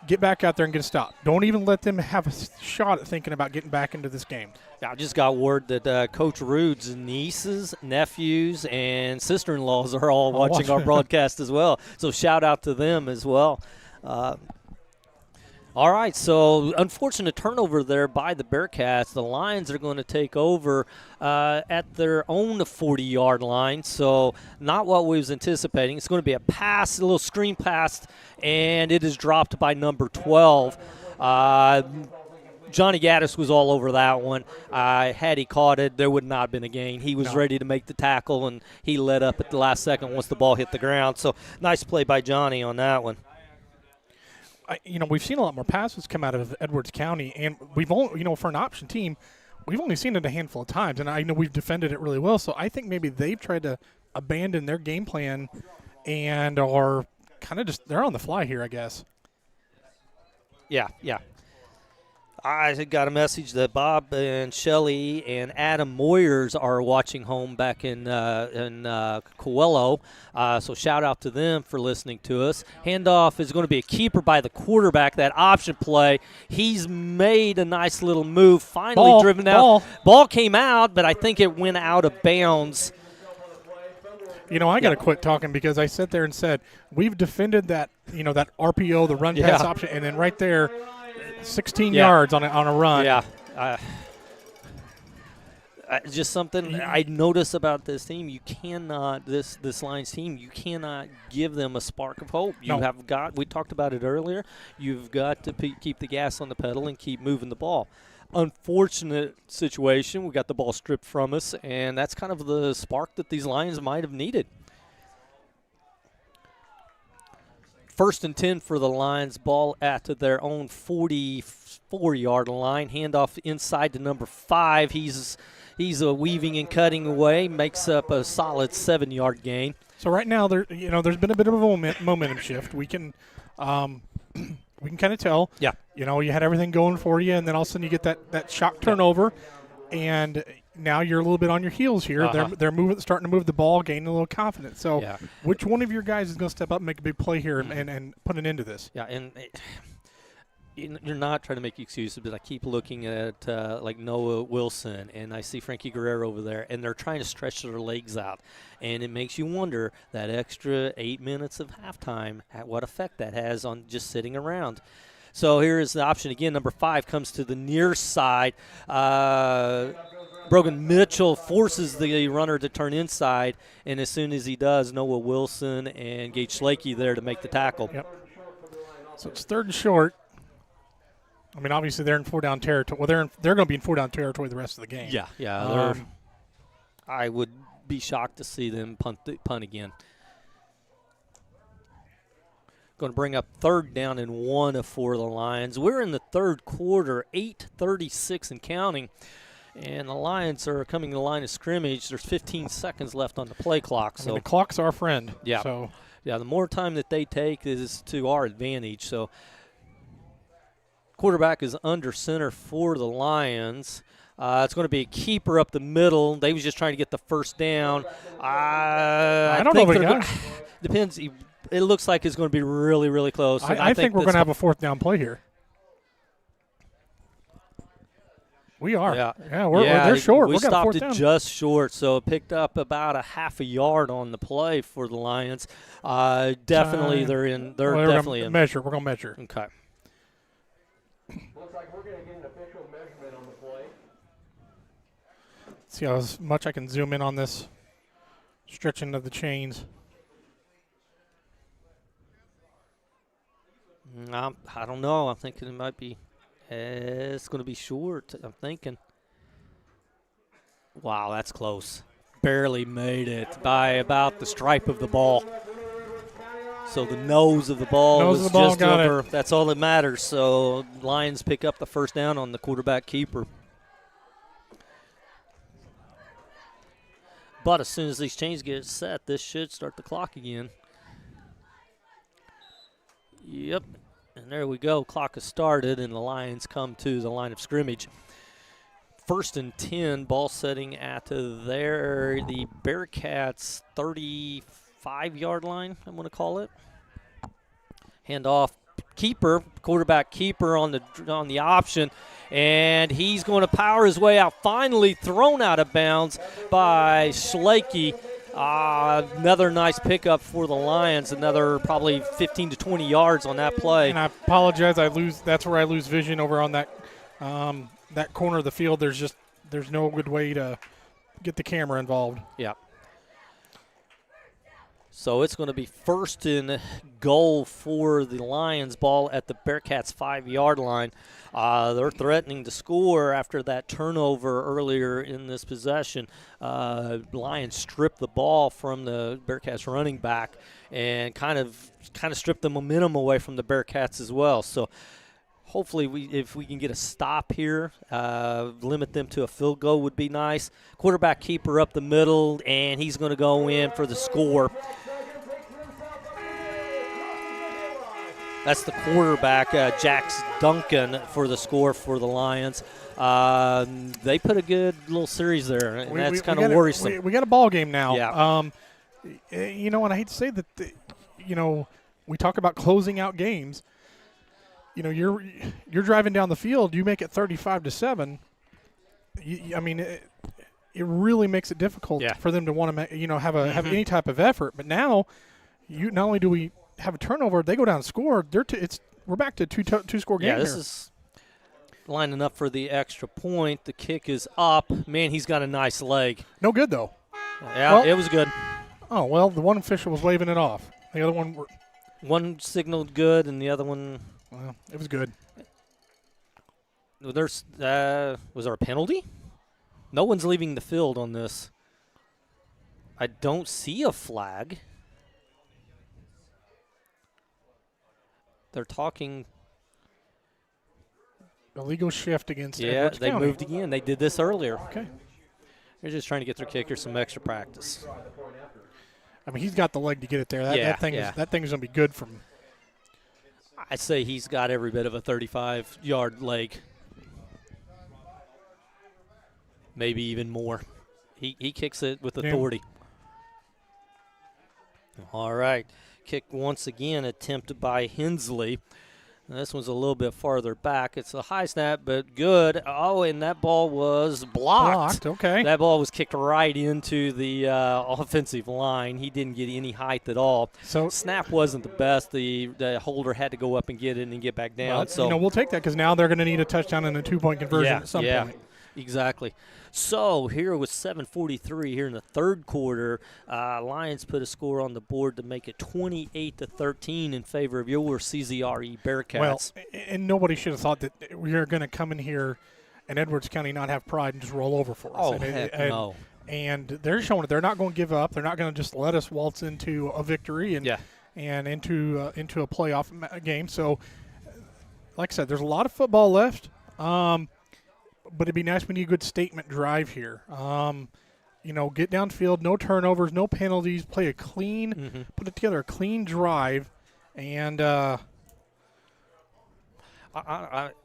Get back out there and get a stop. Don't even let them have a shot at thinking about getting back into this game. I just got word that Coach Rude's nieces, nephews, and sister-in-laws are all watching our broadcast as well. So shout out to them as well. All right, so unfortunate turnover there by the Bearcats. The Lions are going to take over at their own 40-yard line, so not what we was anticipating. It's going to be a pass, a little screen pass, and it is dropped by number 12. Johnny Gaddis was all over that one. Had he caught it, there would not have been a gain. He was ready to make the tackle, and he let up at the last second once the ball hit the ground. So nice play by Johnny on that one. We've seen a lot more passes come out of Edwards County, and we've only, for an option team, we've only seen it a handful of times, and I know we've defended it really well. So I think maybe they've tried to abandon their game plan and are kind of they're on the fly here, I guess. Yeah. I got a message that Bob and Shelley and Adam Moyers are watching home back in Coelho. So shout out to them for listening to us. Handoff is going to be a keeper by the quarterback, that option play. He's made a nice little move, finally driven out. Ball came out, but I think it went out of bounds. I got to quit talking because I sat there and said, we've defended that, that RPO, the run pass option, and then right there, 16 yards on a run. Yeah. Just something I notice about this team. You cannot, this Lions team, you cannot give them a spark of hope. We talked about it earlier, you've got to keep the gas on the pedal and keep moving the ball. Unfortunate situation. We got the ball stripped from us, and that's kind of the spark that these Lions might have needed. 1st and 10 for the Lions. Ball at their own 44-yard line. Handoff inside to number 5. He's weaving and cutting away. Makes up a solid 7-yard gain. So right now, there's been a bit of a momentum shift. We can kind of tell. Yeah. You had everything going for you, and then all of a sudden you get that shock turnover, and now you're a little bit on your heels here. They're starting to move the ball, gaining a little confidence. So which one of your guys is going to step up and make a big play here and put an end to this? Yeah, and you're not trying to make excuses, but I keep looking at like Noah Wilson, and I see Frankie Guerrero over there, and they're trying to stretch their legs out. And it makes you wonder that extra 8 minutes of halftime, what effect that has on just sitting around. So here is the option again. Number 5 comes to the near side. Brogan Mitchell forces the runner to turn inside, and as soon as he does, Noah Wilson and Gage Slakey there to make the tackle. Yep. So it's 3rd and short. I mean, obviously they're in 4-down territory. Well, they're going to be in 4-down territory the rest of the game. Yeah. I would be shocked to see them punt again. Going to bring up 3rd down and 1 for the Lions. We're in the 3rd quarter, 8:36 and counting. And the Lions are coming to the line of scrimmage. There's 15 seconds left on the play clock. So the clock's our friend. Yeah. So yeah, the more time that they take is to our advantage. So quarterback is under center for the Lions. It's going to be a keeper up the middle. They was just trying to get the first down. I don't know if we got it. Depends. It looks like it's going to be really, really close. I think we're going to have a 4th down play here. We are. Yeah, they're short. We stopped it down. just short, so it picked up about a half a yard on the play for the Lions. Definitely, they're in. They're definitely in. Measure. We're going to measure. Okay. Looks like we're going to get an official measurement on the play. See how much I can zoom in on this stretching of the chains. I don't know. I'm thinking it might be. It's going to be short, I'm thinking. Wow, that's close. Barely made it by about the stripe of the ball. So the nose of the ball was just over. That's all that matters. So Lions pick up the 1st down on the quarterback keeper. But as soon as these chains get set, this should start the clock again. Yep. And there we go. Clock has started, and the Lions come to the line of scrimmage. 1st and 10, ball setting at the Bearcats 35-yard line, I'm going to call it. Handoff, quarterback keeper on the option, and he's going to power his way out. Finally thrown out of bounds by Schlake. Another nice pickup for the Lions. Another probably 15 to 20 yards on that play. And I apologize. That's where I lose vision over on that that corner of the field. There's no good way to get the camera involved. Yeah. So it's going to be 1st and goal for the Lions. Ball at the Bearcats 5-yard line. They're threatening to score after that turnover earlier in this possession. Lions stripped the ball from the Bearcats running back and kind of stripped the momentum away from the Bearcats as well. So hopefully if we can get a stop here, limit them to a field goal would be nice. Quarterback keeper up the middle, and he's going to go in for the score. That's the quarterback, Jax Duncan, for the score for the Lions. They put a good little series there, and that's kind of worrisome. We got a ball game now. Yeah. And I hate to say that, we talk about closing out games. You're driving down the field, you make it 35-7. It really makes it difficult for them to want to, have any type of effort. But now, not only do we have a turnover, they go down and score. We're back to two-score game. Yeah, this is lining up for the extra point. The kick is up. Man, he's got a nice leg. No good though. Yeah, it was good. Oh well, the one official was waving it off. The other one signaled good, and the other one. Well, it was good. Was there a penalty? No one's leaving the field on this. I don't see a flag. They're talking. Illegal shift against Edwards County. County. Moved again. They did this earlier. Okay. They're just trying to get their kicker some extra practice. He's got the leg to get it there. That thing is going to be good from. I say he's got every bit of a 35-yard leg. Maybe even more. He kicks it with authority. Yeah. All right. Kick once again attempted by Hensley. This one's a little bit farther back. It's a high snap, but good. Oh, and that ball was blocked. Okay. That ball was kicked right into the offensive line. He didn't get any height at all. So snap wasn't the best. The holder had to go up and get it and get back down. We'll take that because now they're going to need a touchdown and a 2-point conversion at some point. Exactly. So here with 7:43 here in the third quarter, Lions put a score on the board to make it 28-13 in favor of your CZRE Bearcats. Well, and nobody should have thought that we are going to come in here and Edwards County not have pride and just roll over for us. Oh, and, heck no. And they're showing it. They're not going to give up. They're not going to just let us waltz into a victory and into a playoff game. So, like I said, there's a lot of football left. But it'd be nice. We need a good statement drive here. Get downfield, no turnovers, no penalties, play a clean, put it together a clean drive, and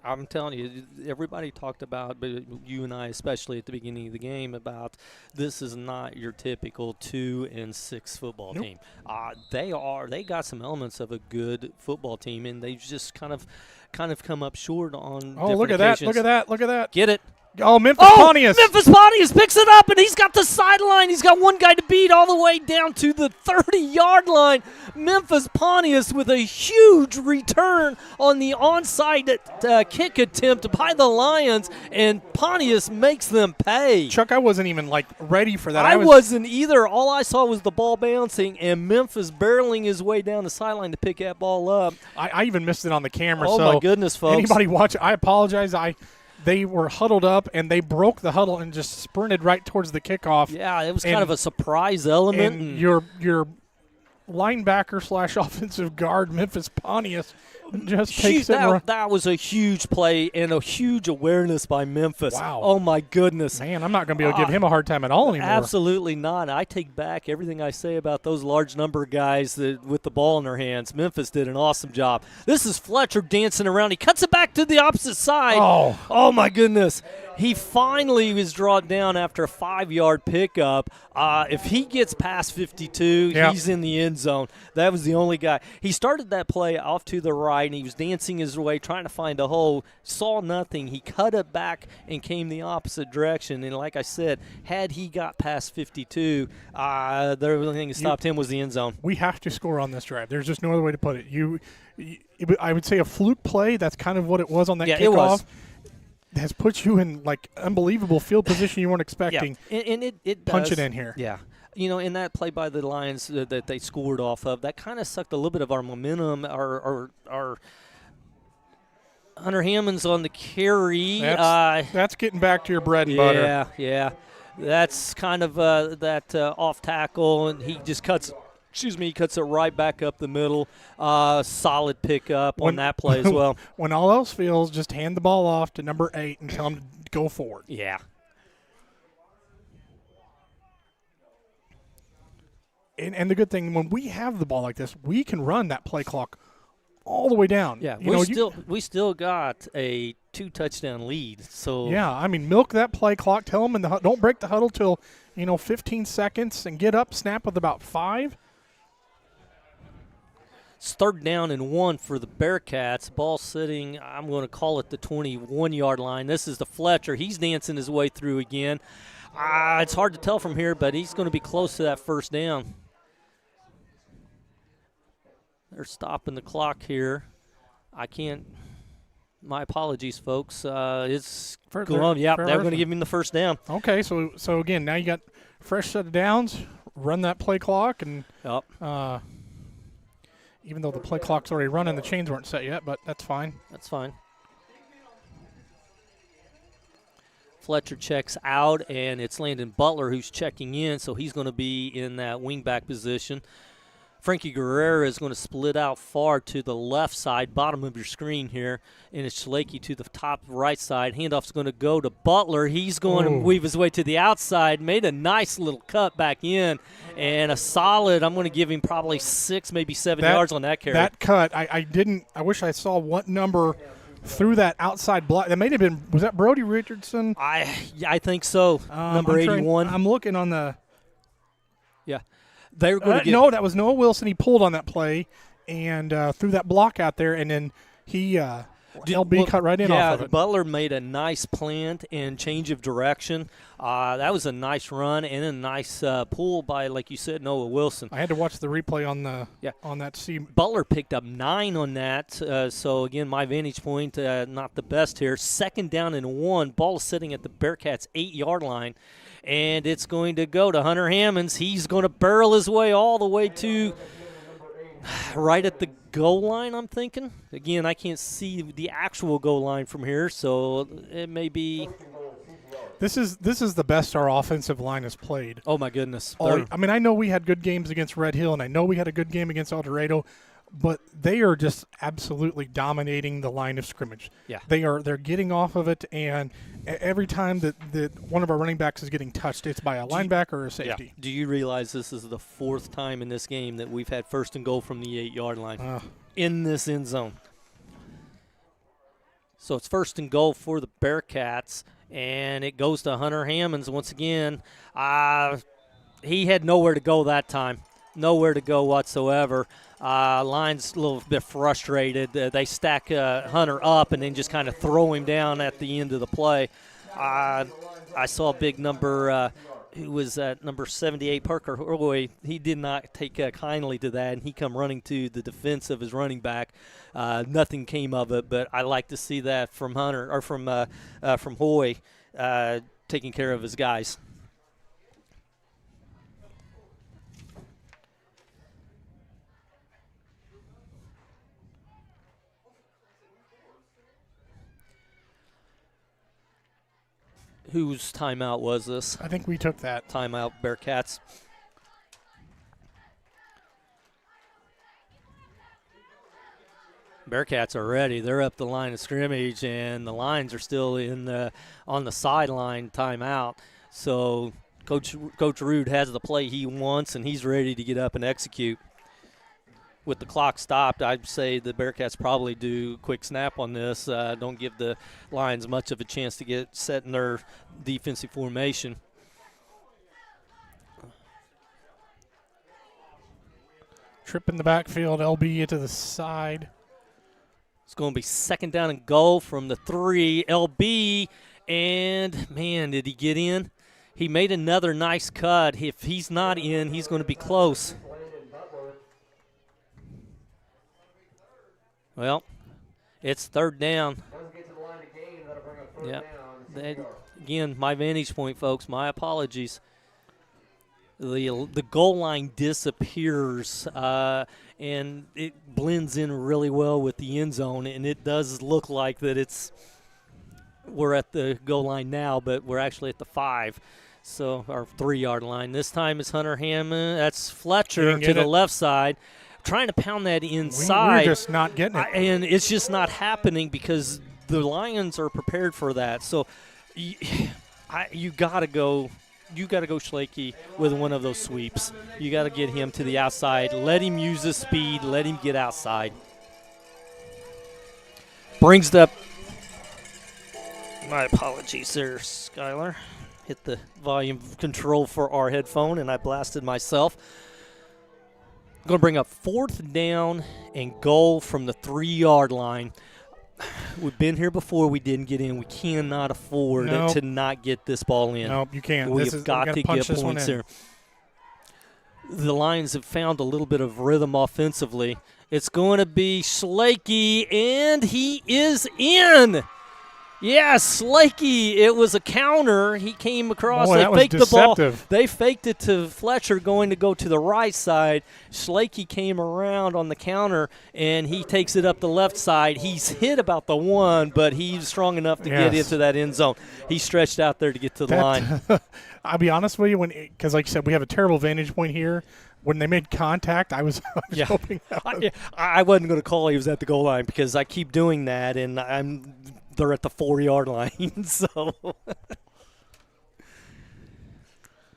I'm telling you, everybody talked about, but you and I especially at the beginning of the game, about this is not your typical 2-6 football team. They got some elements of a good football team, and they've just kind of come up short on. Oh, look at that! Look at that! Look at that! Get it. Oh, Memphis Pontius. Memphis Pontius picks it up, and he's got the sideline. He's got one guy to beat all the way down to the 30-yard line. Memphis Pontius with a huge return on the onside kick attempt by the Lions, and Pontius makes them pay. Chuck, I wasn't even, ready for that. I wasn't either. All I saw was the ball bouncing and Memphis barreling his way down the sideline to pick that ball up. I even missed it on the camera. Oh, so my goodness, folks. Anybody watch it, I apologize. They were huddled up, and they broke the huddle and just sprinted right towards the kickoff. Yeah, it was kind of a surprise element. And your linebacker / offensive guard, Memphis Pontius, just takes it. That was a huge play and a huge awareness by Memphis. Wow. Oh, my goodness. Man, I'm not going to be able to give him a hard time at all anymore. Absolutely not. I take back everything I say about those large number of guys with the ball in their hands. Memphis did an awesome job. This is Fletcher dancing around. He cuts it back to the opposite side. Oh my goodness. He finally was drawn down after a 5-yard pickup. If he gets past 52, he's in the end zone. That was the only guy. He started that play off to the right, and he was dancing his way, trying to find a hole. Saw nothing. He cut it back and came the opposite direction. And like I said, had he got past 52, the only thing that stopped him was the end zone. We have to score on this drive. There's just no other way to put it. I would say a fluke play. That's kind of what it was on that kickoff. It was. Has put you in unbelievable field position you weren't expecting. Yeah, and it punch does. it in here. Yeah. In that play by the Lions that they scored off of, that kind of sucked a little bit of our momentum. Our Hunter Hammond's on the carry. That's getting back to your bread and butter. Yeah. That's kind of that off tackle, and he just cuts it right back up the middle. Solid pickup on that play as well. When all else fails, just hand the ball off to number 8 and tell him to go forward. Yeah. And the good thing, when we have the ball like this, we can run that play clock all the way down. Yeah, we still got a 2-touchdown lead. So yeah, milk that play clock. Tell them don't break the huddle till 15 seconds and get up. Snap with about 5. It's 3rd down and 1 for the Bearcats. Ball sitting, I'm going to call it the 21-yard line. This is the Fletcher. He's dancing his way through again. It's hard to tell from here, but he's going to be close to that 1st down. They're stopping the clock here. My apologies, folks. It's going. Yeah, they're going to give him the 1st down. Okay, so again, now you got fresh set of downs. Run that play clock, and even though the play clock's already running, the chains weren't set yet, but that's fine. That's fine. Fletcher checks out, and it's Landon Butler who's checking in, so he's going to be in that wingback position. Frankie Guerrera is going to split out far to the left side, bottom of your screen here, and it's Schlake to the top right side. Handoff's going to go to Butler. He's going to weave his way to the outside, made a nice little cut back in, and a solid, I'm going to give him probably 6, maybe 7 yards on that carry. That cut, I wish I saw what number through that outside block. That may have been, was that Brody Richardson? I think so, number 81. I'm looking on the. Yeah. They were going to get no, that was Noah Wilson. He pulled on that play and threw that block out there, and then he LB cut right in off of it. Butler made a nice plant and change of direction. That was a nice run and a nice pull by, like you said, Noah Wilson. I had to watch the replay on that seam. Butler picked up 9 on that. So, again, my vantage point, not the best here. 2nd down and 1. Ball is sitting at the Bearcats' 8-yard line. And it's going to go to Hunter Hammonds. He's going to barrel his way all the way to right at the goal line, I'm thinking. Again, I can't see the actual goal line from here, so it may be. This is the best our offensive line has played. Oh, my goodness. I mean, I know we had good games against Red Hill, and I know we had a good game against El Dorado, but they are just absolutely dominating the line of scrimmage. Yeah. They're getting off of it, and every time that one of our running backs is getting touched, it's by a linebacker or a safety. Yeah. Do you realize this is the 4th time in this game that we've had 1st and goal from the 8-yard line in this end zone? So it's 1st and goal for the Bearcats, and it goes to Hunter Hammonds once again. He had nowhere to go that time. Nowhere to go whatsoever. Line's a little bit frustrated. They stack Hunter up and then just kind of throw him down at the end of the play. I saw a big number, who was at number 78, Parker Horway. He did not take kindly to that, and he come running to the defense of his running back. Nothing came of it, but I like to see that from Hunter or from Hoy taking care of his guys. Whose timeout was this? I think we took that. Timeout, Bearcats. Bearcats are ready. They're up the line of scrimmage, and the Lions are still on the sideline timeout. So Coach Rude has the play he wants, and he's ready to get up and execute. With the clock stopped, I'd say the Bearcats probably do a quick snap on this. Don't give the Lions much of a chance to get set in their defensive formation. Trip in the backfield, LB to the side. It's going to be 2nd down and goal from the 3. LB, and, man, did he get in? He made another nice cut. If he's not in, he's going to be close. Well, it's 3rd down. Yeah. Again, my vantage point, folks. My apologies. The goal line disappears, and it blends in really well with the end zone, and it does look like that we're at the goal line now, but we're actually at the 5. So our 3-yard line. This time it's Hunter Hammond. That's Fletcher to the left side. Trying to pound that inside. We're just not getting it. And it's just not happening because the Lions are prepared for that. So you got to go Schlakey with one of those sweeps. You got to get him to the outside. Let him use his speed. Let him get outside. Brings the – my apologies there, Skylar. Hit the volume control for our headphone, and I blasted myself. Going to bring up 4th down and goal from the 3-yard line. We've been here before. We didn't get in. We cannot afford to not get this ball in. Nope, you can't. We've got to get points here. The Lions have found a little bit of rhythm offensively. It's going to be Schlakey, and he is in. Yes, Slakey. It was a counter. He came across. Boy, they faked the ball. deceptive. They faked it to Fletcher going to go to the right side. Slakey came around on the counter, and he takes it up the left side. He's hit about the 1, but he's strong enough to get into that end zone. He stretched out there to get to the line. I'll be honest with you, because like you said, we have a terrible vantage point here. When they made contact, I was hoping that was I wasn't going to call he was at the goal line because I keep doing that, and they're at the 4-yard line. So,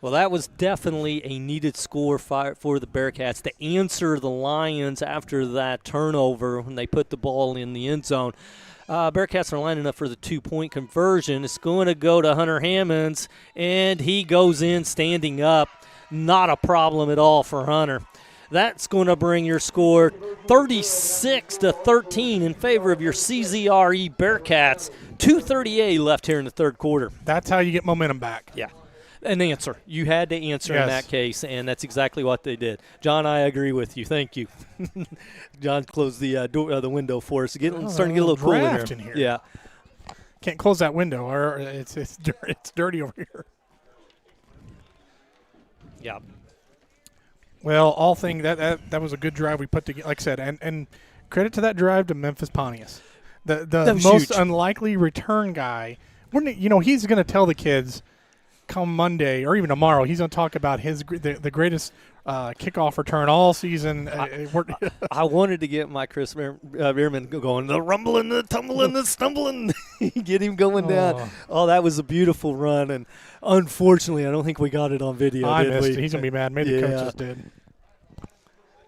well, that was definitely a needed score for the Bearcats to answer the Lions after that turnover when they put the ball in the end zone. Bearcats are lining up for the 2-point conversion. It's going to go to Hunter Hammonds, and he goes in standing up. Not a problem at all for Hunter. That's going to bring your score 36-13 in favor of your CZRE Bearcats. 2:38 left here in the third quarter. That's how you get momentum back. Yeah. An answer. You had to answer in that case, and that's exactly what they did. John, I agree with you. Thank you. John closed the the window for us. Starting to get a little cool in here. Yeah. Can't close that window, or it's dirty over here. Yeah. Well, all thing that was a good drive we put together. Like I said, and credit to that drive to Memphis Pontius, the most unlikely return guy. He's going to tell the kids come Monday or even tomorrow. He's going to talk about the greatest kickoff return all season. I wanted to get my Chris Bierman going. The rumbling, the tumbling, the stumbling. Get him going down. Oh, that was a beautiful run, and unfortunately, I don't think we got it on video. I missed it. He's going to be mad. Maybe the coaches did.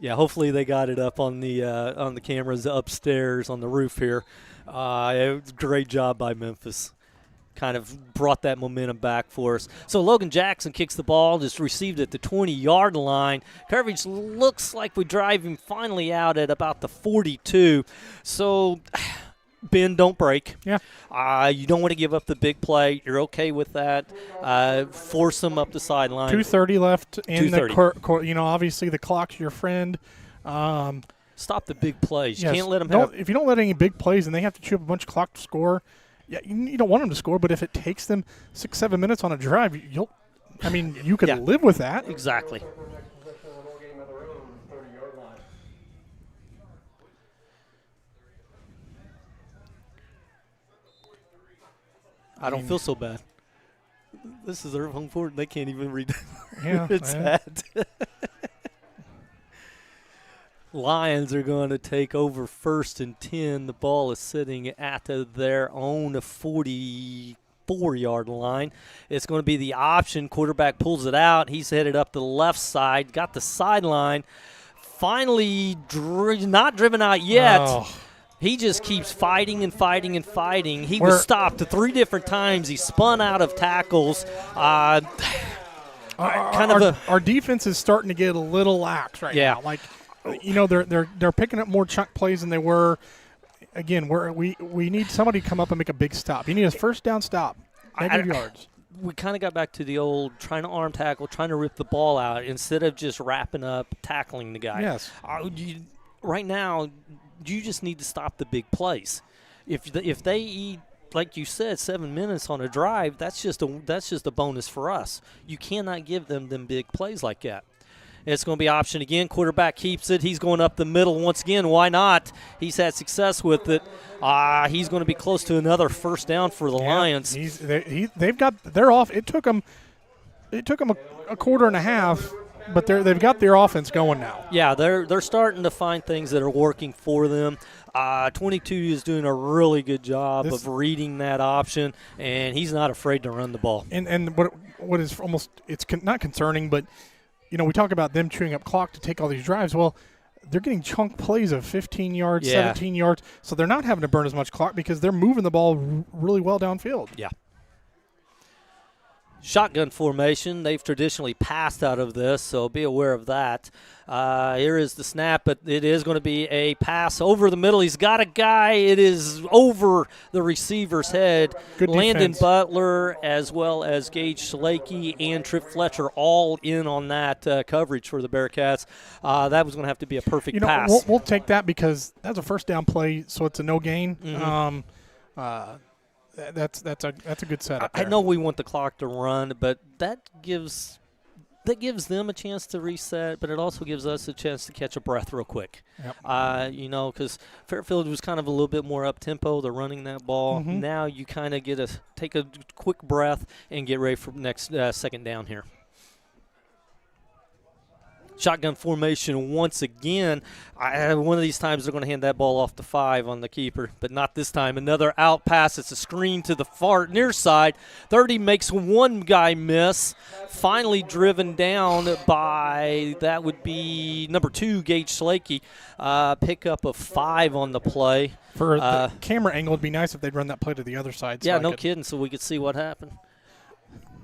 Yeah, hopefully they got it up on the cameras upstairs on the roof here. It was a great job by Memphis. Kind of brought that momentum back for us. So Logan Jackson kicks the ball, just received at the 20-yard line. Coverage looks like we drive him finally out at about the 42. So, Ben, don't break. Yeah. You don't want to give up the big play. You're okay with that. Force him up the sideline. 2:30 left in the court. Obviously the clock's your friend. Stop the big plays. You can't let them have. If you don't let any big plays and they have to chew up a bunch of clock to score, yeah, you don't want them to score, but if it takes them 6-7 minutes on a drive, you can live with that. Exactly. I don't feel so bad. This is their home court. They can't even read. Yeah, it's sad. Lions are going to take over 1st and 10. The ball is sitting at their own 44-yard line. It's going to be the option. Quarterback pulls it out. He's headed up the left side. Got the sideline. Finally, not driven out yet. Oh. He just keeps fighting and fighting and fighting. He was stopped 3 different times. He spun out of tackles. Our defense is starting to get a little lax right now. Like, they're picking up more chunk plays than they were. Again, we need somebody to come up and make a big stop. You need a first down stop, negative yards. We kind of got back to the old trying to arm tackle, trying to rip the ball out instead of just wrapping up, tackling the guy. Yes. Right now, you just need to stop the big plays. If they eat, like you said, 7 minutes on a drive, that's just a bonus for us. You cannot give them big plays like that. It's going to be option again. Quarterback keeps it. He's going up the middle once again. Why not? He's had success with it. He's going to be close to another first down for the Lions. They've got they're off. It took them a quarter and a half, but they've got their offense going now. Yeah, they're starting to find things that are working for them. 22 is doing a really good job of reading that option, and he's not afraid to run the ball. And what is almost not concerning, but we talk about them chewing up clock to take all these drives. Well, they're getting chunk plays of 15 yards, 17 yards, so they're not having to burn as much clock because they're moving the ball really well downfield. Yeah. Shotgun formation. They've traditionally passed out of this, so be aware of that. Here is the snap, but it is going to be a pass over the middle. He's got a guy. It is over the receiver's head. Good Landon defense. Butler as well as Gage Schlakey and Trip Fletcher all in on that coverage for the Bearcats. That was going to have to be a perfect pass. We'll take that because that's a first down play, so it's a no gain. Mm-hmm. That's a good setup. I know we want the clock to run, but that gives them a chance to reset, but it also gives us a chance to catch a breath real quick. Yep. Because Fairfield was kind of a little bit more up tempo. They're running that ball. Mm-hmm. Now you kind of take a quick breath and get ready for next second down here. Shotgun formation once again. One of these times they're going to hand that ball off to 5 on the keeper, but not this time. Another out pass. It's a screen to the far near side. 30 makes one guy miss. Finally driven down by, that would be number 2, Gage Schlakey. Pickup of 5 on the play. For the camera angle, it'd be nice if they'd run that play to the other side. Yeah, no kidding, so we could see what happened.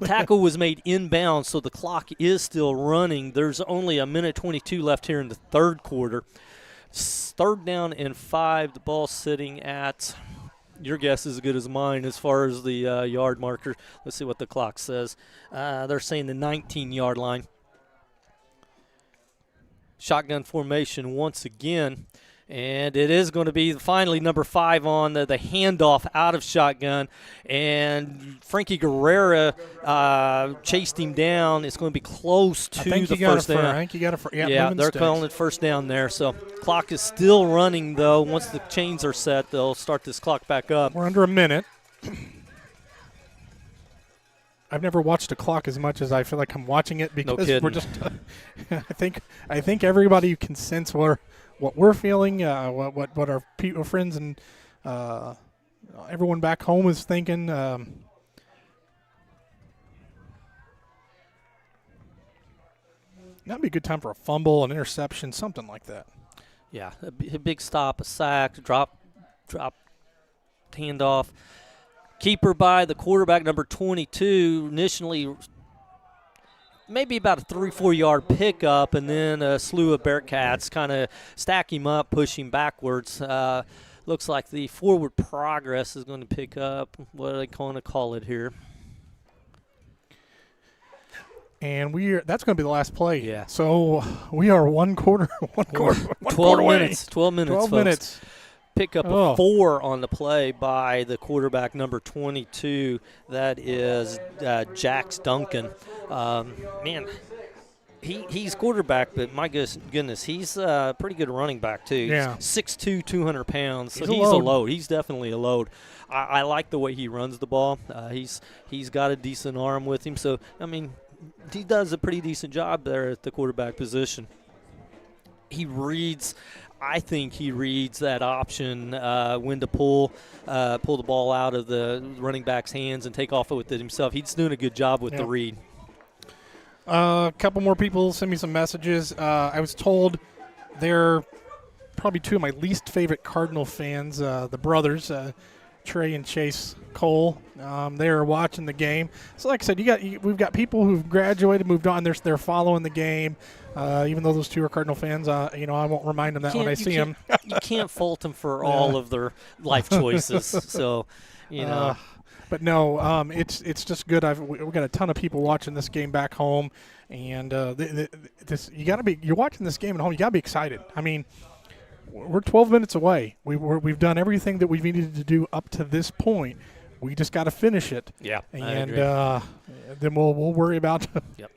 tackle was made inbound, so the clock is still running. There's only a minute 22 left here in the third quarter. Third down and 5. The ball sitting at, your guess is as good as mine as far as the yard marker. Let's see what the clock says. They're saying the 19-yard line. Shotgun formation once again. And it is going to be finally number 5 on the handoff out of shotgun. And Frankie Guerrera chased him down. It's going to be close to the first down. I think you got it. Yeah, they're calling it first down there. So clock is still running, though. Once the chains are set, they'll start this clock back up. We're under a minute. I've never watched a clock as much as I feel like I'm watching it because we're just I think everybody can sense what we're feeling, what our friends and everyone back home is thinking. That'd be a good time for a fumble, an interception, something like that. Yeah, a big stop, a sack, drop, handoff. Keeper by the quarterback, number 22, initially maybe about a 3-4 yard pickup, and then a slew of Bearcats kind of stack him up, push him backwards. Looks like the forward progress is going to pick up. What are they going to call it here? And that's going to be the last play. Yeah. So we are one quarter 12 minutes. 12 minutes, 12 folks. minutes. Pick up a 4 on the play by the quarterback, number 22. That is Jax Duncan. Man, he's quarterback, but my goodness, he's a pretty good running back, too. Yeah. 6'2", 200 pounds. So he's a load. He's definitely a load. I like the way he runs the ball. He's got a decent arm with him. So, I mean, he does a pretty decent job there at the quarterback position. I think he reads that option when to pull the ball out of the running back's hands and take off with it himself. He's doing a good job with the read. A couple more people send me some messages. I was told they're probably 2 of my least favorite Cardinal fans, the brothers, Trey and Chase Cole. They are watching the game. So, like I said, we've got people who've graduated, moved on. They're following the game. Even though those 2 are Cardinal fans, I won't remind them that when I see them. You can't fault them for all of their life choices. So, But no, it's just good. We've got a ton of people watching this game back home, and you're watching this game at home. You gotta be excited. I mean, we're 12 minutes away. We've done everything that we've needed to do up to this point. We just got to finish it. Yeah, and then we'll worry about. Yep.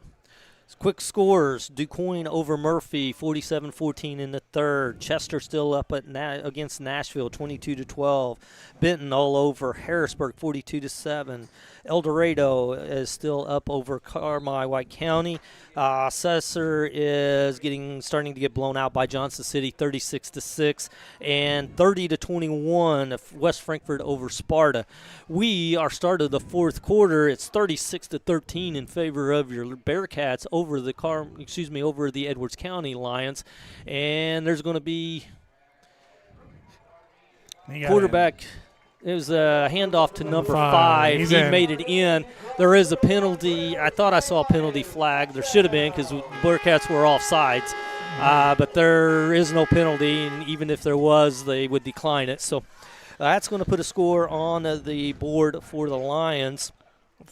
Quick scores: DuQuoin over Murphy, 47-14 in the third. Chester still up against Nashville, 22-12. Benton all over Harrisburg, 42-7. El Dorado is still up over Carmi White County. Cesar is starting to get blown out by Johnson City, 36-6, and 30-21. West Frankfort over Sparta. We are started the fourth quarter. It's 36-13 in favor of your Bearcats over the Edwards County Lions, and there's going to be quarterback. It was a handoff to number 5. He made it in. There is a penalty. I thought I saw a penalty flag. There should have been because the Bearcats were offsides. But there is no penalty, and even if there was, they would decline it. So that's going to put a score on the board for the Lions.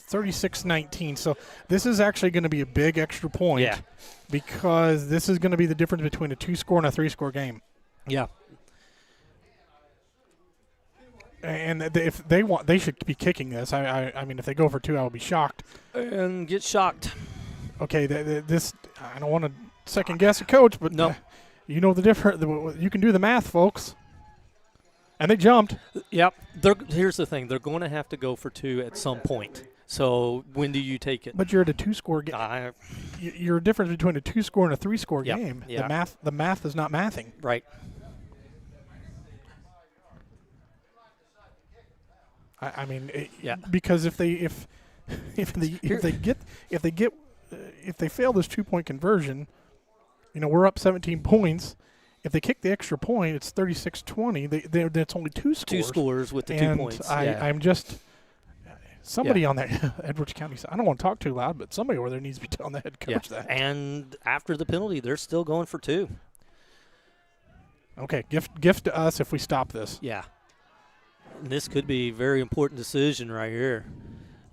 36-19. So this is actually going to be a big extra point. Yeah. Because this is going to be the difference between a 2-score and a 3-score game. Yeah. And if they want, they should be kicking this. I mean, if they go for 2, I will be shocked. And get shocked. Okay, this I don't want to second guess a coach, but no, you know the difference. You can do the math, folks. And they jumped. Yep. Here's the thing: they're going to have to go for 2 at some point. So when do you take it? But you're at a 2-score game. You're a difference between a 2-score and a 3-score game. Yep. The math is not mathing. Right. I mean, because if they fail this 2-point conversion, we're up 17 points. If they kick the extra point, it's 36-20. That's only 2 scores. 2 scores with the 2 points. I'm just somebody on that Edwards County side. I don't want to talk too loud, but somebody over there needs to be telling the head coach that. And after the penalty, they're still going for 2. Okay, gift to us if we stop this. Yeah. And this could be a very important decision right here.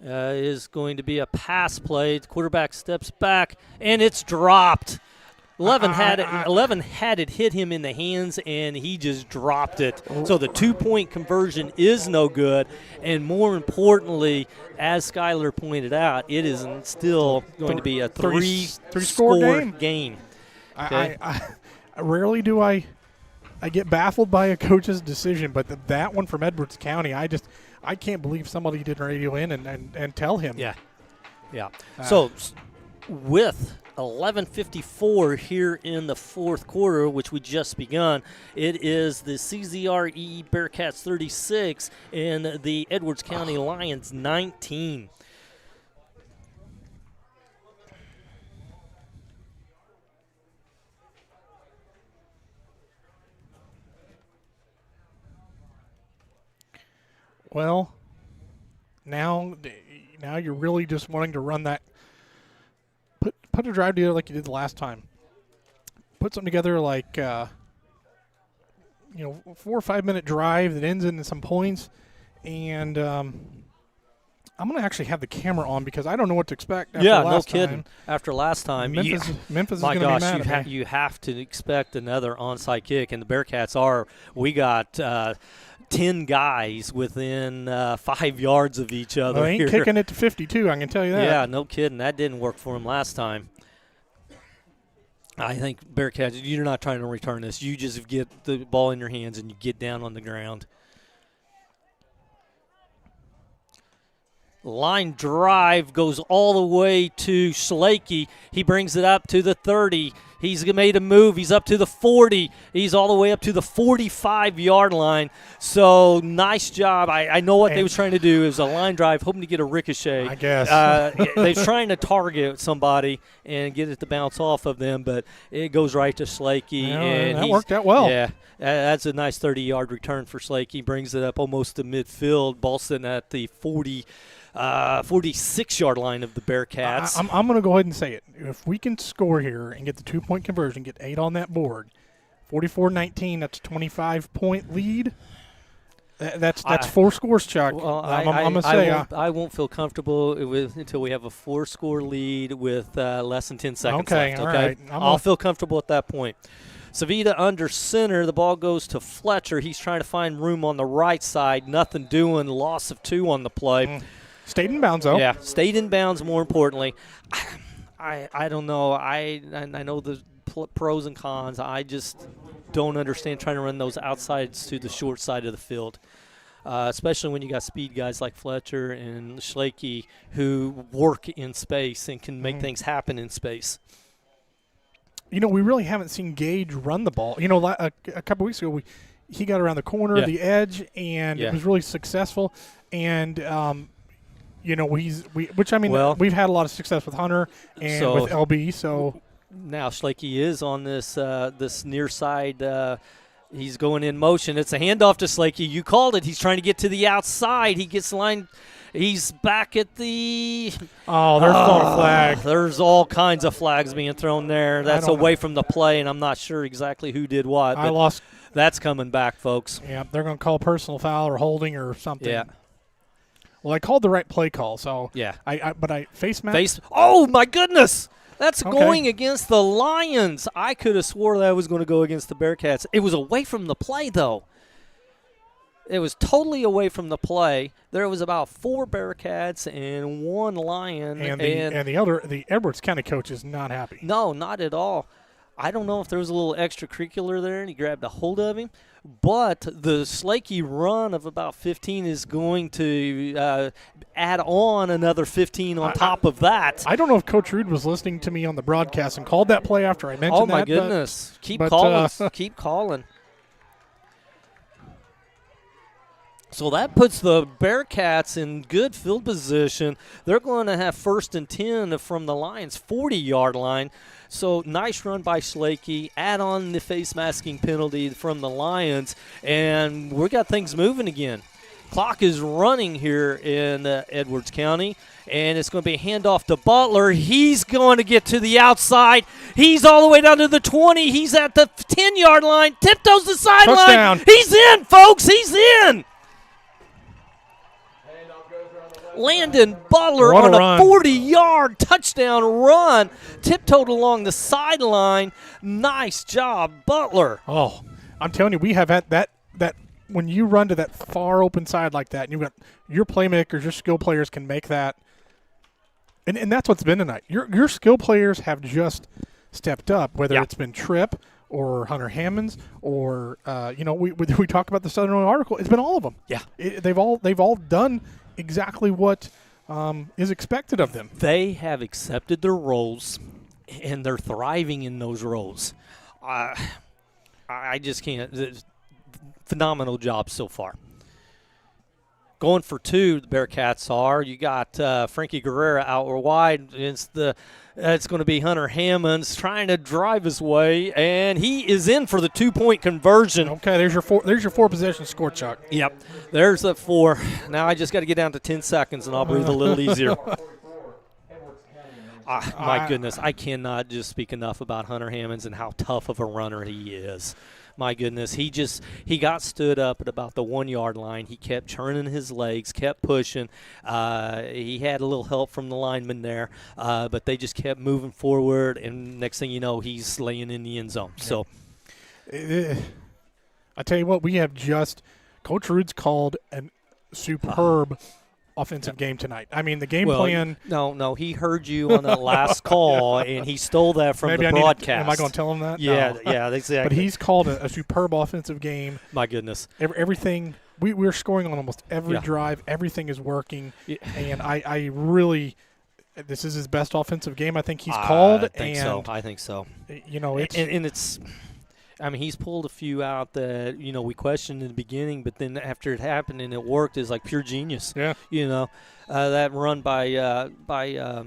Is going to be a pass play. The quarterback steps back, and it's dropped. 11 had it hit him in the hands, and he just dropped it. So the 2-point conversion is no good. And more importantly, as Skylar pointed out, it is still going to be a three-score game. Okay? I rarely do I get baffled by a coach's decision, but that one from Edwards County, I can't believe somebody didn't radio in and tell him. Yeah. So with 11:54 here in the fourth quarter, which we just begun, it is the CZRE Bearcats 36 and the Edwards County Lions 19. Well, now you're really just wanting to run that. Put a drive together like you did the last time. Put something together like 4 or 5 minute drive that ends in some points, and I'm going to actually have the camera on because I don't know what to expect. After last no kidding. Time. After last time, Memphis is going to be mad at me. You have to expect another onside kick, and the Bearcats we got 10 guys within 5 yards of each other. Well, they ain't kicking it to 52, I can tell you that. Yeah, no kidding. That didn't work for them last time. I think Bearcats, you're not trying to return this. You just get the ball in your hands and you get down on the ground. Line drive goes all the way to Schlakey. He brings it up to the 30. He's made a move. He's up to the 40. He's all the way up to the 45-yard line. So nice job. I know what they were trying to do. It was a line drive, hoping to get a ricochet. I guess. They're trying to target somebody and get it to bounce off of them, but it goes right to Schlakey. And that worked out well. Yeah, that's a nice 30-yard return for Schlakey. Brings it up almost to midfield. Ball sitting at the 46-yard line of the Bearcats. I'm going to go ahead and say it. If we can score here and get the 2-point conversion, get 8 on that board, 44-19, that's a 25-point lead. That's 4 scores, Chuck. Well, I'm going to say I won't feel comfortable until we have a 4-score lead with less than 10 seconds left. All okay, right. I'll feel comfortable at that point. Savita under center. The ball goes to Fletcher. He's trying to find room on the right side. Nothing doing. Loss of 2 on the play. Stayed in bounds, though. Yeah, stayed in bounds, more importantly. I don't know. I know the pros and cons. I just don't understand trying to run those outsides to the short side of the field, especially when you got speed guys like Fletcher and Schlakey who work in space and can make things happen in space. We really haven't seen Gage run the ball. A couple weeks ago, he got around the corner, the edge, and it was really successful. And we've had a lot of success with Hunter and with LB. So now Schlakey is on this near side. He's going in motion. It's a handoff to Schlakey. You called it. He's trying to get to the outside. He gets the line. He's back at the. Oh, there's a flag. There's all kinds of flags being thrown there. That's away from the play, and I'm not sure exactly who did what. I lost. That's coming back, folks. Yeah, they're going to call personal foul or holding or something. Yeah. Well, I called the right play call, so yeah. But I face mask. Oh my goodness! That's going against the Lions. I could have swore that was going to go against the Bearcats. It was away from the play, though. It was totally away from the play. There was about 4 Bearcats and 1 Lion. And the Edwards County coach is not happy. No, not at all. I don't know if there was a little extracurricular there and he grabbed a hold of him. But the Schlakey run of about 15 is going to add on another 15 on top of that. I don't know if Coach Rude was listening to me on the broadcast and called that play after I mentioned that. Oh, my goodness. Keep calling. Keep calling. So that puts the Bearcats in good field position. They're going to have 1st and 10 from the Lions' 40-yard line. So nice run by Schlakey. Add on the face masking penalty from the Lions, and we got things moving again. Clock is running here in Edwards County, and it's going to be a handoff to Butler. He's going to get to the outside. He's all the way down to the 20. He's at the 10-yard line. Tiptoes the sideline. Touchdown. He's in, folks. He's in. Landon Butler What a on a run. 40-yard touchdown run, tiptoed along the sideline. Nice job, Butler. Oh, I'm telling you, we have had that when you run to that far open side like that, and you've got your playmakers, your skill players can make that. And that's what's been tonight. Your skill players have just stepped up, whether Yeah. it's been Tripp or Hunter Hammonds or we talk about the Southern Illinois article. It's been all of them. Yeah. They've all done exactly what is expected of them. They have accepted their roles, and they're thriving in those roles. I just can't. Phenomenal job so far. Going for two, the Bearcats are. You got Frankie Guerrera out wide. It's going to be Hunter Hammonds trying to drive his way, and he is in for the 2-point conversion. Okay, there's your four possession score, Chuck. Yep, there's the 4. Now I just got to get down to 10 seconds, and I'll breathe a little easier. My goodness, I cannot just speak enough about Hunter Hammonds and how tough of a runner he is. My goodness, he got stood up at about the 1-yard line. He kept churning his legs, kept pushing. He had a little help from the lineman there, but they just kept moving forward, and next thing you know, he's laying in the end zone. So, I tell you what, we have Coach Rude's called a superb offensive game tonight. I mean, the game plan. No, he heard you on that last call, and he stole that from Maybe the am broadcast. I going to tell him that? Yeah, No. yeah, exactly. But he's called a superb offensive game. My goodness. Everything we're scoring on almost every Yeah. drive. Everything is working, Yeah. and I really. This is his best offensive game I think he's called. I think so. You know, it's and it's. I mean, he's pulled a few out that we questioned in the beginning, but then after it happened and it worked, is like pure genius. yeah. That run by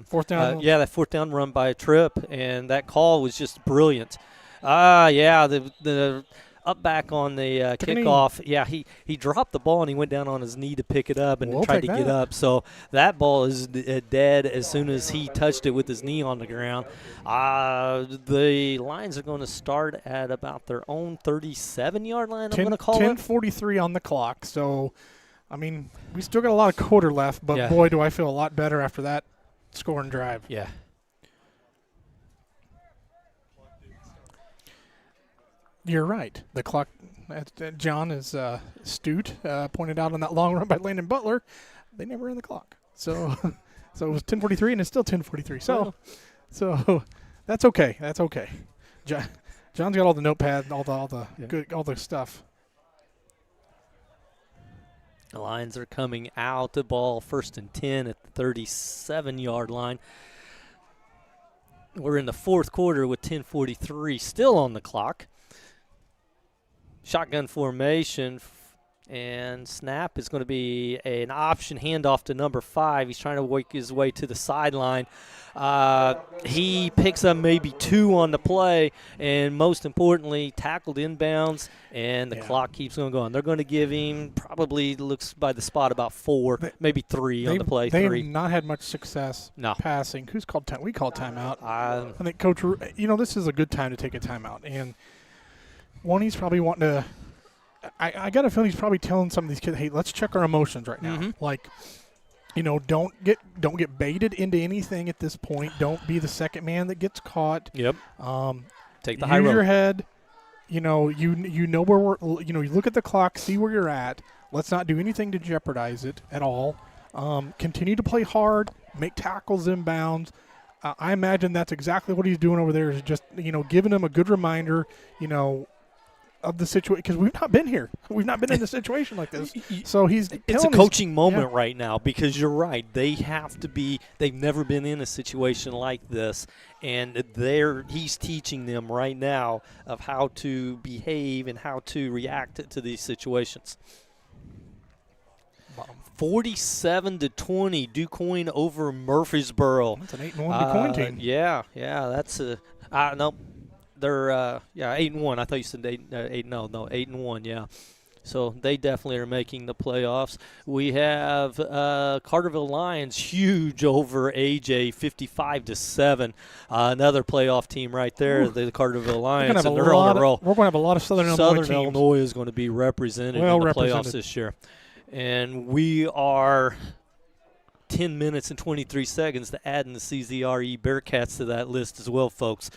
Fourth down. that fourth down run by Tripp, and that call was just brilliant. The up back on the Took a knee. kickoff. Yeah, he dropped the ball and he went down on his knee to pick it up and We'll tried to take get that. up. So that ball is dead as soon as he touched it with his knee on the ground. The Lions are going to start at about their own 37-yard line, I'm going to call it. 10:43 on the clock. So, I mean, we still got a lot of quarter left, but Yeah. boy, do I feel a lot better after that scoring drive. Yeah. You're right. The clock, John is astute, pointed out on that long run by Landon Butler. They never ran the clock. So so it was 10:43, and it's still 10:43. So that's okay. That's okay. John's got all the notepad, all the Yeah. good, all the stuff. The Lions are coming out. The ball 1st and 10 at the 37-yard line. We're in the fourth quarter with 10:43 still on the clock. Shotgun formation, and snap is going to be an option handoff to number 5. He's trying to work his way to the sideline. He picks up maybe 2 on the play, and most importantly, tackled inbounds, and the clock keeps on going. They're going to give him probably, looks by the spot, about 4, maybe 3 on the play. They 3. have not had much success No. passing. Who's called time? We called timeout. I I think Coach, this is a good time to take a timeout. And one, he's probably wanting to. I got a feeling he's probably telling some of these kids, "Hey, let's check our emotions right now. Mhm. Like, don't get baited into anything at this point. Don't be the second man that gets caught. Yep. Take the high Use road. your head. You know where we're. You look at the clock, see where you're at. Let's not do anything to jeopardize it at all. Continue to play hard. Make tackles inbounds. I imagine that's exactly what he's doing over there. Is just giving them a good reminder. Of the situation, because we've not been here. We've not been in a situation like this. So he's It's a telling his- coaching moment yeah. right now, because you're right. They've never been in a situation like this, and he's teaching them right now of how to behave and how to react to these situations. 47-20, DuQuoin over Murfreesboro. That's an 8-1 DuQuoin team. Yeah, that's no. They're 8-1. I thought you said 8. 8. No, 8-1. Yeah. So they definitely are making the playoffs. We have Carterville Lions huge over AJ 55-7. Another playoff team right there, the Carterville Lions, and they're on a roll. We're going to have a lot of Southern Illinois teams. Illinois is going to be represented in the playoffs this year. And we are 10 minutes and 23 seconds to add in the CZRE Bearcats to that list as well, folks.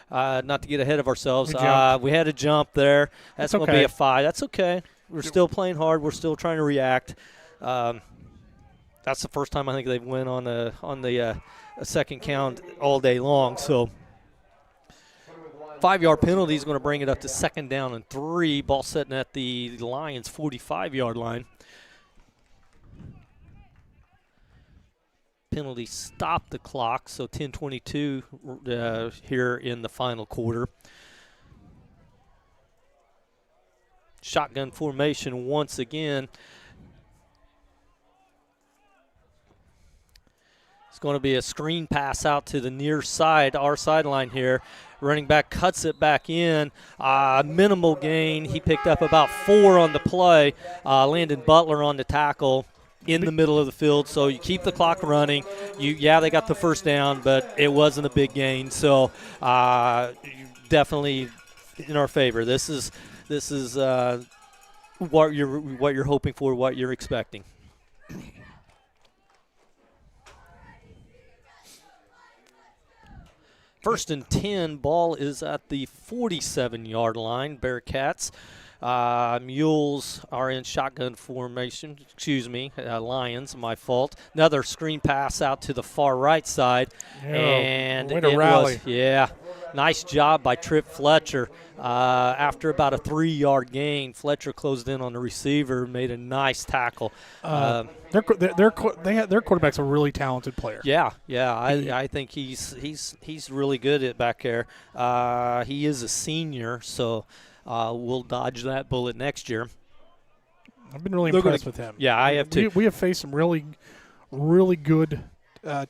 Not to get ahead of ourselves. We had a jump there. That's going to be a 5. That's okay. We're still playing hard. We're still trying to react. That's the first time I think they've went on the second count all day long. So 5-yard penalty is going to bring it up to 2nd down and 3. Ball sitting at the Lions' 45-yard line. Penalty stopped the clock, so 10:22 here in the final quarter. Shotgun formation once again. It's going to be a screen pass out to the near side, our sideline here. Running back cuts it back in. Minimal gain. He picked up about 4 on the play. Landon Butler on the tackle in the middle of the field. So you keep the clock running. They got the first down, but it wasn't a big gain. So definitely in our favor. This is what you're hoping for, what you're expecting. First and 10, ball is at the 47-yard line, Bearcats. Mules are in shotgun formation. Lions, my fault. Another screen pass out to the far right side. And way to rally. Nice job by Trip Fletcher. After about a 3-yard gain, Fletcher closed in on the receiver, made a nice tackle. Their quarterback's a really talented player. I think he's really good at back there. He is a senior, so we'll dodge that bullet next year. I've been really impressed with him. Yeah, I have too. We have faced some really, really good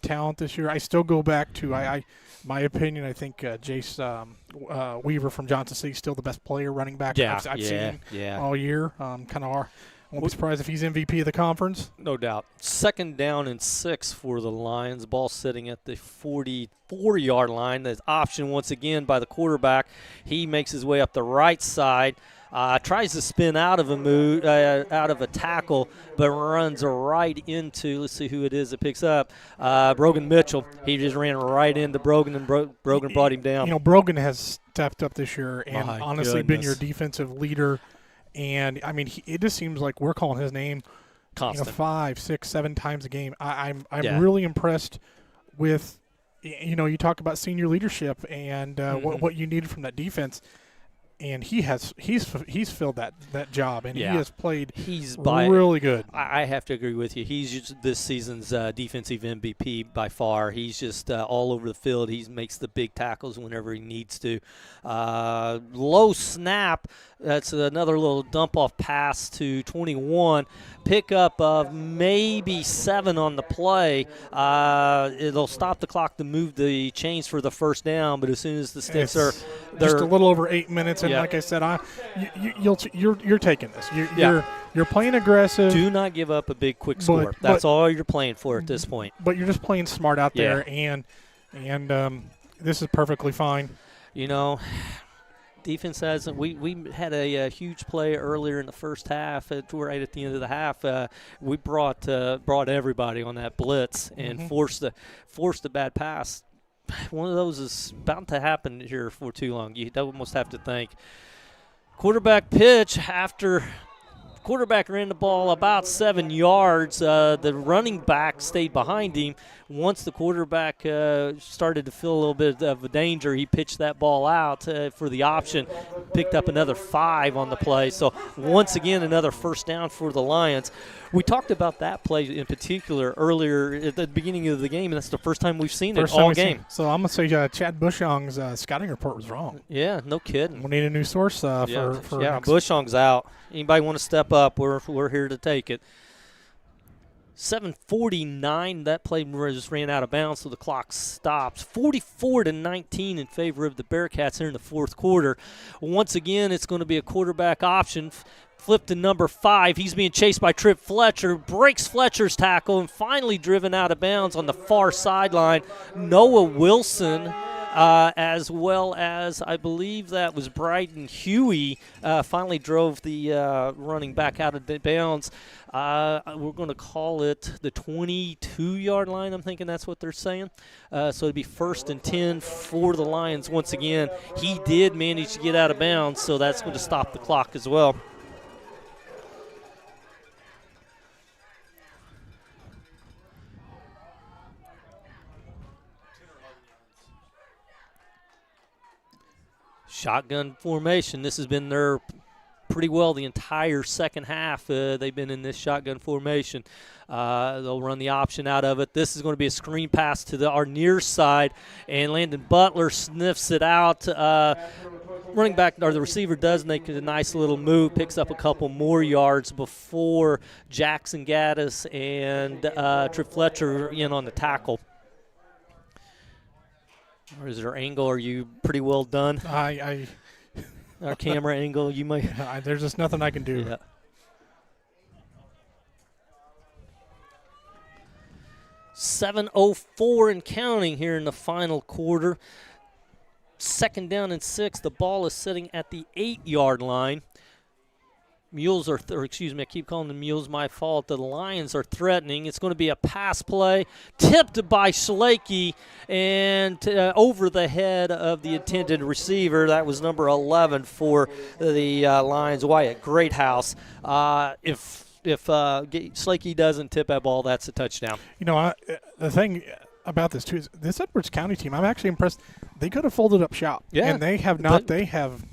talent this year. I still go back to my opinion. I think Jace Weaver from Johnson City is still the best player running back I've seen all year. I won't be surprised if he's MVP of the conference. No doubt. 2nd down and 6 for the Lions. Ball sitting at the 44-yard line. There's option once again by the quarterback. He makes his way up the right side. Tries to spin out of a tackle, but runs right into, let's see who it is that picks up, Brogan Mitchell. He just ran right into Brogan, and Brogan brought him down. Brogan has stepped up this year and honestly goodness. been your defensive leader. And, it just seems like we're calling his name constant 5, 6, 7 times a game. I'm really impressed with, you talk about senior leadership and what you needed from that defense. And he's filled that job, and he has played really good. I have to agree with you. He's just this season's defensive MVP by far. He's just all over the field. He makes the big tackles whenever he needs to. Low snap. That's another little dump-off pass to 21. Pickup of maybe 7 on the play. It'll stop the clock to move the chains for the first down, but as soon as the sticks are just a little over 8 minutes, and like I said, you're taking this. You're playing aggressive. Do not give up a big quick score. That's all you're playing for at this point. But you're just playing smart out there, and this is perfectly fine. Defense hasn't. We had a huge play earlier in the first half. Right at the end of the half, we brought everybody on that blitz and forced a bad pass. One of those is bound to happen here for too long. You almost have to think. Quarterback pitch after. Quarterback ran the ball about 7 yards. The running back stayed behind him. Once the quarterback started to feel a little bit of a danger, he pitched that ball out for the option, picked up another 5 on the play. So once again, another first down for the Lions. We talked about that play in particular earlier at the beginning of the game, and that's the first time we've seen it all game. So I'm going to say Chad Bushong's scouting report was wrong. Yeah, no kidding. We need a new source for Bushong's out. Anybody want to step up, we're here to take it. 7:49, that play just ran out of bounds, so the clock stops. 44-19 in favor of the Bearcats here in the fourth quarter. Once again, it's going to be a quarterback option. Flip to number 5. He's being chased by Trip Fletcher. Breaks Fletcher's tackle and finally driven out of bounds on the far sideline. Noah Wilson, as well as I believe that was Bryden Huey, finally drove the running back out of bounds. We're going to call it the 22-yard line. I'm thinking that's what they're saying. So it'd be 1st and 10 for the Lions once again. He did manage to get out of bounds, so that's going to stop the clock as well. Shotgun formation. This has been their pretty well the entire second half. They've been in this shotgun formation. They'll run the option out of it. This is going to be a screen pass to our near side, and Landon Butler sniffs it out. Running back, or the receiver does make a nice little move, picks up a couple more yards before Jackson Gaddis and Trip Fletcher in on the tackle. Or is there angle? Are you pretty well done? Our camera angle, you might. There's just nothing I can do. Yeah. .704 and counting here in the final quarter. 2nd down and 6. The ball is sitting at the 8-yard line. Mules are, I keep calling the Mules, my fault. The Lions are threatening. It's going to be a pass play tipped by Schlake and over the head of the intended receiver. That was number 11 for the Lions, Wyatt Greathouse. If Schlake doesn't tip that ball, that's a touchdown. You know, the thing about this too is this Edwards County team, I'm actually impressed. They could have folded up shop. Yeah. And they have not. They have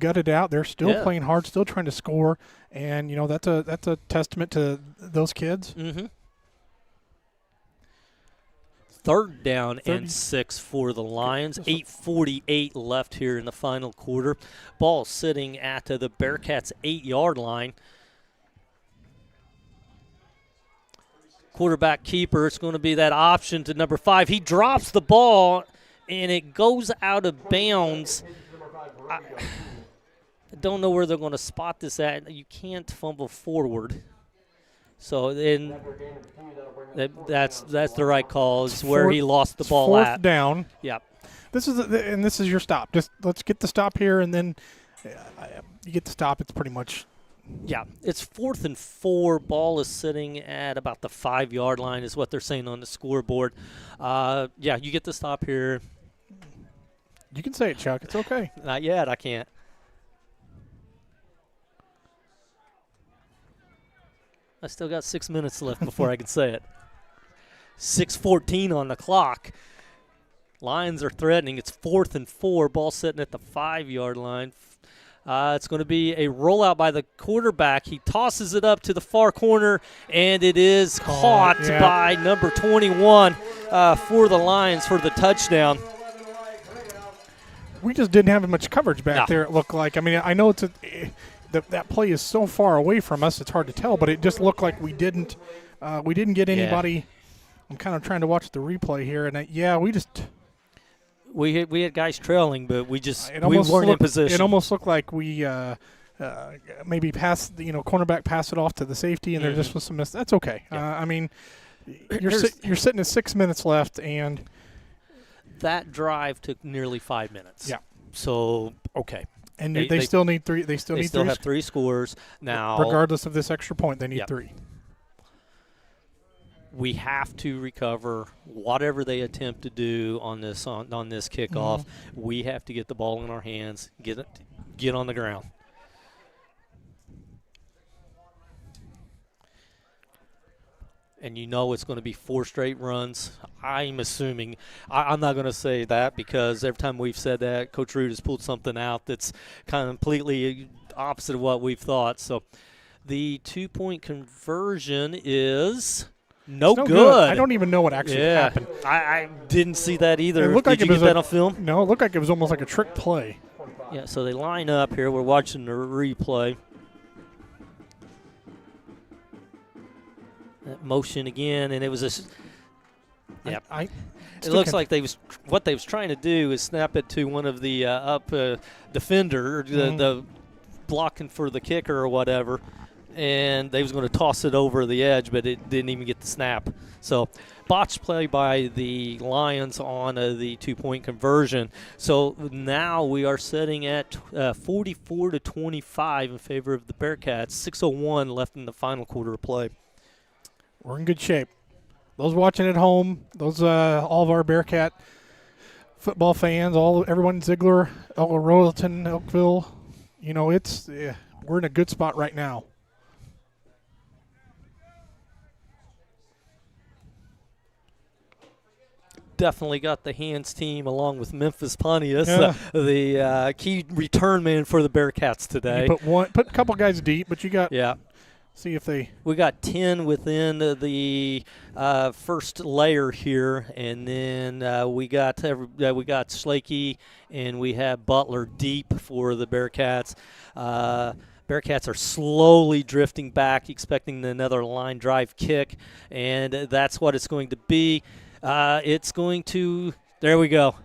gutted out. They're still playing hard, still trying to score, and you know that's a testament to those kids. Mm-hmm. 3rd down and 6 for the Lions. 8:48 left here in the final quarter. Ball sitting at the Bearcats' 8-yard line. Quarterback keeper. It's going to be that option to number 5. He drops the ball, and it goes out of bounds. I don't know where they're going to spot this at. You can't fumble forward. So then that's the right call. It's where he lost the ball at. 4th down. Yep. This is your stop. Just let's get the stop here, and then you get the stop. It's pretty much. Yeah, it's 4th and 4. Ball is sitting at about the 5-yard line is what they're saying on the scoreboard. Yeah, you get the stop here. You can say it, Chuck. It's okay. Not yet. I can't. I still got 6 minutes left before I can say it. 6:14 on the clock. Lions are threatening. It's 4th and 4. Ball sitting at the 5-yard line. It's going to be a rollout by the quarterback. He tosses it up to the far corner, and it is caught by number 21 for the Lions for the touchdown. We just didn't have much coverage back there, it looked like. I mean, I know that play is so far away from us, it's hard to tell, but it just looked like we didn't get anybody. Yeah. I'm kind of trying to watch the replay here, and we had guys trailing, but we weren't in position. It almost looked like we maybe passed, cornerback passed it off to the safety, and there just was some miss. That's okay. Yeah. I mean, you're sitting at 6 minutes left, and that drive took nearly 5 minutes. Yeah. So, okay. And they still need 3. They still have 3 scores now. Regardless of this extra point, they need 3. We have to recover whatever they attempt to do on this kickoff. Mm-hmm. We have to get the ball in our hands, get on the ground. And it's going to be 4 straight runs. I'm assuming. I'm not going to say that because every time we've said that, Coach Root has pulled something out that's kind of completely opposite of what we've thought. So the 2-point conversion is no good. I don't even know what actually happened. I didn't see that either. Did you get that on film? No, it looked like it was almost like a trick play. Yeah, so they line up here. We're watching the replay. That motion again, and it was a. Yeah, it looks like what they was trying to do is snap it to one of the up defender, the blocking for the kicker or whatever, and they was going to toss it over the edge, but it didn't even get the snap. So botched play by the Lions on the 2-point conversion. So now we are sitting at 44-25 in favor of the Bearcats. 6:01 left in the final quarter of play. We're in good shape. Those watching at home, those all of our Bearcat football fans, everyone in Ziegler, Royalton, Elkville, we're in a good spot right now. Definitely got the hands team along with Memphis Pontius, Yeah. the key return man for the Bearcats today. You put a couple guys deep, but you got see if they. We got 10 within the first layer here, and then we got Schlakey and we have Butler deep for the Bearcats. Bearcats are slowly drifting back, expecting another line drive kick, and that's what it's going to be. It's going to – there we go.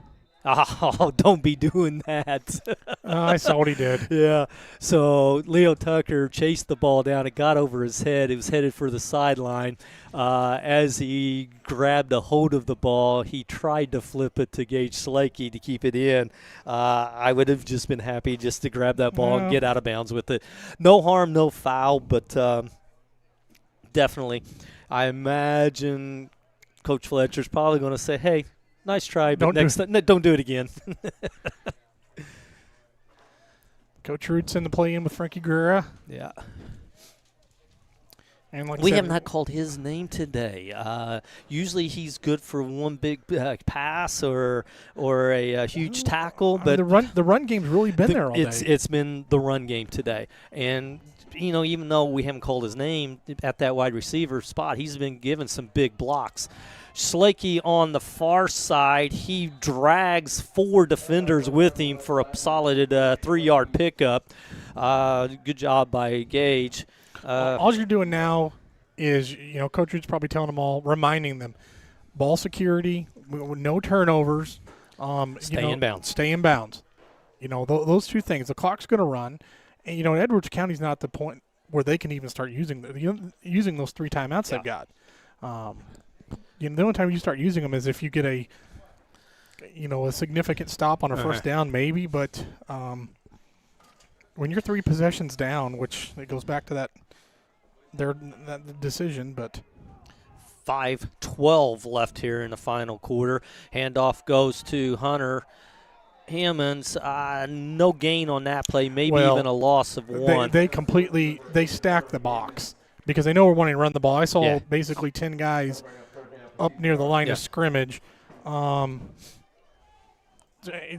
Oh, don't be doing that. I saw what he did. Yeah. So Leo Tucker chased the ball down. It got over his head. It was headed for the sideline. As he grabbed a hold of the ball, he tried to flip it to Gage Slakey to keep it in. I would have just been happy just to grab that ball and get out of bounds with it. No harm, no foul, but definitely I imagine – Coach Fletcher's probably going to say, hey, nice try, but don't do it again. Coach Root's in the play-in with Frankie Guerra. Yeah. And like we have not called his name today. Usually he's good for one big pass or a huge tackle. But the run game's really been there all day. It's been the run game today. And even though we haven't called his name at that wide receiver spot, he's been given some big blocks. Schlakey on the far side, he drags 4 defenders with him for a solid 3-yard pickup. Good job by Gage. All you're doing now is, Coach Root's probably telling them all, reminding them, ball security, no turnovers. Stay in bounds. Stay in bounds. Those two things. The clock's going to run. And, Edwards County's not at the point where they can even start using those 3 timeouts they've got. The only time you start using them is if you get a significant stop on a first down, maybe. But when you're 3 possessions down, which it goes back to that decision, but 5:12 left here in the final quarter. Handoff goes to Hunter Hammonds. No gain on that play, maybe even a loss of 1. They stack the box because they know we're wanting to run the ball. I saw basically 10 guys up near the line of scrimmage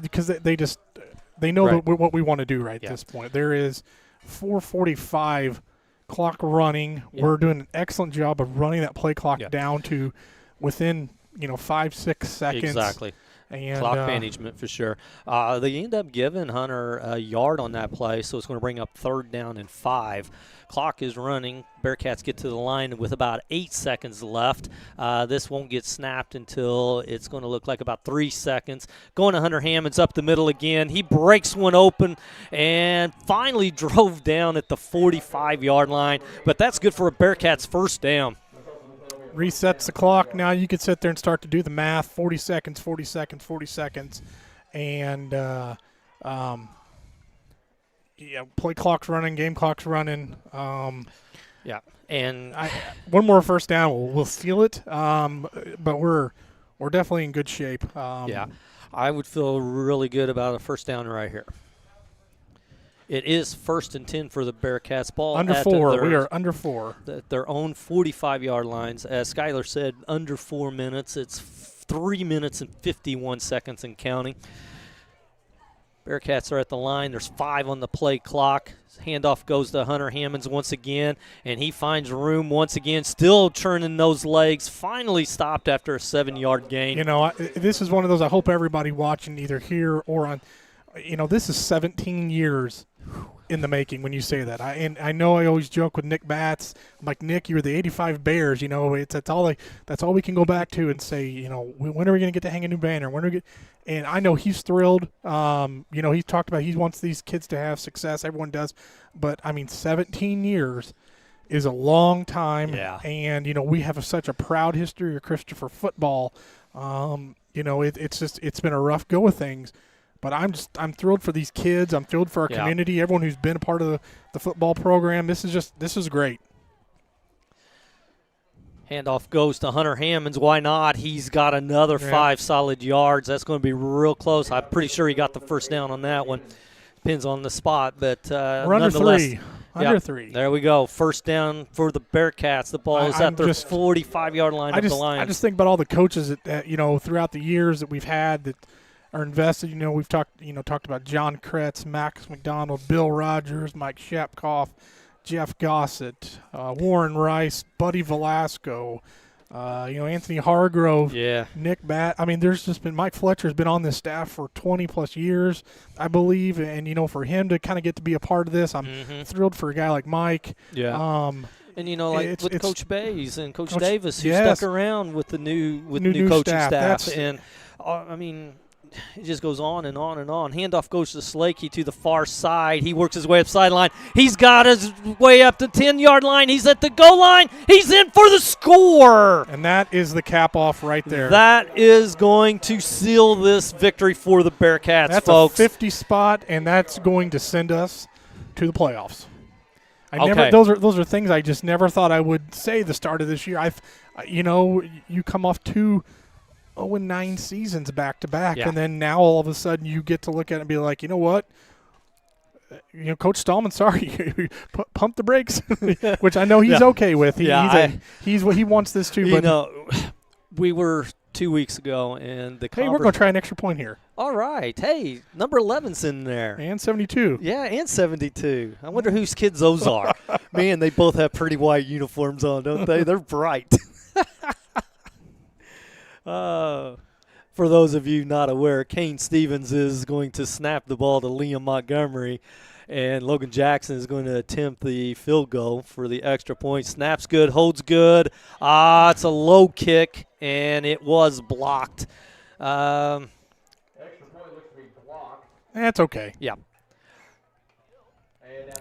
because they know what we want to do at this point. There is 4:45 clock running. We're doing an excellent job of running that play clock down to within 5-6 seconds. Exactly. And clock management for sure. They end up giving Hunter a yard on that play, so it's going to bring up 3rd down and 5. Clock is running. Bearcats get to the line with about 8 seconds left. This won't get snapped until it's going to look like about 3 seconds. Going to Hunter Hammonds up the middle again. He breaks one open and finally drove down at the 45-yard line, but that's good for a Bearcats first down. Resets the clock. Now you could sit there and start to do the math. 40 seconds, 40 seconds, 40 seconds. And, play clock's running, game clock's running. And one more first down, we'll steal it. But we're definitely in good shape. I would feel really good about a first down right here. It is 1st and 10 for the Bearcats. Ball under at 4. We are under 4. Their own 45-yard lines. As Skylar said, under 4 minutes. It's 3 minutes and 51 seconds and counting. Bearcats are at the line. There's 5 on the play clock. Handoff goes to Hunter Hammonds once again, and he finds room once again, still churning those legs. Finally stopped after a 7-yard gain. This is one of those I hope everybody watching either here or on, this is 17 years in the making when you say that. I know I always joke with Nick Batts. I'm like, Nick, you're the '85 Bears. You know, that's all we can go back to and say, you know, when are we going to get to hang a new banner? When are we get? And I know he's thrilled. You know, he's talked about he wants these kids to have success. Everyone does, but I mean, 17 years is a long time. Yeah. And you know, we have such a proud history of Christopher football. You know, it's been a rough go of things. But I'm thrilled for these kids. I'm thrilled for our community, everyone who's been a part of the football program. This is great. Handoff goes to Hunter Hammonds. Why not? He's got another 5 solid yards. That's going to be real close. I'm pretty sure he got the first down on that one. Depends on the spot, but we're under nonetheless. 3. Under 3. There we go. First down for the Bearcats. The ball is at their 45-yard line of the line. I just think about all the coaches that you know, throughout the years that we've had that are invested. You know, we've talked about John Kretz, Max McDonald, Bill Rogers, Mike Shapkoff, Jeff Gossett, Warren Rice, Buddy Velasco, you know, Anthony Hargrove, Nick Batt. I mean, there's just been Mike Fletcher's been on this staff for 20-plus years, I believe, and you know, for him to kind of get to be a part of this, I'm thrilled for a guy like Mike. Yeah. And you know, like with Coach Bays and Coach Davis, who stuck around with the new coaching staff, and I mean. It just goes on and on and on. Handoff goes to Slakey to the far side. He works his way up sideline. He's got his way up the 10-yard line. He's at the goal line. He's in for the score. And that is the cap off right there. That is going to seal this victory for the Bearcats, folks. That's a 50 spot, and that's going to send us to the playoffs. Those are things I just never thought I would say the start of this year. You know, you come off 2 0-9 seasons back to back, and then now all of a sudden you get to look at it and be like, you know what? You know, Coach Stallman, sorry, pump the brakes, which I know he's okay with. He wants this too. You know, we were 2 weeks ago, and hey, we're going to try an extra point here. All right, hey, number 11's in there, and 72. Yeah, and 72. I wonder whose kids those are. Man, they both have pretty white uniforms on, don't they? They're bright. For those of you not aware, Kane Stevens is going to snap the ball to Liam Montgomery, and Logan Jackson is going to attempt the field goal for the extra point. Snaps good, holds good. It's a low kick, and it was blocked. Extra point looks to be blocked. That's okay. Yeah.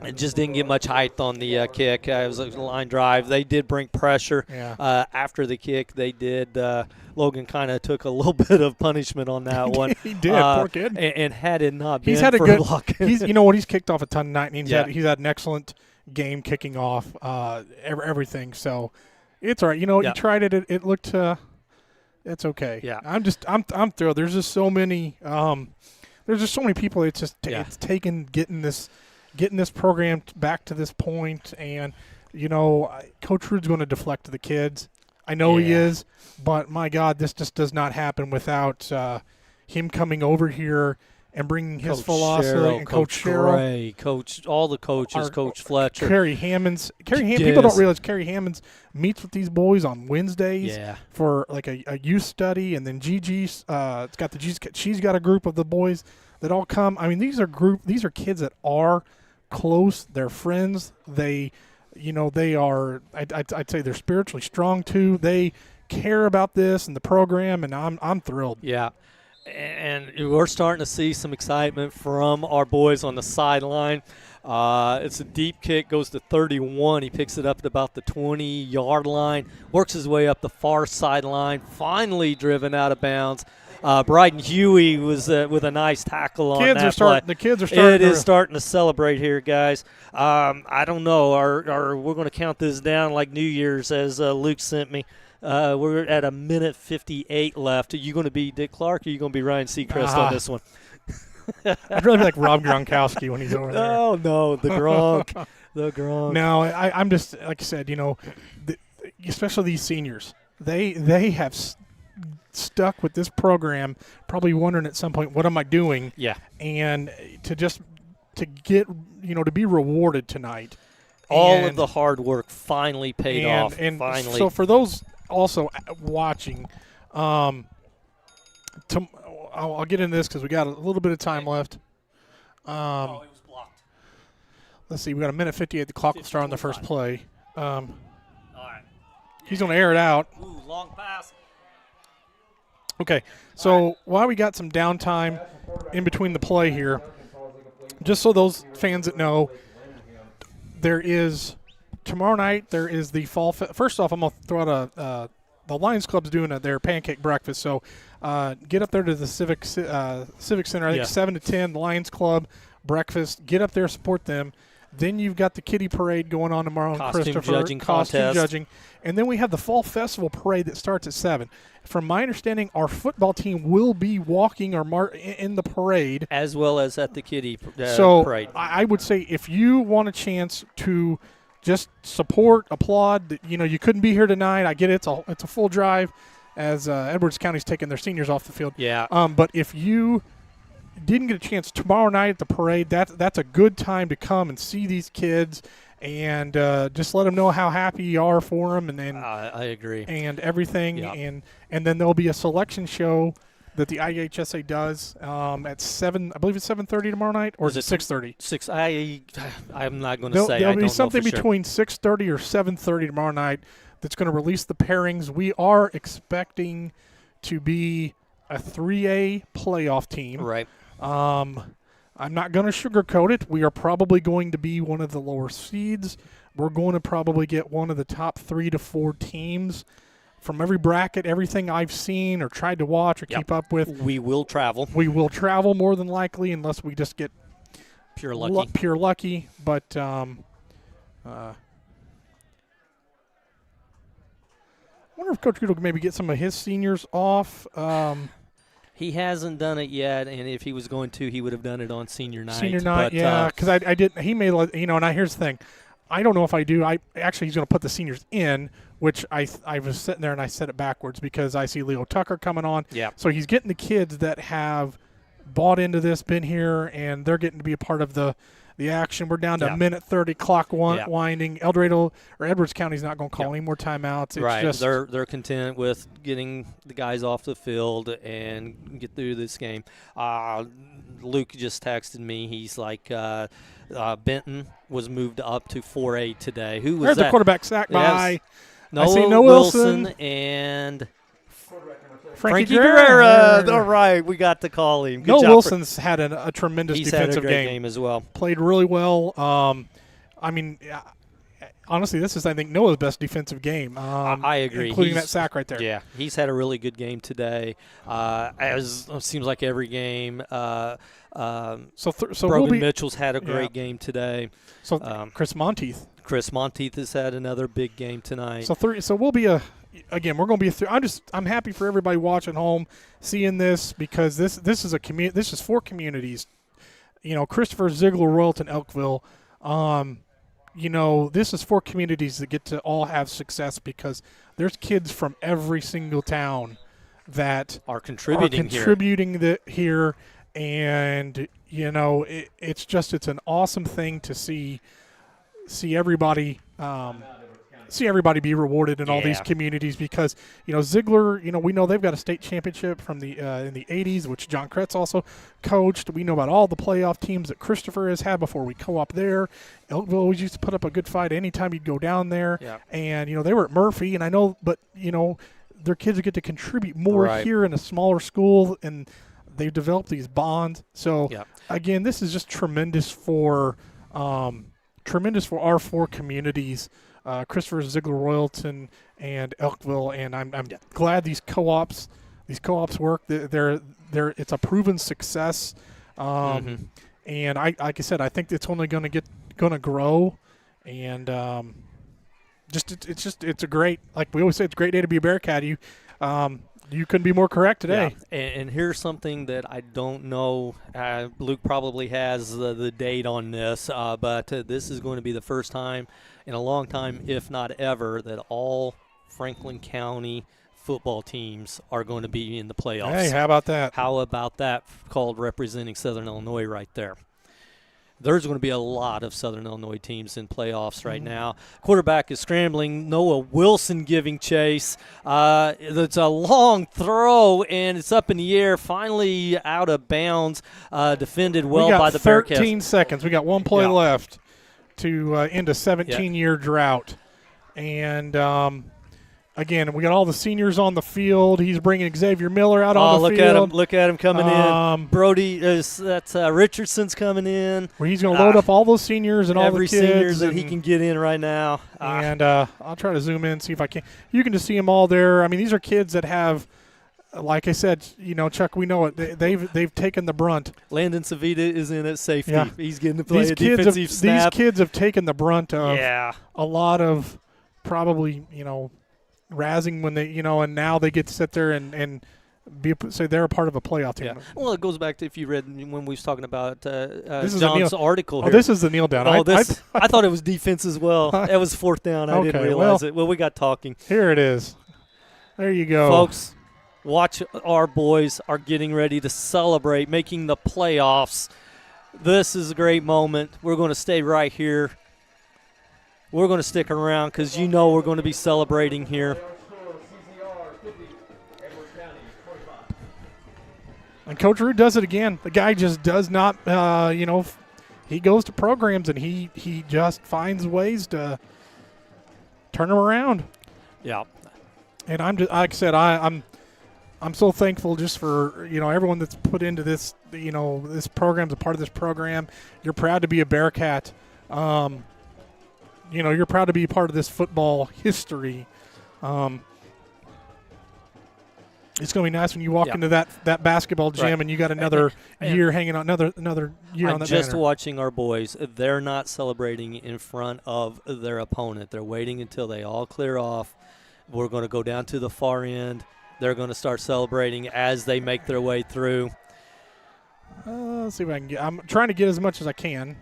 It just didn't get much height on the kick. It was a line drive. They did bring pressure after the kick. They did. Logan kind of took a little bit of punishment on that one. He did, poor kid. And had it not been he's had a for good luck. You know what? He's kicked off a ton tonight, and he's had an excellent game kicking off everything. So it's all right. You know, you tried it. It looked. It's okay. Yeah. I'm thrilled. There's just so many. There's just so many people. It's just it's taken getting this program back to this point, and you know, Coach Rude's going to deflect to the kids. I know he is, but my God, this just does not happen without him coming over here and bringing his philosophy. And Coach Sherrill, Gray, all the coaches, Coach Fletcher, Kerry Hammonds. People don't realize Kerry Hammonds meets with these boys on Wednesdays for like a youth study, and then Gigi's she's got a group of the boys that all come. I mean, these are kids that are close. They're friends. They are. I'd say they're spiritually strong too. They care about this and the program, and I'm thrilled. Yeah, and we're starting to see some excitement from our boys on the sideline. It's a deep kick, goes to 31. He picks it up at about the 20-yard line, works his way up the far sideline, finally driven out of bounds. Bryden Huey was with a nice tackle on that play. The kids are starting. It is starting to celebrate here, guys. I don't know. We're going to count this down like New Year's, as Luke sent me. We're at a minute 58 left. Are you going to be Dick Clark, or are you going to be Ryan Seacrest on this one? I'd really be like Rob Gronkowski when he's over there. Oh, no, the Gronk. The Gronk. No, I'm just, like I said, you know, especially these seniors. They have stuck with this program, probably wondering at some point, what am I doing? Yeah. And to get, you know, to be rewarded tonight. All of the hard work finally paid off. And finally. So for those also watching, I'll get into this because we got a little bit of time left. It was blocked. let's see, we got a minute 58. The clock will start on the first 50-25. play. All right. He's going to air it out. Ooh, long pass. Okay, so while we got some downtime in between the play here, just so those fans that know, there is tomorrow night. There is the fall. First off, I'm gonna throw out the Lions Club's doing their pancake breakfast. So get up there to the Civic Center. I think 7 to 10. The Lions Club breakfast. Get up there, support them. Then you've got the Kitty Parade going on tomorrow. Costume judging costume contest. judging, and then we have the Fall Festival Parade that starts at 7. From my understanding, our football team will be walking or in the parade, as well as at the Kitty so parade. I would say if you want a chance to just support, applaud. You couldn't be here tonight. I get it. It's a full drive, as Edwards County's taking their seniors off the field. Yeah. But if you didn't get a chance tomorrow night at the parade, that's a good time to come and see these kids and just let them know how happy you are for them. And then I agree. And everything. Yeah. And then there'll be a selection show that the IHSA does at 7. I believe it's 7:30 tomorrow night, or is it 6:30? 6. I'm not going to say. I There'll don't be know something for sure. between 6:30 or 7:30 tomorrow night that's going to release the pairings. We are expecting to be a 3A playoff team. Right. I'm not going to sugarcoat it. We are probably going to be one of the lower seeds. We're going to probably get one of the top 3 to 4 teams from every bracket. Everything I've seen or tried to watch or keep up with. We will travel. We will travel more than likely, unless we just get Pure lucky. pure lucky. But I wonder if Coach Good will maybe get some of his seniors off. He hasn't done it yet, and if he was going to, he would have done it on senior night. Senior night, but, yeah, because I didn't. He may, and here's the thing. I don't know if I do. Actually, he's going to put the seniors in, which I was sitting there and I said it backwards because I see Leo Tucker coming on. Yeah. So he's getting the kids that have bought into this, been here, and they're getting to be a part of the action. We're down to a minute 30, clock winding. El Dorado or Edwards County's not going to call any more timeouts. It's right. just They're content with getting the guys off the field and get through this game. Luke just texted me. He's like, Benton was moved up to 4A today. Who was there's that? a quarterback sack by. Yes. I see Noah Wilson and Frankie Guerrera. All right, we got to call him. Good Noah job Wilson's had a tremendous he's had a defensive great game as well. Played really well. I mean, honestly, this is, I think, Noah's best defensive game. I agree. Including that sack right there. Yeah, he's had a really good game today, as seems like every game. So Brogan we'll be, Mitchell's had a great game today. So Chris Monteith. Chris Monteith has had another big game tonight. So we'll be again, we're going to be I'm happy for everybody watching home, seeing this, because this is a community. This is 4 communities. Christopher, Ziegler, Royalton, Elkville. This is 4 communities that get to all have success because there's kids from every single town that are contributing here. And it's an awesome thing to see everybody be rewarded in all these communities, because Ziegler, we know they've got a state championship from the in the 80s, which John Kretz also coached. We know about all the playoff teams that Christopher has had before we co-op there. Elkville always used to put up a good fight anytime you'd go down there. And they were at Murphy, and I know, but their kids would get to contribute more here in a smaller school, and they've developed these bonds. So again, this is just tremendous for our 4 communities, Christopher, Ziegler, Royalton, and Elkville, and I'm glad these co-ops work. It's a proven success, and like I said, I think it's only going to grow, and it's a great, like we always say, it's a great day to be a Bearcat. You couldn't be more correct today. Yeah. And here's something that I don't know. Luke probably has the date on this, but this is going to be the first time in a long time, if not ever, that all Franklin County football teams are going to be in the playoffs. Hey, how about that? How about that, called representing Southern Illinois right there? There's going to be a lot of Southern Illinois teams in playoffs right now. Quarterback is scrambling. Noah Wilson giving chase. It's a long throw, and it's up in the air. Finally out of bounds. Defended well by the Bearcats. We got 13 seconds. We got one play left. to end a 17-year drought. And again, we got all the seniors on the field. He's bringing Xavier Miller out on the field. Look at him coming in. Brody that's Richardson's coming in. Where he's going to load up all those seniors and all the kids. Every senior that he can get in right now. And I'll try to zoom in, see if I can. You can just see them all there. I mean, these are kids that have, like I said, Chuck, we know it. They've taken the brunt. Landon Savita is in at safety. Yeah. He's getting to play a defensive snap. These kids have taken the brunt of a lot of probably, razzing when they, and now they get to sit there and say they're a part of a playoff team. Yeah. Well, it goes back to if you read when we was talking about this is John's article here. Oh, this is the kneel down. I thought it was defense as well. That was fourth down. I didn't realize it. Well, we got talking. Here it is. There you go. Folks, watch our boys are getting ready to celebrate making the playoffs. This is a great moment. We're going to stay right here. We're going to stick around because we're going to be celebrating here. And Coach Rude does it again. The guy just does not, he goes to programs and he just finds ways to turn them around. Yeah. And I'm just, like I said, I'm so thankful just for, everyone that's put into this, this program's a part of this program. You're proud to be a Bearcat. You're proud to be part of this football history. It's going to be nice when you walk into that basketball gym and you got another year hanging on, another year on that just banner. Watching our boys. They're not celebrating in front of their opponent. They're waiting until they all clear off. We're going to go down to the far end. They're going to start celebrating as they make their way through. Let's see if I can get. I'm trying to get as much as I can.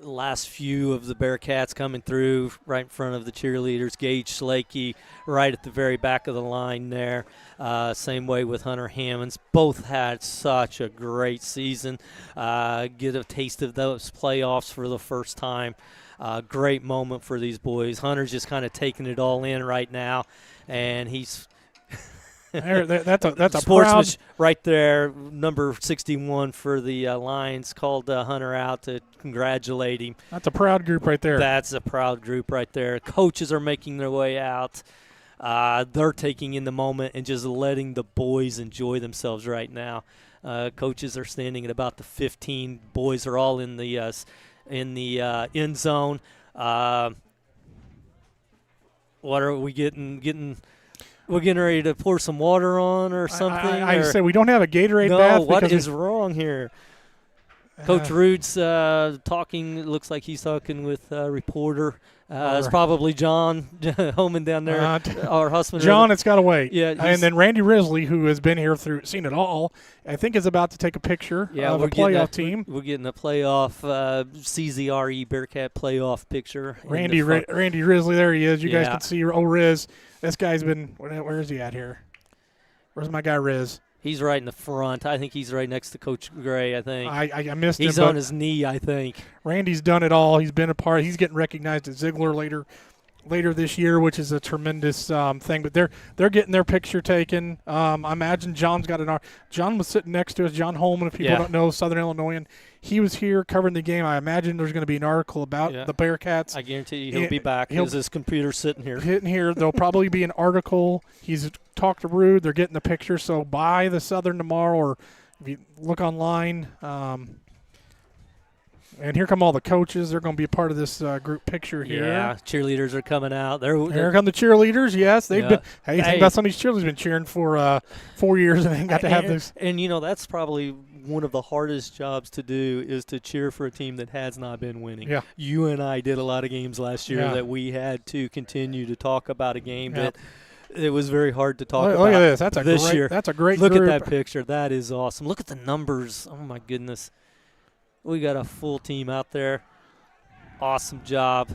Last few of the Bearcats coming through right in front of the cheerleaders. Gage Slakey right at the very back of the line there. Same way with Hunter Hammonds. Both had such a great season. Get a taste of those playoffs for the first time. Great moment for these boys. Hunter's just kind of taking it all in right now, and he's that's a sportsman proud right there. Number 61 for the Lions called Hunter out to congratulate him. That's a proud group right there. That's a proud group right there. Coaches are making their way out. They're taking in the moment and just letting the boys enjoy themselves right now. Coaches are standing at about the 15. Boys are all in the end zone. What are we getting? We're getting ready to pour some water on or something. I say we don't have a Gatorade no, bath. What is wrong here? Coach Rude's talking. It looks like he's talking with a reporter. It's probably John Homan down there, our husband. John, it's got to wait. Yeah, and then Randy Risley, who has been here seen it all, I think is about to take a picture of a playoff team. We're getting a playoff CZRE Bearcat playoff picture. Randy Risley, there he is. You guys can see Riz. This guy's been. Where is he at here? Where's my guy Riz? He's right in the front. I think he's right next to Coach Gray, I think. I missed him. He's on his knee, I think. Randy's done it all. He's been a part. He's getting recognized at Ziegler later this year, which is a tremendous thing. But they're getting their picture taken. I imagine John's got John was sitting next to us, John Holman, if people don't know, Southern Illinoisan. He was here covering the game. I imagine there's going to be an article about the Bearcats. I guarantee you he'll be back because his computer's sitting here. There'll probably be an article. He's talked to Rude. They're getting the picture. So buy the Southern tomorrow, or if you look online. And here come all the coaches. They're going to be a part of this group picture here. Yeah, cheerleaders are coming out. Here come the cheerleaders. Yes, they've been. Hey, think about some of these cheerleaders been cheering for 4 years and they got to have this. And that's probably one of the hardest jobs to do is to cheer for a team that has not been winning. Yeah. You and I did a lot of games last year that we had to continue to talk about a game that it was very hard to talk about. Look at this. That's a great Look group. at that picture. That is awesome. Look at the numbers. Oh, my goodness. We got a full team out there. Awesome job.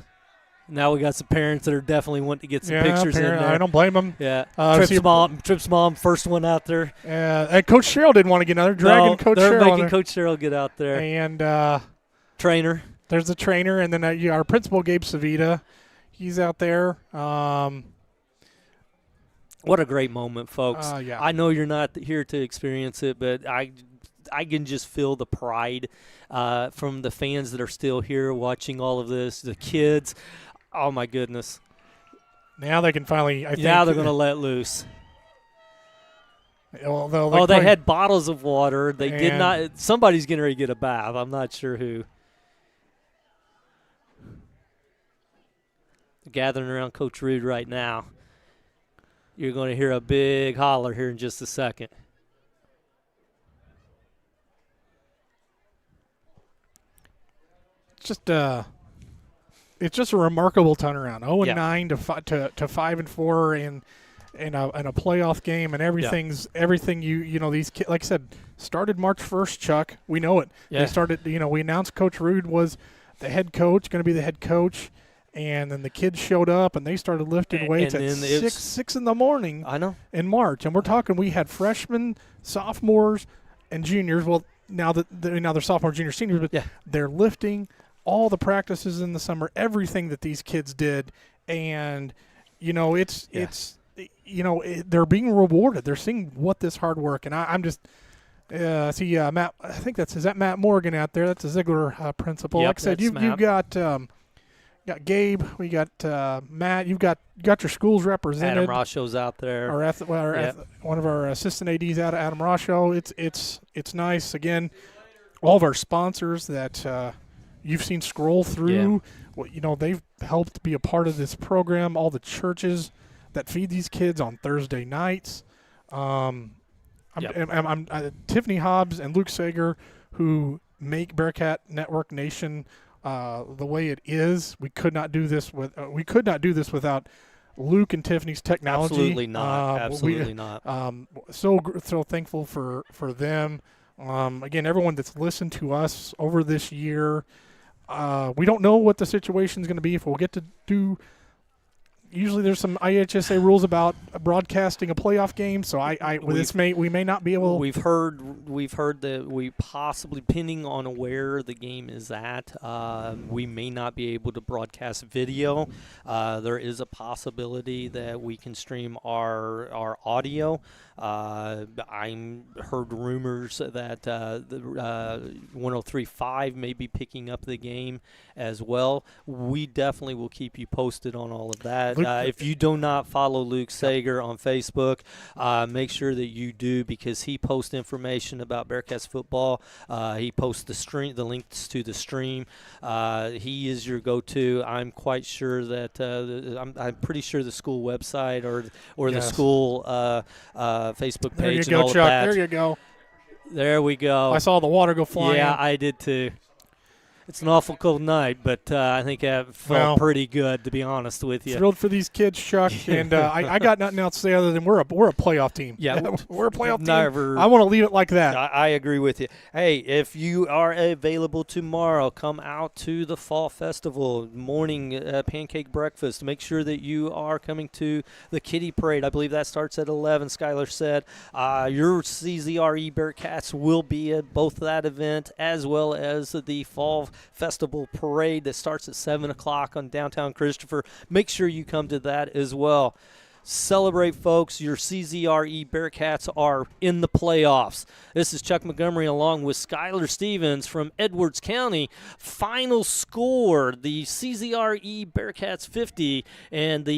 Now we got some parents that are definitely wanting to get some pictures in there. I don't blame them. Yeah. Tripp's mom, first one out there. And Coach Sherrill didn't want to get another. Coach they're Sherrill. Making Coach Sherrill get out there. And trainer. There's the trainer, and then our principal, Gabe Savita. He's out there. What a great moment, folks. Yeah. I know you're not here to experience it, but I can just feel the pride from the fans that are still here watching all of this, the kids. Oh, my goodness. Now they can finally, I think. Now they're going to let loose. Although They had bottles of water. They did And- not. Somebody's getting ready to get a bath. I'm not sure who. Gathering around Coach Rude right now. You're going to hear a big holler here in just a second. It's just a remarkable turnaround. 0-9 Yeah. to 5-4 in a playoff game, and everything these kids, like I said, started March 1st. Chuck, we know it. Yeah. They started. We announced Coach Rude was the head coach, going to be the head coach, and then the kids showed up and they started lifting weights and at then 6 in the morning. I know. In March, and we're talking. We had freshmen, sophomores, and juniors. Well, now they're sophomores, juniors, seniors, but Yeah. they're lifting all the practices in the summer, everything that these kids did, and they're being rewarded. They're seeing what this hard work, and I'm just see Matt. I think is that Matt Morgan out there. That's a Ziegler principal. Yep, like I said, that's you've got Gabe. We got Matt. You've got your schools represented. Adam Rosho's out there. One of our assistant ADs out of Adam Rosho. It's nice. Again, all of our sponsors that you've seen scroll through. Yeah. Well, they've helped be a part of this program. All the churches that feed these kids on Thursday nights. Tiffany Hobbs and Luke Sager, who make Bearcat Network Nation the way it is. We could not do this without Luke and Tiffany's technology. Absolutely not. Absolutely not. So thankful for them. Again, everyone that's listened to us over this year. We don't know what the situation is going to be if we'll get to do. Usually, there's some IHSA rules about broadcasting a playoff game. So we may not be able. We've heard that we possibly, depending on where the game is at, we may not be able to broadcast video. There is a possibility that we can stream our audio. I heard rumors that the 103.5 may be picking up the game as well. We definitely will keep you posted on all of that. If you do not follow Luke Sager on Facebook, make sure that you do, because he posts information about Bearcats football. He posts the links to the stream. He is your go-to. I'm quite sure that I'm pretty sure the school website or the school Facebook page. There you and go, all Chuck. of that. There you go. There we go. I saw the water go flying. Yeah, I did too. It's an awful cold night, but I think that felt pretty good, to be honest with you. Thrilled for these kids, Chuck, and I got nothing else to say other than we're a playoff team. Yeah, we're a playoff team. never- I want to leave it like that. I agree with you. Hey, if you are available tomorrow, come out to the Fall Festival morning pancake breakfast. Make sure that you are coming to the Kitty Parade. I believe that starts at 11, Skylar said. Your CZRE Bearcats will be at both that event as well as the Fall Festival Parade that starts at 7 o'clock on downtown Christopher. Make sure you come to that as well. Celebrate, folks. Your CZRE Bearcats are in the playoffs. This is Chuck Montgomery along with Skylar Stevens from Edwards County. Final score, the CZRE Bearcats 50 and the